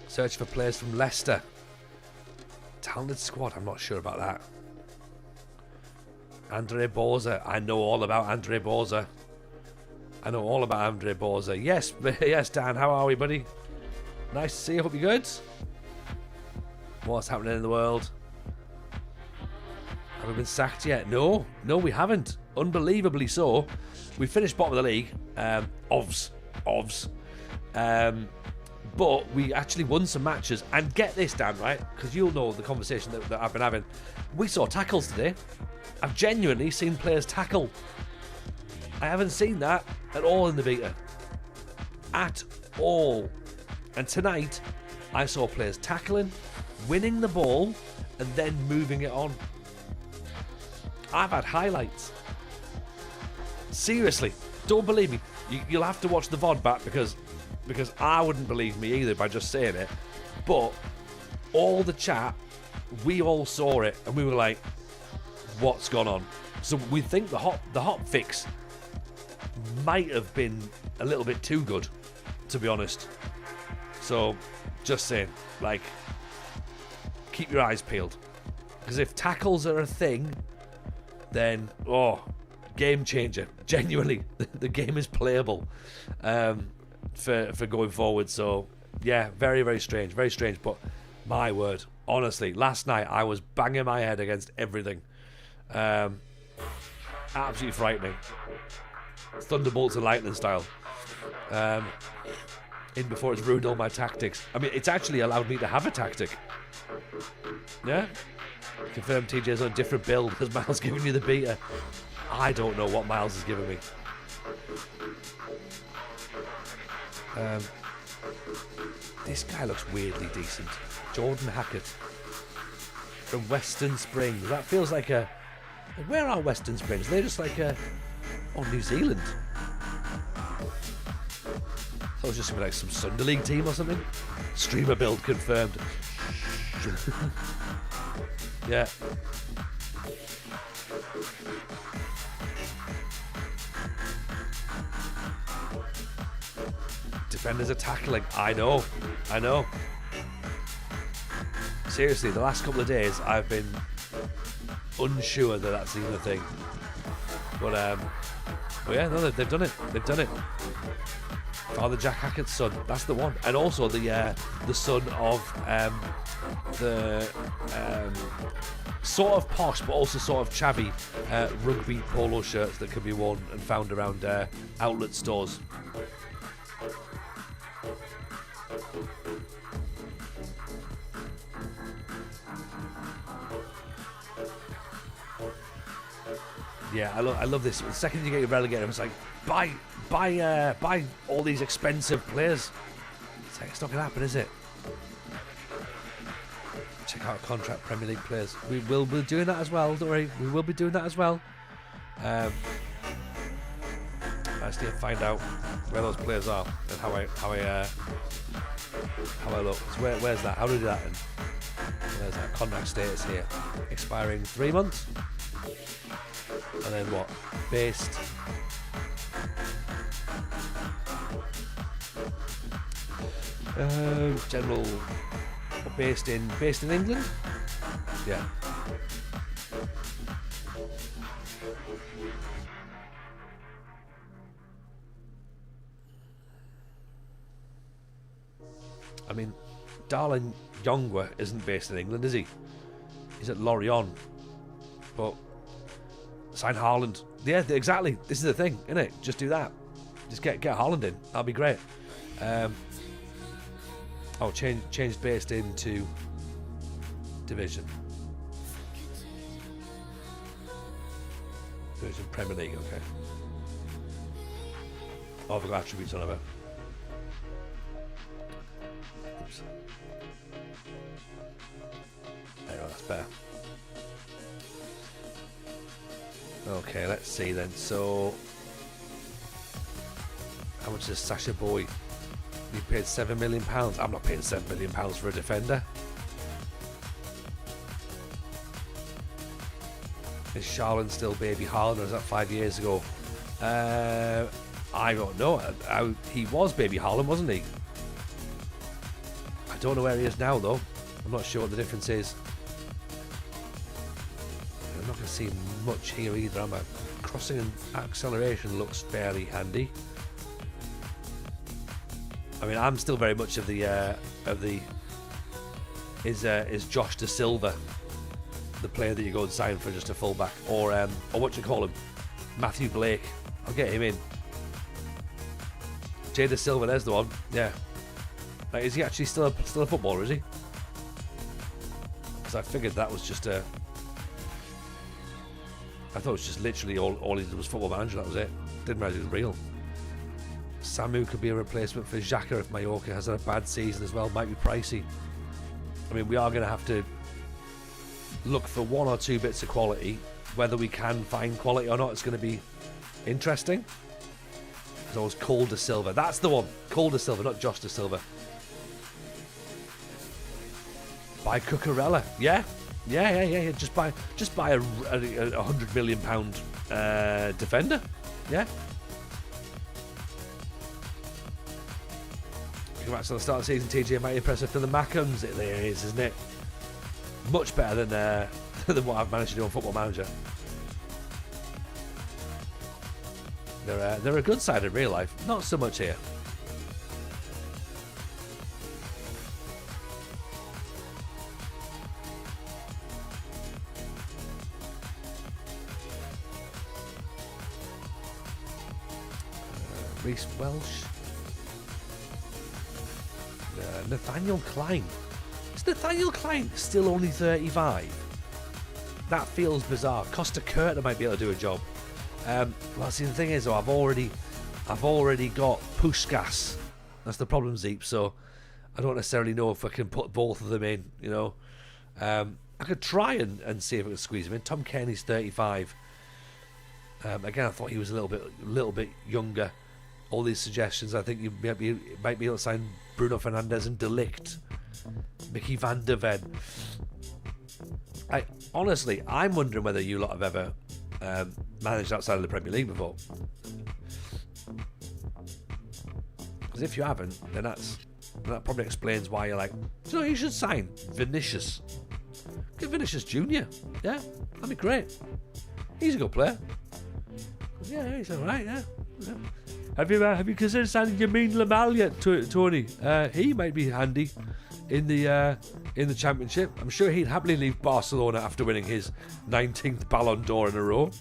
Search for players from Leicester. Talented squad, I'm not sure about that. Andre Boza. I know all about Andre Boza. I know all about Andre Boza. Yes, yes, Dan, how are we, buddy? Nice to see you, hope you're good. What's happening in the world? Have we been sacked yet? No, we haven't. Unbelievably so. We finished bottom of the league. Ovs. But we actually won some matches. And get this, Dan, right? Because you'll know the conversation that I've been having. We saw tackles today. I've genuinely seen players tackle. I haven't seen that at all in the beta. At all. And tonight, I saw players tackling, winning the ball, and then moving it on. I've had highlights. Seriously, don't believe me. You'll have to watch the VOD back because I wouldn't believe me either by just saying it. But all the chat, we all saw it and we were like, what's gone on? So we think the hot fix might have been a little bit too good, to be honest. So just saying, like, keep your eyes peeled. Because if tackles are a thing, then, game changer. Genuinely, the game is playable for going forward. So, yeah, very, very strange. Very strange. But, my word, honestly, last night I was banging my head against everything. Absolutely frightening. Thunderbolts and lightning style. In before it's ruined all my tactics. I mean, it's actually allowed me to have a tactic. Yeah? Confirm TJ's on a different build because Miles giving you the beta. I don't know what Miles is giving me. This guy looks weirdly decent. Jordan Hackett from Western Springs. That feels like a... Where are Western Springs? They're just like a... Oh, New Zealand. I thought it was just going to be like some Sunday League team or something. Streamer build confirmed. Yeah. Defenders are tackling. I know. Seriously, the last couple of days I've been unsure that that's even a thing. But yeah, no, they've done it. They've done it. Father Jack Hackett's son. That's the one. And also the son of the sort of posh but also sort of chavvy rugby polo shirts that can be worn and found around outlet stores. Yeah, I love this. The second you get relegated, it's like buy all these expensive players. It's like, it's not gonna happen, is it? Check out contract Premier League players. We will be doing that as well. Don't worry, we will be doing that as well. I just need to find out where those players are and how I look. So where's that? How do we do that? And where's that contract status here? Expiring 3 months. And then what? Based. General. Based in England. Yeah. I mean, Darlin Yongwa isn't based in England, is he? He's at Lorient. But sign Haaland. Yeah, exactly. This is the thing, isn't it? Just do that. Just get Haaland in. That'll be great. Changed based into division. Division Premier League, okay. Oh, I've got attributes on about. Oops. There you go, that's better. Okay, let's see then. So, how much is Sasha Boy? You paid £7 million. I'm not paying £7 million for a defender. Is Charlton still baby Haaland, or is that 5 years ago? I don't know. He was baby Haaland, wasn't he? I don't know where he is now, though. I'm not sure what the difference is. I'm not going to see much here either, am I? Crossing and acceleration looks fairly handy. I mean, I'm still very much of the is Josh Da Silva the player that you go and sign for just a fullback, or what you call him, Matthew Blake? I'll get him in. Jay Da Silva, there's the one. Yeah. Like, is he actually still a footballer? Is he? Because I figured that was just a. I thought it was just literally all he did was Football Manager. That was it. Didn't realize it was real. Samu could be a replacement for Xhaka if Mallorca has had a bad season as well. Might be pricey. I mean, we are going to have to look for one or two bits of quality. Whether we can find quality or not, it's going to be interesting. There's always Cole Da Silva. That's the one. Cole Da Silva, not Josh Da Silva. Buy Cucurella. Yeah. Just buy a £100 million defender. Yeah. Congrats on the start of the season, TJ. Mighty impressive for the Mackhams. It is, isn't it? Much better than what I've managed to do on Football Manager. They're a good side in real life. Not so much here. Reece Welsh. Nathaniel Klein. Is Nathaniel Klein still only 35? That feels bizarre. Costa Curta might be able to do a job. Well, see, the thing is, though, I've already got Puskás. That's the problem, Zeep. So I don't necessarily know if I can put both of them in. You know, I could try and see if I could squeeze him in. Tom Kearney's 35. Again, I thought he was a little bit younger. All these suggestions, I think you might be able to sign Bruno Fernandes and De Ligt, Mickey van der Ven. Honestly, I'm wondering whether you lot have ever managed outside of the Premier League before. Because if you haven't, then that probably explains why you're like, so you should sign Vinicius. Get Vinicius Junior. Yeah, that'd be great. He's a good player. Yeah, he's alright. Yeah. Have you considered signing Yamin Lamal yet, Tony? He might be handy in the Championship. I'm sure he'd happily leave Barcelona after winning his 19th Ballon d'Or in a row.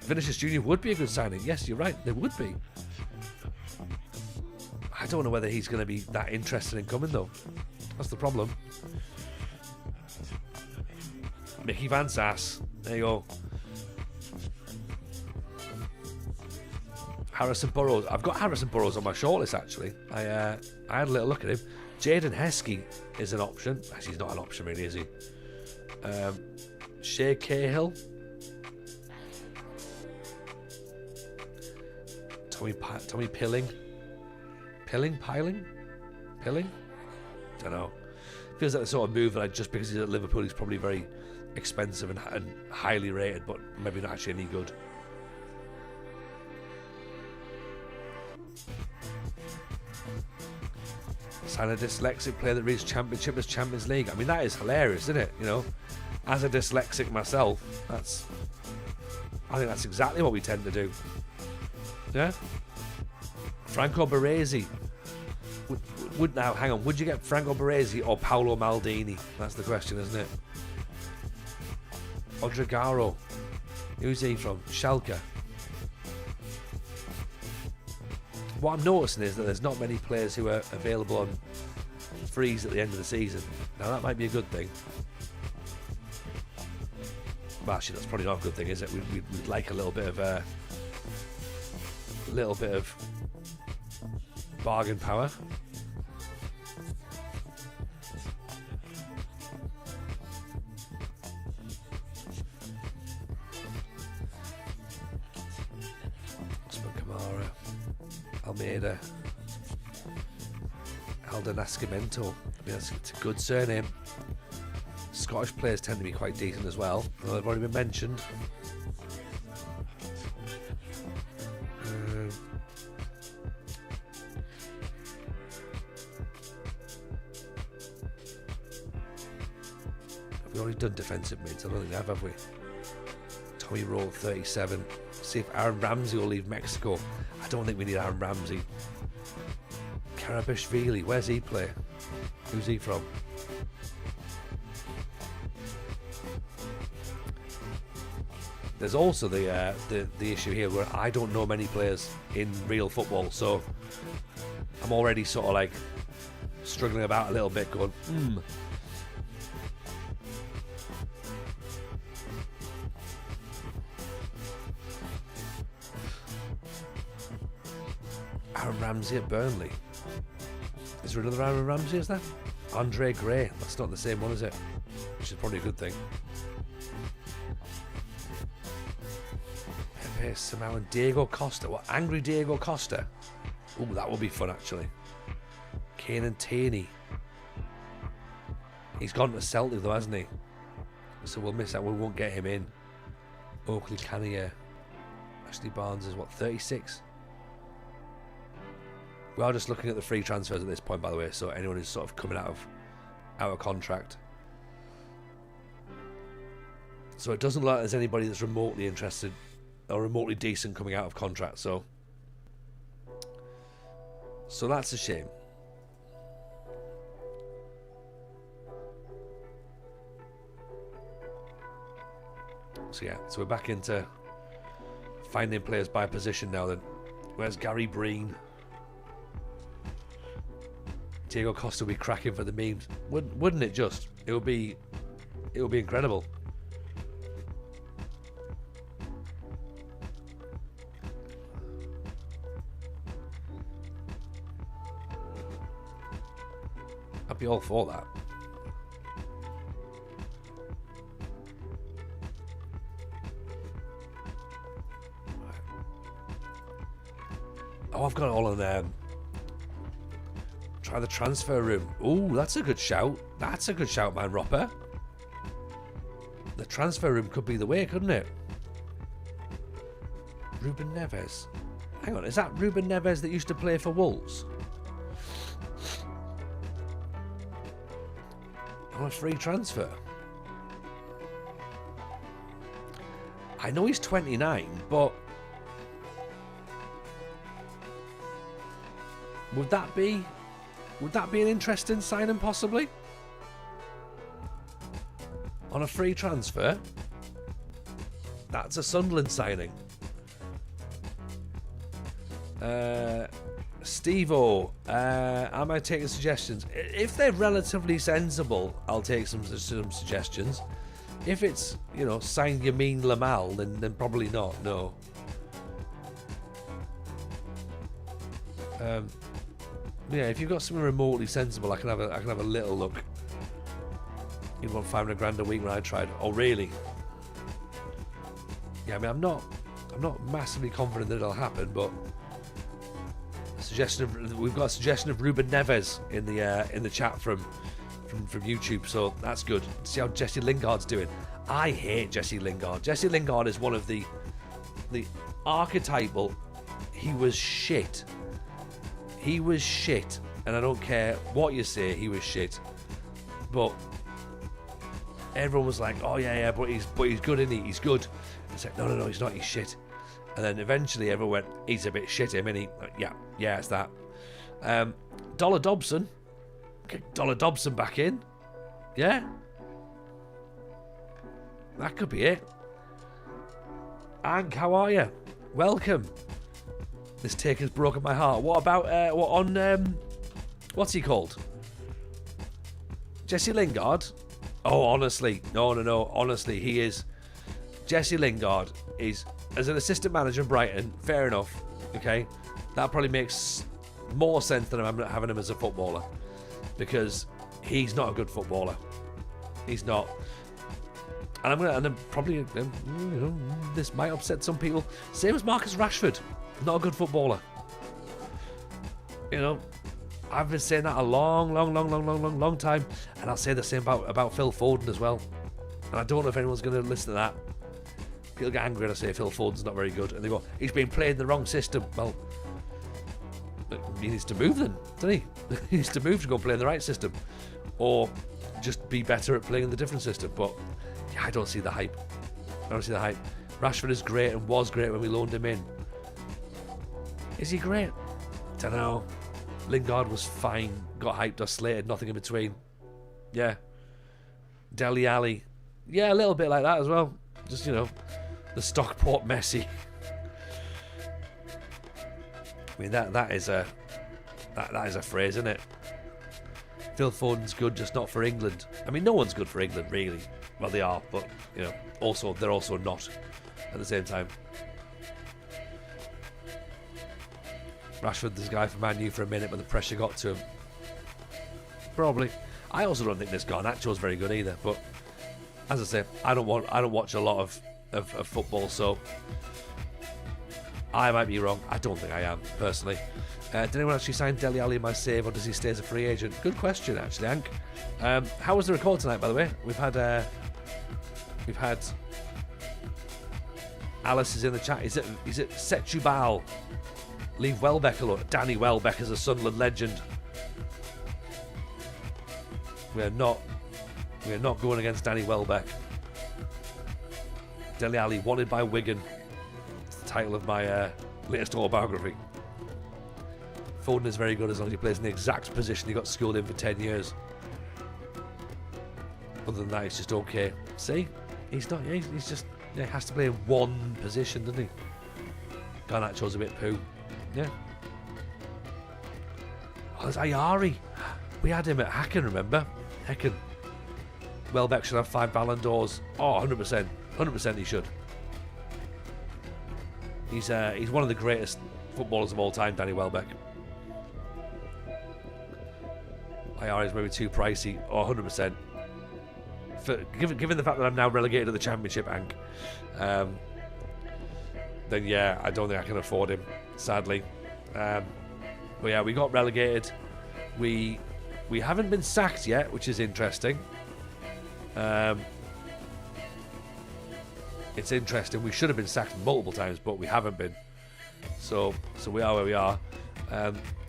Vinicius Junior would be a good signing. Yes, you're right. There would be. I don't know whether he's going to be that interested in coming though. That's the problem. Mickey Van Sass. There you go. Harrison Burrows. I've got Harrison Burrows on my shortlist actually. I had a little look at him. Jaden Heskey is an option. Actually, he's not an option really, is he? Shea Cahill. Tommy Pilling. Pilling? Don't know. Feels like the sort of move that just because he's at Liverpool, he's probably very expensive and highly rated, but maybe not actually any good. Sign a dyslexic player that reads Championship as Champions League. I mean, that is hilarious, isn't it? You know, as a dyslexic myself, I think that's exactly what we tend to do. Yeah. Franco Baresi. Hang on. Would you get Franco Baresi or Paolo Maldini? That's the question, isn't it? Odrigaro. Who's he from? Schalke. What I'm noticing is that there's not many players who are available on frees at the end of the season. Now that might be a good thing. Well, actually, that's probably not a good thing, is it? We'd like a little bit of bargain power. Almeida. Aldo Nascimento. I mean, it's a good surname. Scottish players tend to be quite decent as well. They've already been mentioned. We've already done defensive mids. I don't think we have we? Tommy Rowe, 37. See if Aaron Ramsey will leave Mexico. I don't think we need Aaron Ramsey. Karabashvili, where's he play? Who's he from? There's also the issue here where I don't know many players in real football, so I'm already sort of like struggling about a little bit, going, Aaron Ramsey at Burnley. Is there another Aaron Ramsey, is there? Andre Gray. That's not the same one, is it? Which is probably a good thing. Pepe Samau and Diego Costa. What? Angry Diego Costa? Oh, that would be fun, actually. Kane and Taney. He's gone to Celtic, though, hasn't he? So we'll miss out. We won't get him in. Oakley Canier. Ashley Barnes is, what, 36? We are just looking at the free transfers at this point, by the way, so anyone who's sort of coming out of contract. So it doesn't look like there's anybody that's remotely interested or remotely decent coming out of contract, so that's a shame. So yeah, so we're back into finding players by position now then. Where's Gary Breen? Diego Costa will be cracking for the memes, wouldn't it? Just it would be incredible. I'd be all for that. Oh, I've got it all on there. Try the transfer room. Ooh, that's a good shout. That's a good shout, man, Ropper. The transfer room could be the way, couldn't it? Ruben Neves. Hang on, is that Ruben Neves that used to play for Wolves? On a free transfer. I know he's 29, but would that be an interesting signing, possibly? On a free transfer? That's a Sunderland signing. Steve-O, am I taking suggestions? If they're relatively sensible, I'll take some suggestions. If it's, sign Yamin Lamal, then probably not, no. Yeah, if you've got something remotely sensible, I can have a little look. You'd want 500 grand a week when I tried. Oh, really? Yeah, I mean, I'm not massively confident that it'll happen, but we've got a suggestion of Ruben Neves in the chat from YouTube, so that's good. See how Jesse Lingard's doing. I hate Jesse Lingard. Jesse Lingard is one of the archetypal. He was shit. He was shit, and I don't care what you say, he was shit. But everyone was like, "Oh yeah, but he's good, isn't he? He's good." It's like, no, he's not. He's shit. And then eventually everyone went, "He's a bit shit, him, isn't he?" Like, yeah, it's that. Dollar Dobson, get Dollar Dobson back in. Yeah, that could be it. Hank, how are you? Welcome. This take has broken my heart. What about what's he called? Jesse Lingard? Oh, honestly, no. Honestly, he is. Jesse Lingard is, as an assistant manager in Brighton. Fair enough. Okay, that probably makes more sense than I'm having him as a footballer, because he's not a good footballer. He's not. And I'm probably, this might upset some people. Same as Marcus Rashford. Not a good footballer. You know, I've been saying that a long time, and I'll say the same about Phil Foden as well. And I don't know if anyone's going to listen to that. People get angry when I say Phil Foden's not very good, and they go, he's been playing the wrong system. Well, he needs to move then, doesn't he? He needs to move to go play in the right system, or just be better at playing in the different system. But yeah, I don't see the hype. Rashford is great and was great when we loaned him in. Is he great? Don't know. Lingard was fine, got hyped or slated, nothing in between. Yeah. Dele Alli, yeah, a little bit like that as well. Just, you know, the Stockport Messi. I mean, that is a phrase, isn't it? Phil Foden's good, just not for England. I mean, no one's good for England, really. Well, they are, but you know, they're also not at the same time. Rashford, this guy for Man U for a minute, but the pressure got to him. Probably. I also don't think this Garnacho's very good either. But as I say, I don't watch a lot of football, so I might be wrong. I don't think I am personally. Did anyone actually sign Dele Alli in my save, or does he stay as a free agent? Good question, actually, Hank. How was the record tonight, by the way? We've had Alice is in the chat. Is it Setubal? Leave Welbeck alone. Danny Welbeck is a Sunderland legend. We are not going against Danny Welbeck. Dele Alli, wanted by Wigan. It's the title of my latest autobiography. Foden is very good as long as he plays in the exact position he got schooled in for 10 years. Other than that, he's just okay. See? He's not. He's just. He has to play in one position, doesn't he? Garnacho's a bit poo. Yeah. Oh, there's Ayari. We had him at Hacken, remember? Hacken. Welbeck should have 5 Ballon d'Ors. Oh, 100%. 100% he should. He's one of the greatest footballers of all time, Danny Welbeck. Ayari's maybe too pricey. Oh, 100%. Given the fact that I'm now relegated to the Championship, Hank, then yeah, I don't think I can afford him, sadly. But yeah, we got relegated. We haven't been sacked yet, which is interesting. It's interesting. We should have been sacked multiple times, but we haven't been. So we are where we are.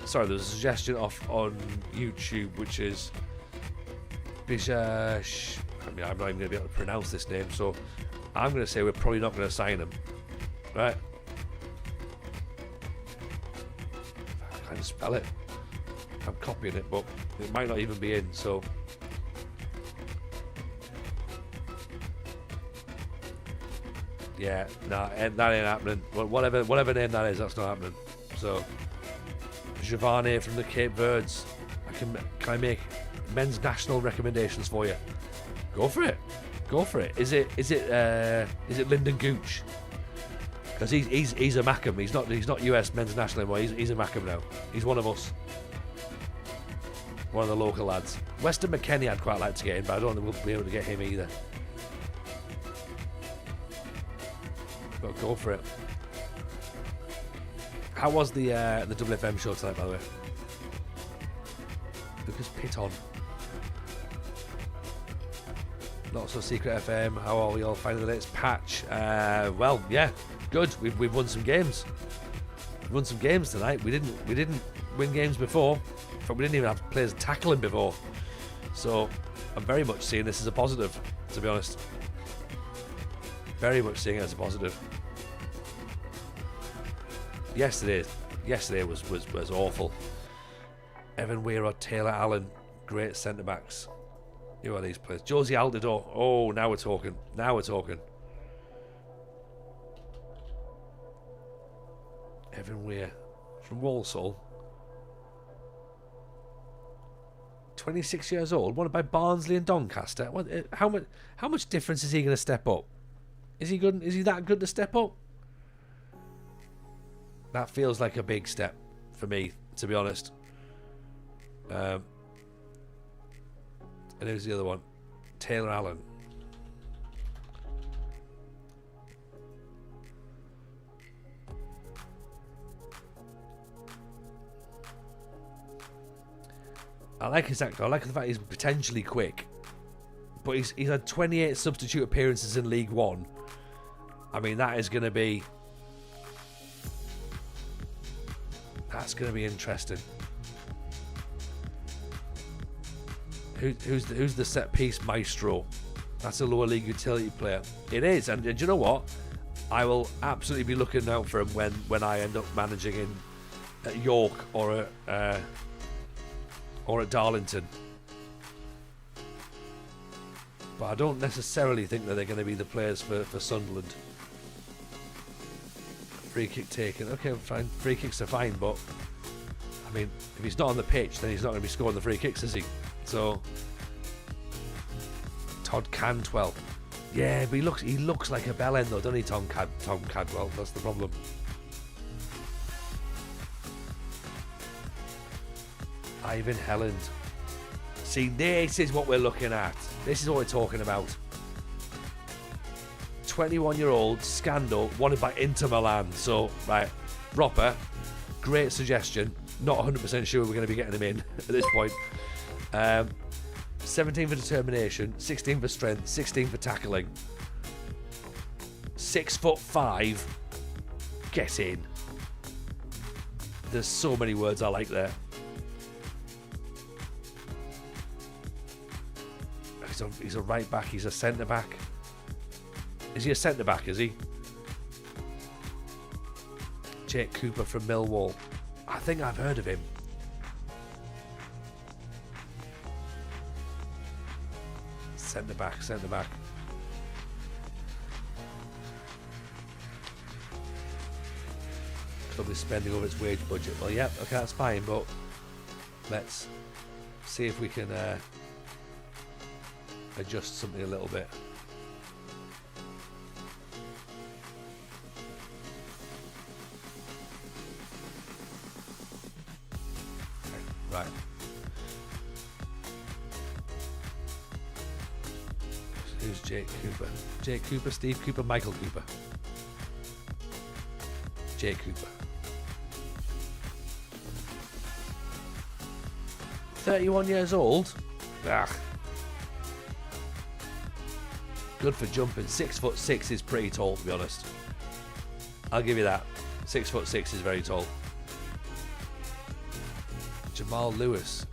Sorry, there's a suggestion off on YouTube, which is Bijash. I mean, I'm not even going to be able to pronounce this name, so I'm going to say we're probably not going to sign him. Right? I can't spell it. I'm copying it, but it might not even be in, so. Yeah, nah, that ain't happening. Whatever name that is, that's not happening. So, Giovanni from the Cape Verdes. Can I make men's national recommendations for you? Go for it. Is it Lyndon Gooch? Because he's a Mackem. He's not US men's national anymore. He's a Mackem now. He's one of us. One of the local lads. Weston McKennie I'd quite like to get in, but I don't think we'll be able to get him either. But go for it. How was the WFM show tonight, by the way? Lucas Pitton. Not So Secret FM. How are we all finding the latest patch? Well, yeah, good. We've won some games. We've won some games tonight. We didn't win games before. But we didn't even have players tackling before. So I'm very much seeing this as a positive, to be honest. Very much seeing it as a positive. Yesterday was awful. Evan Weir or Taylor Allen, great centre backs. Who are these players? Josie Altidore. Oh, now we're talking. Evan Weir from Walsall. 26 years old, wanted by Barnsley and Doncaster. How much difference is he going to step up? Is he good? Is he that good to step up? That feels like a big step for me, to be honest. And who's the other one? Taylor Allen. I like his act. I like the fact he's potentially quick. But he's had 28 substitute appearances in League One. I mean, that is going to be... That's going to be interesting. Who's the set piece maestro? That's a lower league utility player. It is, and you know what? I will absolutely be looking out for him when I end up managing in at York or at Darlington. But I don't necessarily think that they're going to be the players for Sunderland. Free kick taken. Okay, fine. Free kicks are fine, but I mean, if he's not on the pitch, then he's not going to be scoring the free kicks, is he? So Todd Cantwell. Yeah, but he looks like a bell end though, doesn't he, Tom Cadwell? That's the problem. Ivan Helland. See, this is what we're looking at. This is what we're talking about. 21-year-old Scandal, wanted by Inter Milan. So, right, Ropper, great suggestion. Not 100% sure we're going to be getting him in at this point. 17 for determination, 16 for strength, 16 for tackling. 6'5". Get in. There's so many words I like there. He's a right back, he's a centre back. Is he a centre back, is he? Jake Cooper from Millwall. I think I've heard of him. Centre back. Club is spending over its wage budget. Well, yep, okay, that's fine, but let's see if we can adjust something a little bit. Okay, right. Who's Jake Cooper? Jake Cooper, Steve Cooper, Michael Cooper. Jake Cooper. 31 years old? Ugh. Good for jumping. 6'6" is pretty tall, to be honest. I'll give you that. 6'6" is very tall. Jamal Lewis.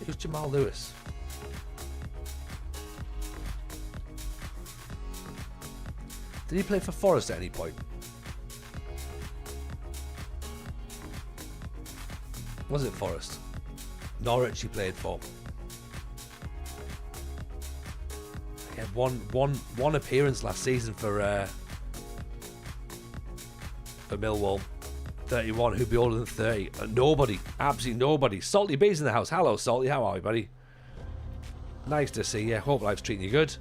Who's Jamal Lewis? Did he play for Forest at any point? Was it Forest? Norwich he played for. He had one appearance last season for Millwall. 31, who'd be older than 30. Nobody, absolutely nobody. Salty B's in the house. Hello, Salty. How are you, buddy? Nice to see you. Hope life's treating you good.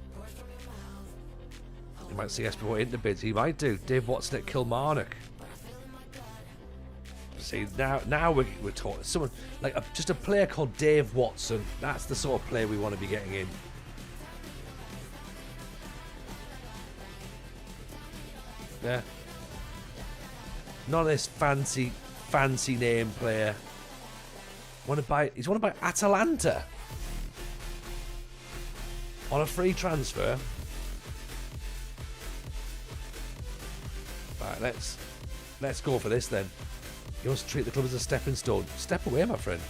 You might see us before into bids. He might do. Dave Watson at Kilmarnock. See, now we're talking. Someone like just a player called Dave Watson. That's the sort of player we want to be getting in. Yeah. None of this fancy name player. He's wanted by Atalanta on a free transfer. Right, let's go for this then. He wants to treat the club as a stepping stone. Step away, my friend.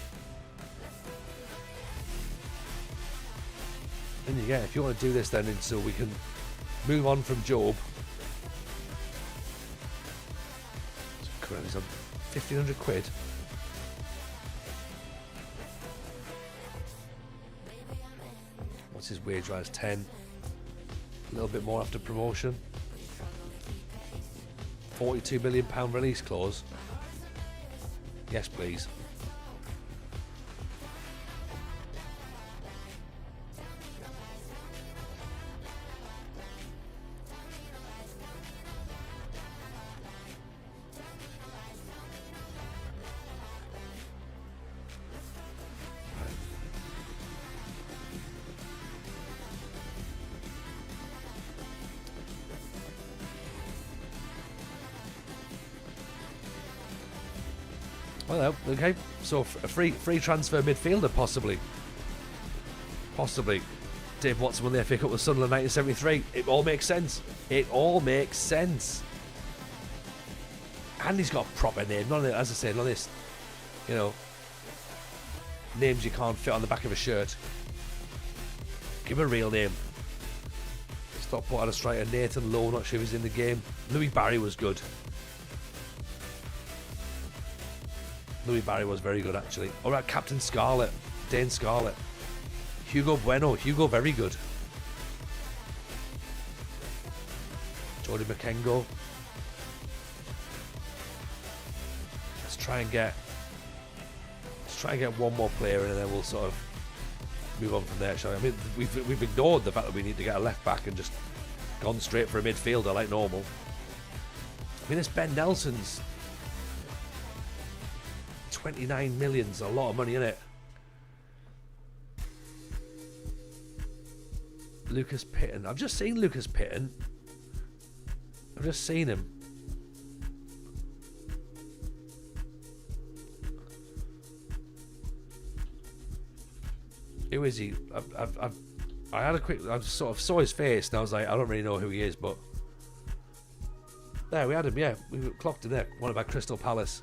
And yeah, if you want to do this then, so we can move on from Job. He's on 1,500 quid. What's his wage rise? 10. A little bit more after promotion. £42 million release clause. Yes, please. Well, okay. So a free transfer midfielder, possibly. Possibly. Dave Watson won the FA Cup with Sunderland 1973. It all makes sense. It all makes sense. And he's got a proper name. None of it, as I say, none of this, you know, names you can't fit on the back of a shirt. Give him a real name. Stockport had a striker, Nathan Lowe, not sure if he's in the game. Louis Barry was good. Louis Barry was very good, actually. Alright, Captain Scarlett, Dane Scarlett. Hugo Bueno, Hugo very good. Jordi McKengo. Let's try and get one more player in, and then we'll sort of move on from there, shall we? I mean, we've ignored the fact that we need to get a left back and just gone straight for a midfielder like normal. I mean, this Ben Nelson's 29 million's a lot of money, isn't it? Lucas Pitton. I've just seen Lucas Pitton. I've just seen him. Who is he? I had a quick. I sort of saw his face, and I was like, I don't really know who he is, but there we had him. Yeah, we clocked him there. One about Crystal Palace.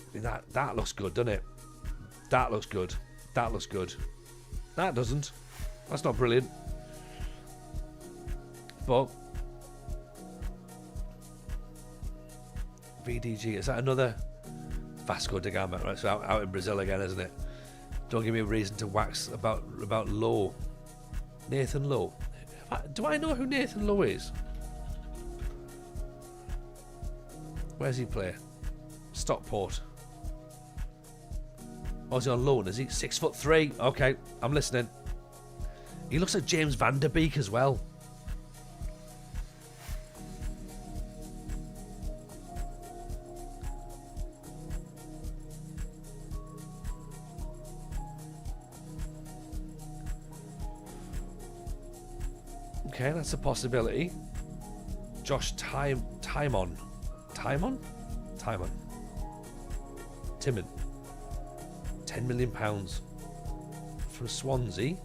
I mean, that looks good, doesn't it? That looks good. That looks good. That doesn't. That's not brilliant. But VDG, is that another Vasco da Gama? Right, so out in Brazil again, isn't it? Don't give me a reason to wax about Lowe. Nathan Lowe. Do I know who Nathan Lowe is? Where's he play? Stockport. Oh, is he on loan? Is he 6'3"? Okay, I'm listening. He looks like James Van Der Beek as well. Okay, that's a possibility. Josh Timon. Timon. £10 million from Swansea.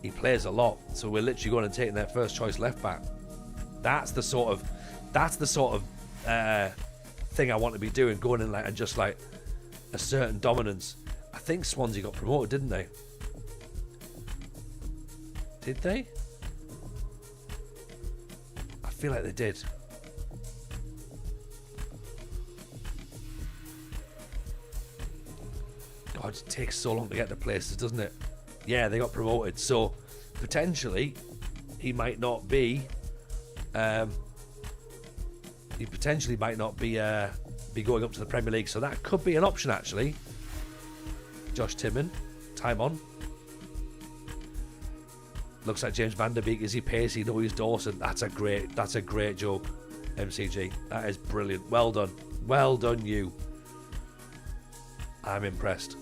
He plays a lot, so we're literally going to take their first choice left back. That's the sort of thing I want to be doing, going in like and just like a certain dominance. I think Swansea got promoted, didn't they? Did they? I feel like they did. God, it takes so long to get to places, doesn't it? Yeah, they got promoted, so potentially he might not be. He potentially might not be going up to the Premier League, so that could be an option actually. Josh Timon, Timon. Looks like James Van Der Beek. Is he pacey? No, he's Dawson. That's a great joke, MCG. That is brilliant. Well done, you. I'm impressed.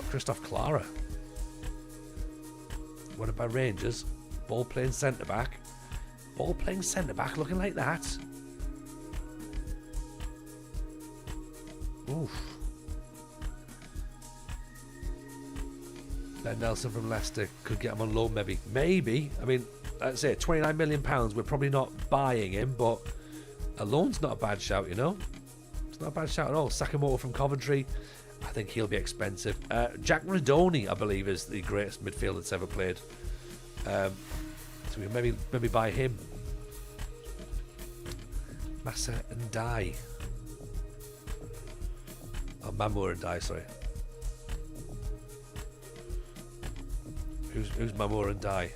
Christoph Clara. What about Rangers? Ball playing centre back. Looking like that. Oof. Ben Nelson from Leicester could get him on loan, maybe. I mean, I'd say £29 million. We're probably not buying him, but a loan's not a bad shout, you know. It's not a bad shout at all. Sakamoto from Coventry. I think he'll be expensive. Jack Radoni, I believe, is the greatest midfielder that's ever played. So we can maybe buy him. Massa and Dai. Oh, Mamour and Dai, sorry. Who's Mamour and Dai?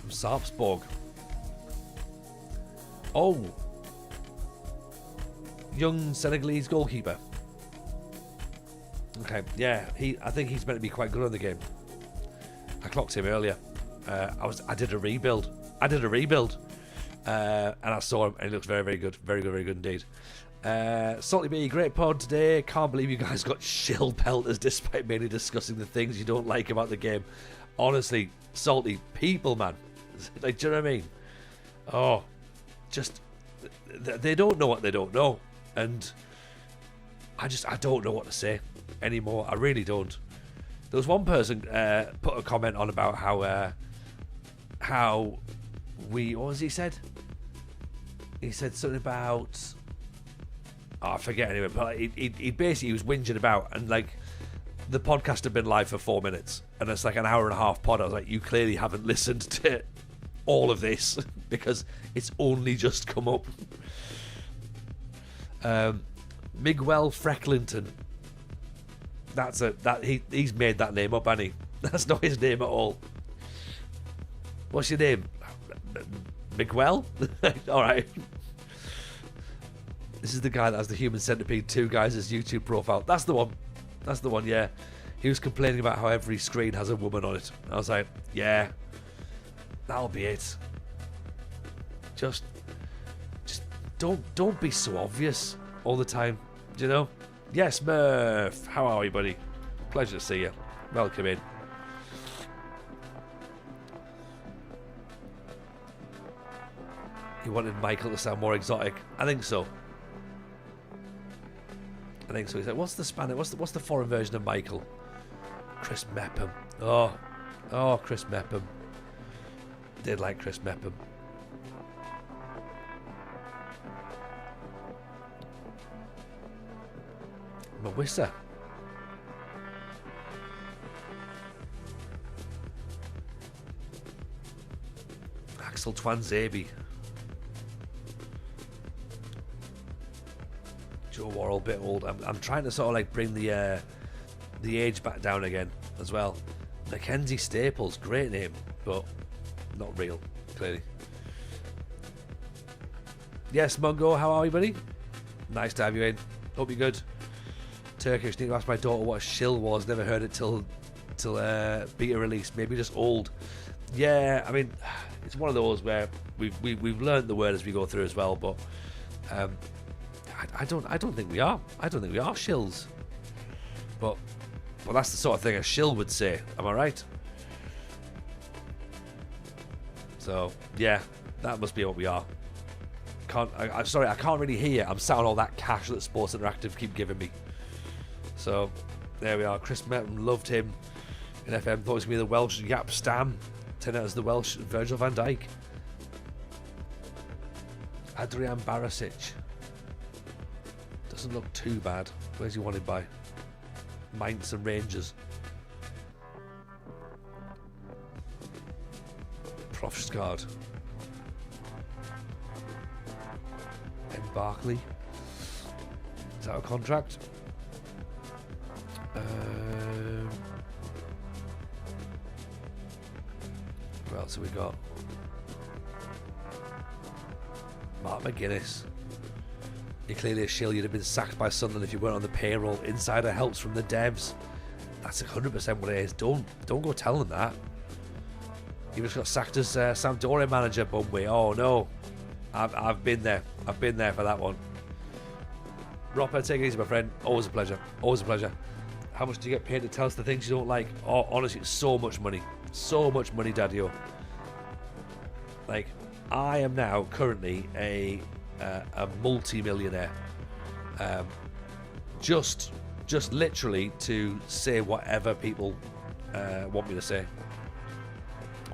From Sarpsborg. Oh, young Senegalese goalkeeper. Okay, yeah, I think he's meant to be quite good on the game. I clocked him earlier. I did a rebuild. And I saw him, and he looks very, very good. Very good indeed. Salty B, great pod today. Can't believe you guys got shill pelters despite mainly discussing the things you don't like about the game. Honestly, Salty, people, man. Like, do you know what I mean? Oh, just they don't know what they don't know, and I don't know what to say anymore. I really don't. There was one person put a comment on about how we, what was he said? He said something about, oh, I forget anyway, but he basically was whinging about, and like the podcast had been live for 4 minutes and it's like an hour and a half pod. I was like, you clearly haven't listened to all of this because it's only just come up. Miguel Frecklington. He's made that name up, hasn't he? That's not his name at all. What's your name? Miguel? Alright. This is the guy that has the Human Centipede 2 guys' YouTube profile. That's the one. That's the one, yeah. He was complaining about how every screen has a woman on it. I was like, yeah, that'll be it. Just don't be so obvious all the time, do you know? Yes, Murph. How are you, buddy? Pleasure to see you. Welcome in. He wanted Michael to sound more exotic. I think so. He said, "What's the Spanish? What's the foreign version of Michael?" Chris Mepham. Oh, Chris Mepham. Did like Chris Mepham. Mawissa. Axel Twanzebe. Joe Worrell, a bit old. I'm trying to sort of like bring the age back down again as well. Mackenzie Staples, great name, but not real, clearly. Yes, Mungo, how are you, buddy? Nice to have you in. Hope you're good. Turkish. Need to ask my daughter what a shill was. Never heard it till beta release. Maybe just old. Yeah, I mean, it's one of those where we've learned the word as we go through as well, but I don't think we are. I don't think we are shills. But that's the sort of thing a shill would say. Am I right? So yeah, that must be what we are. I'm sorry, I can't really hear. I'm sat on all that cash that Sports Interactive keep giving me. So there we are. Chris Merton, loved him in FM. Thought it was going to be the Welsh Yap Stam. Turned out as the Welsh Virgil van Dijk. Adrian Barisic. Doesn't look too bad. Where's he wanted by? Mainz and Rangers. Profsgaard. M. Barkley. Is that a contract? Who else have we got? Mark McGuinness. You're clearly a shill. You'd have been sacked by Sunderland if you weren't on the payroll. Insider helps from the devs. That's 100% what it is. Don't go tell them that. He just got sacked as Sampdoria manager, Bumway. Oh no, I've been there. I've been there for that one. Roper, take it easy, my friend. Always a pleasure. Always a pleasure. How much do you get paid to tell us the things you don't like? Oh, honestly, so much money. So much money, Daddy-o. Like, I am now currently a multi-millionaire. Just literally to say whatever people want me to say.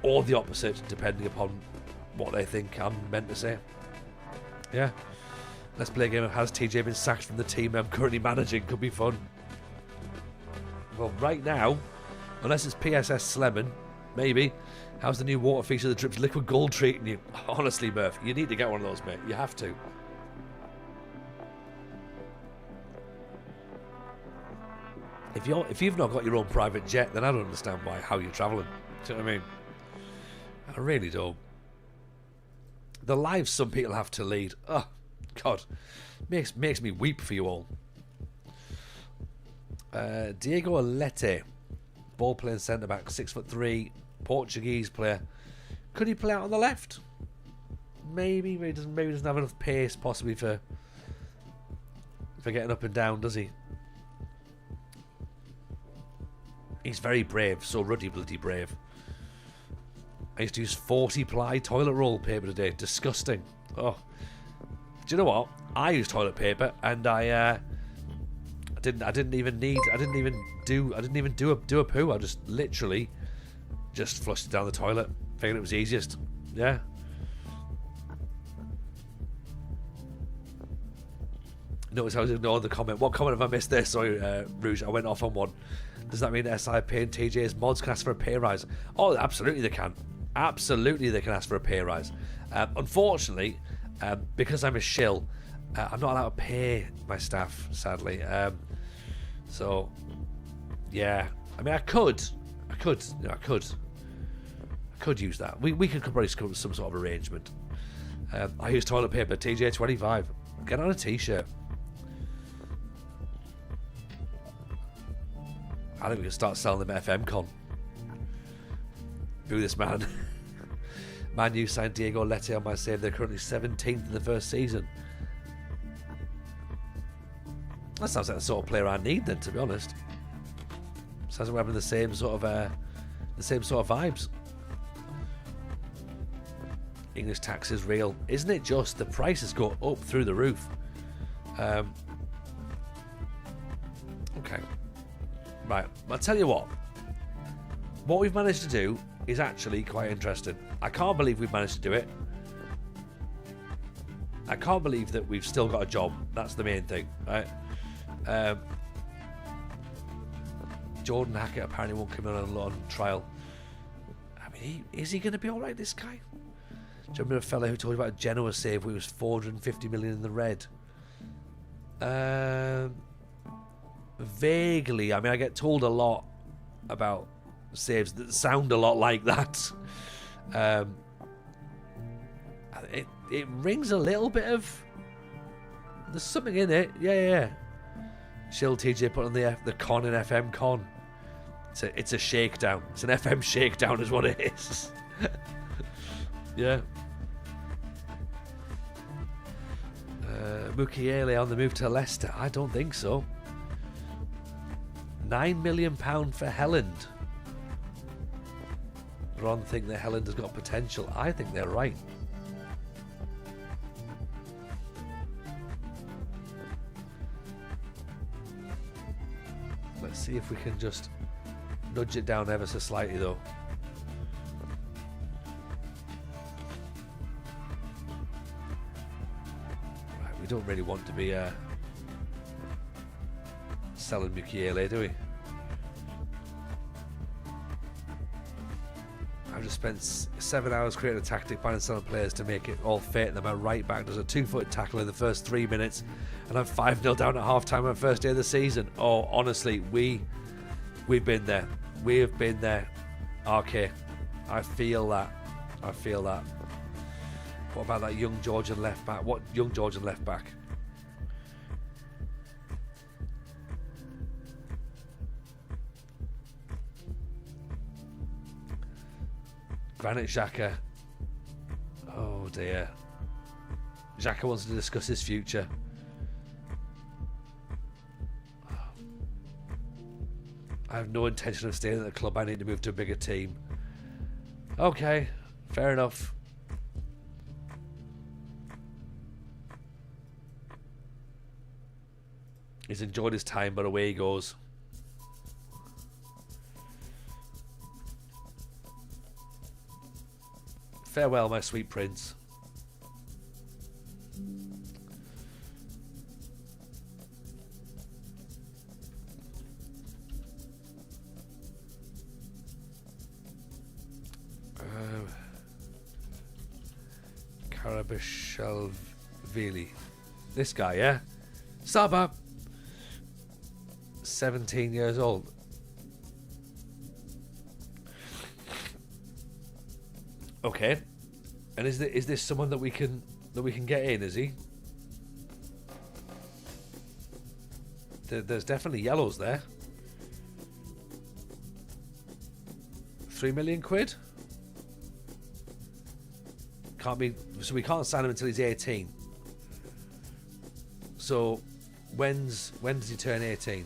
Or the opposite, depending upon what they think I'm meant to say. Yeah. Let's play a game of has TJ been sacked from the team I'm currently managing. Could be fun. Well, right now, unless it's PSS Slemon, maybe. How's the new water feature that drips liquid gold treating you? Honestly, Murph, you need to get one of those, mate. You have to. If you've not got your own private jet, then I don't understand how you're travelling. Do you know what I mean? I really don't. The lives some people have to lead. Oh, God. Makes me weep for you all. Diego Alete, ball playing centre back, 6'3", Portuguese player. Could he play out on the left? Maybe he doesn't have enough pace, possibly for getting up and down, does he? He's very brave, so ruddy bloody brave. I used to use 40-ply toilet roll paper today. Disgusting. Oh, do you know what? I use toilet paper, and I didn't even do a poo. I just literally just flushed it down the toilet. Figured it was easiest. Yeah. Notice I was ignoring the comment. What comment have I missed there? Sorry, Rouge. I went off on one. Does that mean SIP and TJ's mods can ask for a pay rise? Oh, absolutely they can. Absolutely they can ask for a pay rise. Unfortunately, because I'm a shill, I'm not allowed to pay my staff, sadly. So, yeah. I mean, I could use that. We could probably come to some sort of arrangement. I use toilet paper, TJ25. Get on a t-shirt. I think we can start selling them at FMCon. Boo this man. Man U signed Diego Lete on my save. They're currently 17th in the first season. That sounds like the sort of player I need then, to be honest. Sounds like we're having the same sort of vibes. English tax is real. Isn't it just? The prices go up through the roof. Okay. Right, I'll tell you what we've managed to do is actually quite interesting. I can't believe we've managed to do it. I can't believe that we've still got a job. That's the main thing, right? Jordan Hackett apparently won't come in on trial. I mean, is he going to be alright, this guy? Do you remember a fella who told you about a Genoa save where he was 450 million in the red? Vaguely. I mean, I get told a lot about saves that sound a lot like that. It rings a little bit of... There's something in it. Yeah. Shill TJ put on the con in FM con. It's a shakedown. It's an FM shakedown is what it is. Yeah. Mukiele on the move to Leicester. I don't think so. £9 million for Helland. Ron think that Helland has got potential. I think they're right. Let's see if we can just nudge it down ever so slightly though. Right, we don't really want to be selling Mukiele, do we? I've just spent 7 hours creating a tactic, finding selling players to make it all fit, and then my right back does a 2-foot tackle in the first 3 minutes, and I'm 5-0 down at half-time on the first day of the season. Oh, honestly, we've been there. We have been there. Okay, I feel that. What about that young Georgian left back? What young Georgian left back? Granit Xhaka. Oh dear. Xhaka wants to discuss his future. I have no intention of staying at the club. I need to move to a bigger team. Okay, fair enough. He's enjoyed his time, but away he goes. Farewell, my sweet prince. Karabashalvili. This guy, yeah? Saba. 17 years old. Okay. And is this someone that we can get in, is he? There's definitely yellows there. 3 million quid? Can't be, so we can't sign him until he's 18. So when does he turn 18?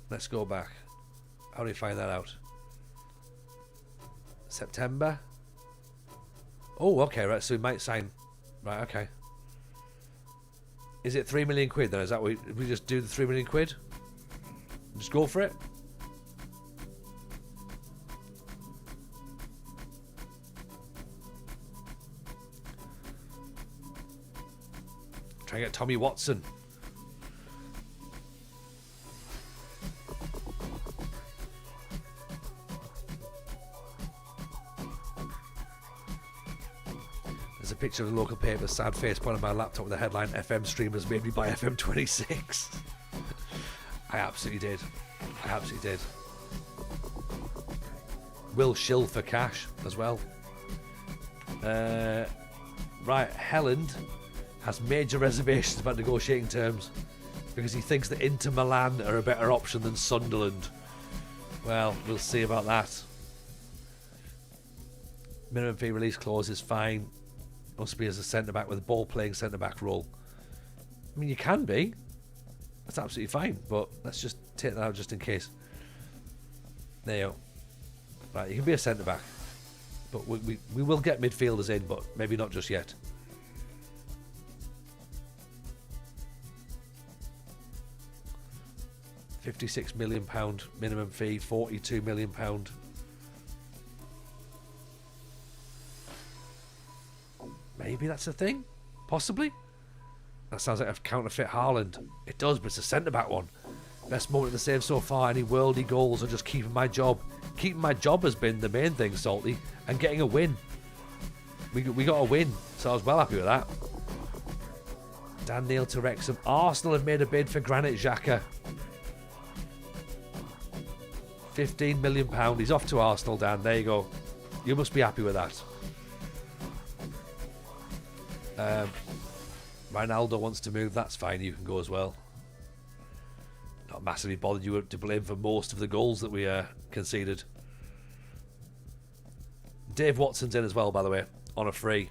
Let's go back. How do we find that out? September. Oh, okay, right. So we might sign. Right, okay. Is it 3 million quid then? Is that what we just do the 3 million quid? Just go for it? Try and get Tommy Watson. There's a picture of the local paper, sad face point on my laptop with the headline, FM streamers made me buy FM26. I absolutely did. I absolutely did. Will shill for cash as well. Right, Helland has major reservations about negotiating terms because he thinks that Inter Milan are a better option than Sunderland. Well, we'll see about that. Minimum fee release clause is fine. Must be as a centre-back with a ball-playing centre-back role. I mean, you can be. That's absolutely fine, but let's just take that out just in case. There you go. Right, you can be a centre-back. But we will get midfielders in, but maybe not just yet. £56 million minimum fee, £42 million. Maybe that's a thing? Possibly? That sounds like a counterfeit Haaland. It does, but it's a centre-back one. Best moment of the save so far, any worldly goals or just keeping my job? Keeping my job has been the main thing, Salty, and getting a win. We got a win, so I was well happy with that. Dan Neil to Wrexham. Arsenal have made a bid for Granit Xhaka. £15 million. He's off to Arsenal, Dan. There you go. You must be happy with that. Ronaldo wants to move. That's fine. You can go as well. Not massively bothered you were to blame for most of the goals that we conceded. Dave Watson's in as well, by the way, on a free.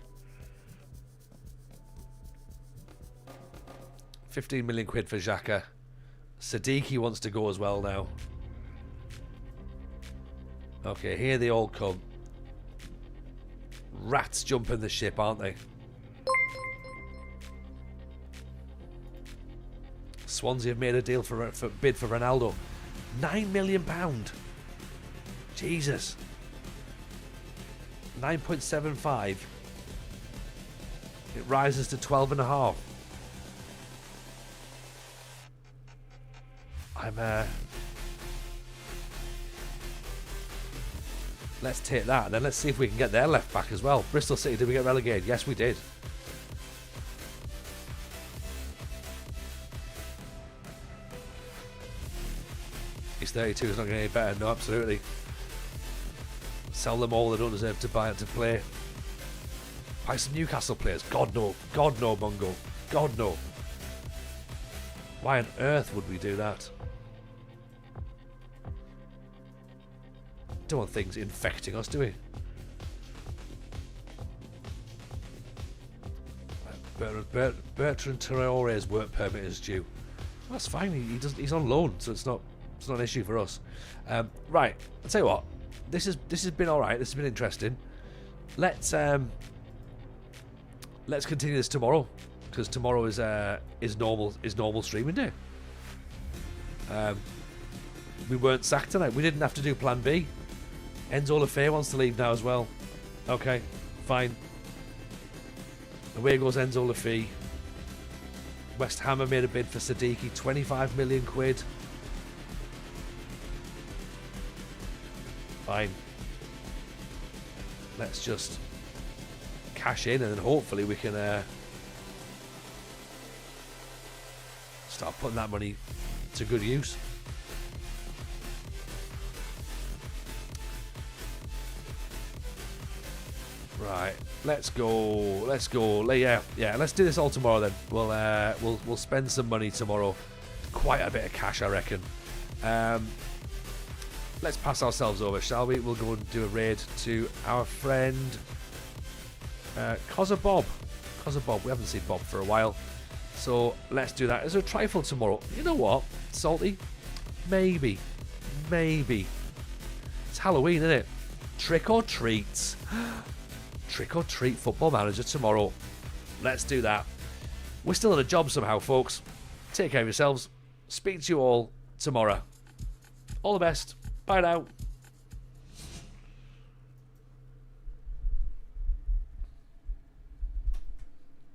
15 million quid for Xhaka. Siddiqui wants to go as well now. Okay, here they all come. Rats jumping the ship, aren't they? Swansea have made a deal for bid for Ronaldo. £9 million. Jesus. 9.75. It rises to 12.5. Let's take that, and then let's see if we can get their left back as well. Bristol City, did we get relegated? Yes, we did. He's 32, he's not going to get any better. No, absolutely. Sell them all, they don't deserve to buy it to play. Buy some Newcastle players. God no. God no, Mungo. God no. Why on earth would we do that? Don't want things infecting us, do we? Bertrand Traore's work permit is due. That's fine. He's on loan, so it's not an issue for us. Right. I'll tell you what. This has been all right. This has been interesting. Let's continue this tomorrow, because tomorrow is normal streaming day. We weren't sacked tonight. We didn't have to do Plan B. Enzo Lefebvre wants to leave now as well. Okay, fine. Away goes Enzo Lefebvre. West Ham have made a bid for Siddiqui, 25 million quid. Fine. Let's just cash in, and then hopefully we can start putting that money to good use. Right, let's go. Yeah, let's do this all tomorrow then. We'll spend some money tomorrow. Quite a bit of cash, I reckon. Let's pass ourselves over, shall we? We'll go and do a raid to our friend Cozza Bob. We haven't seen Bob for a while, so let's do that. Is there a trifle tomorrow? You know what, Salty? Maybe. It's Halloween, isn't it? Trick or treat. Trick or treat Football Manager tomorrow. Let's do that. We're still at a job somehow, folks. Take care of yourselves. Speak to you all tomorrow. All the best. Bye now.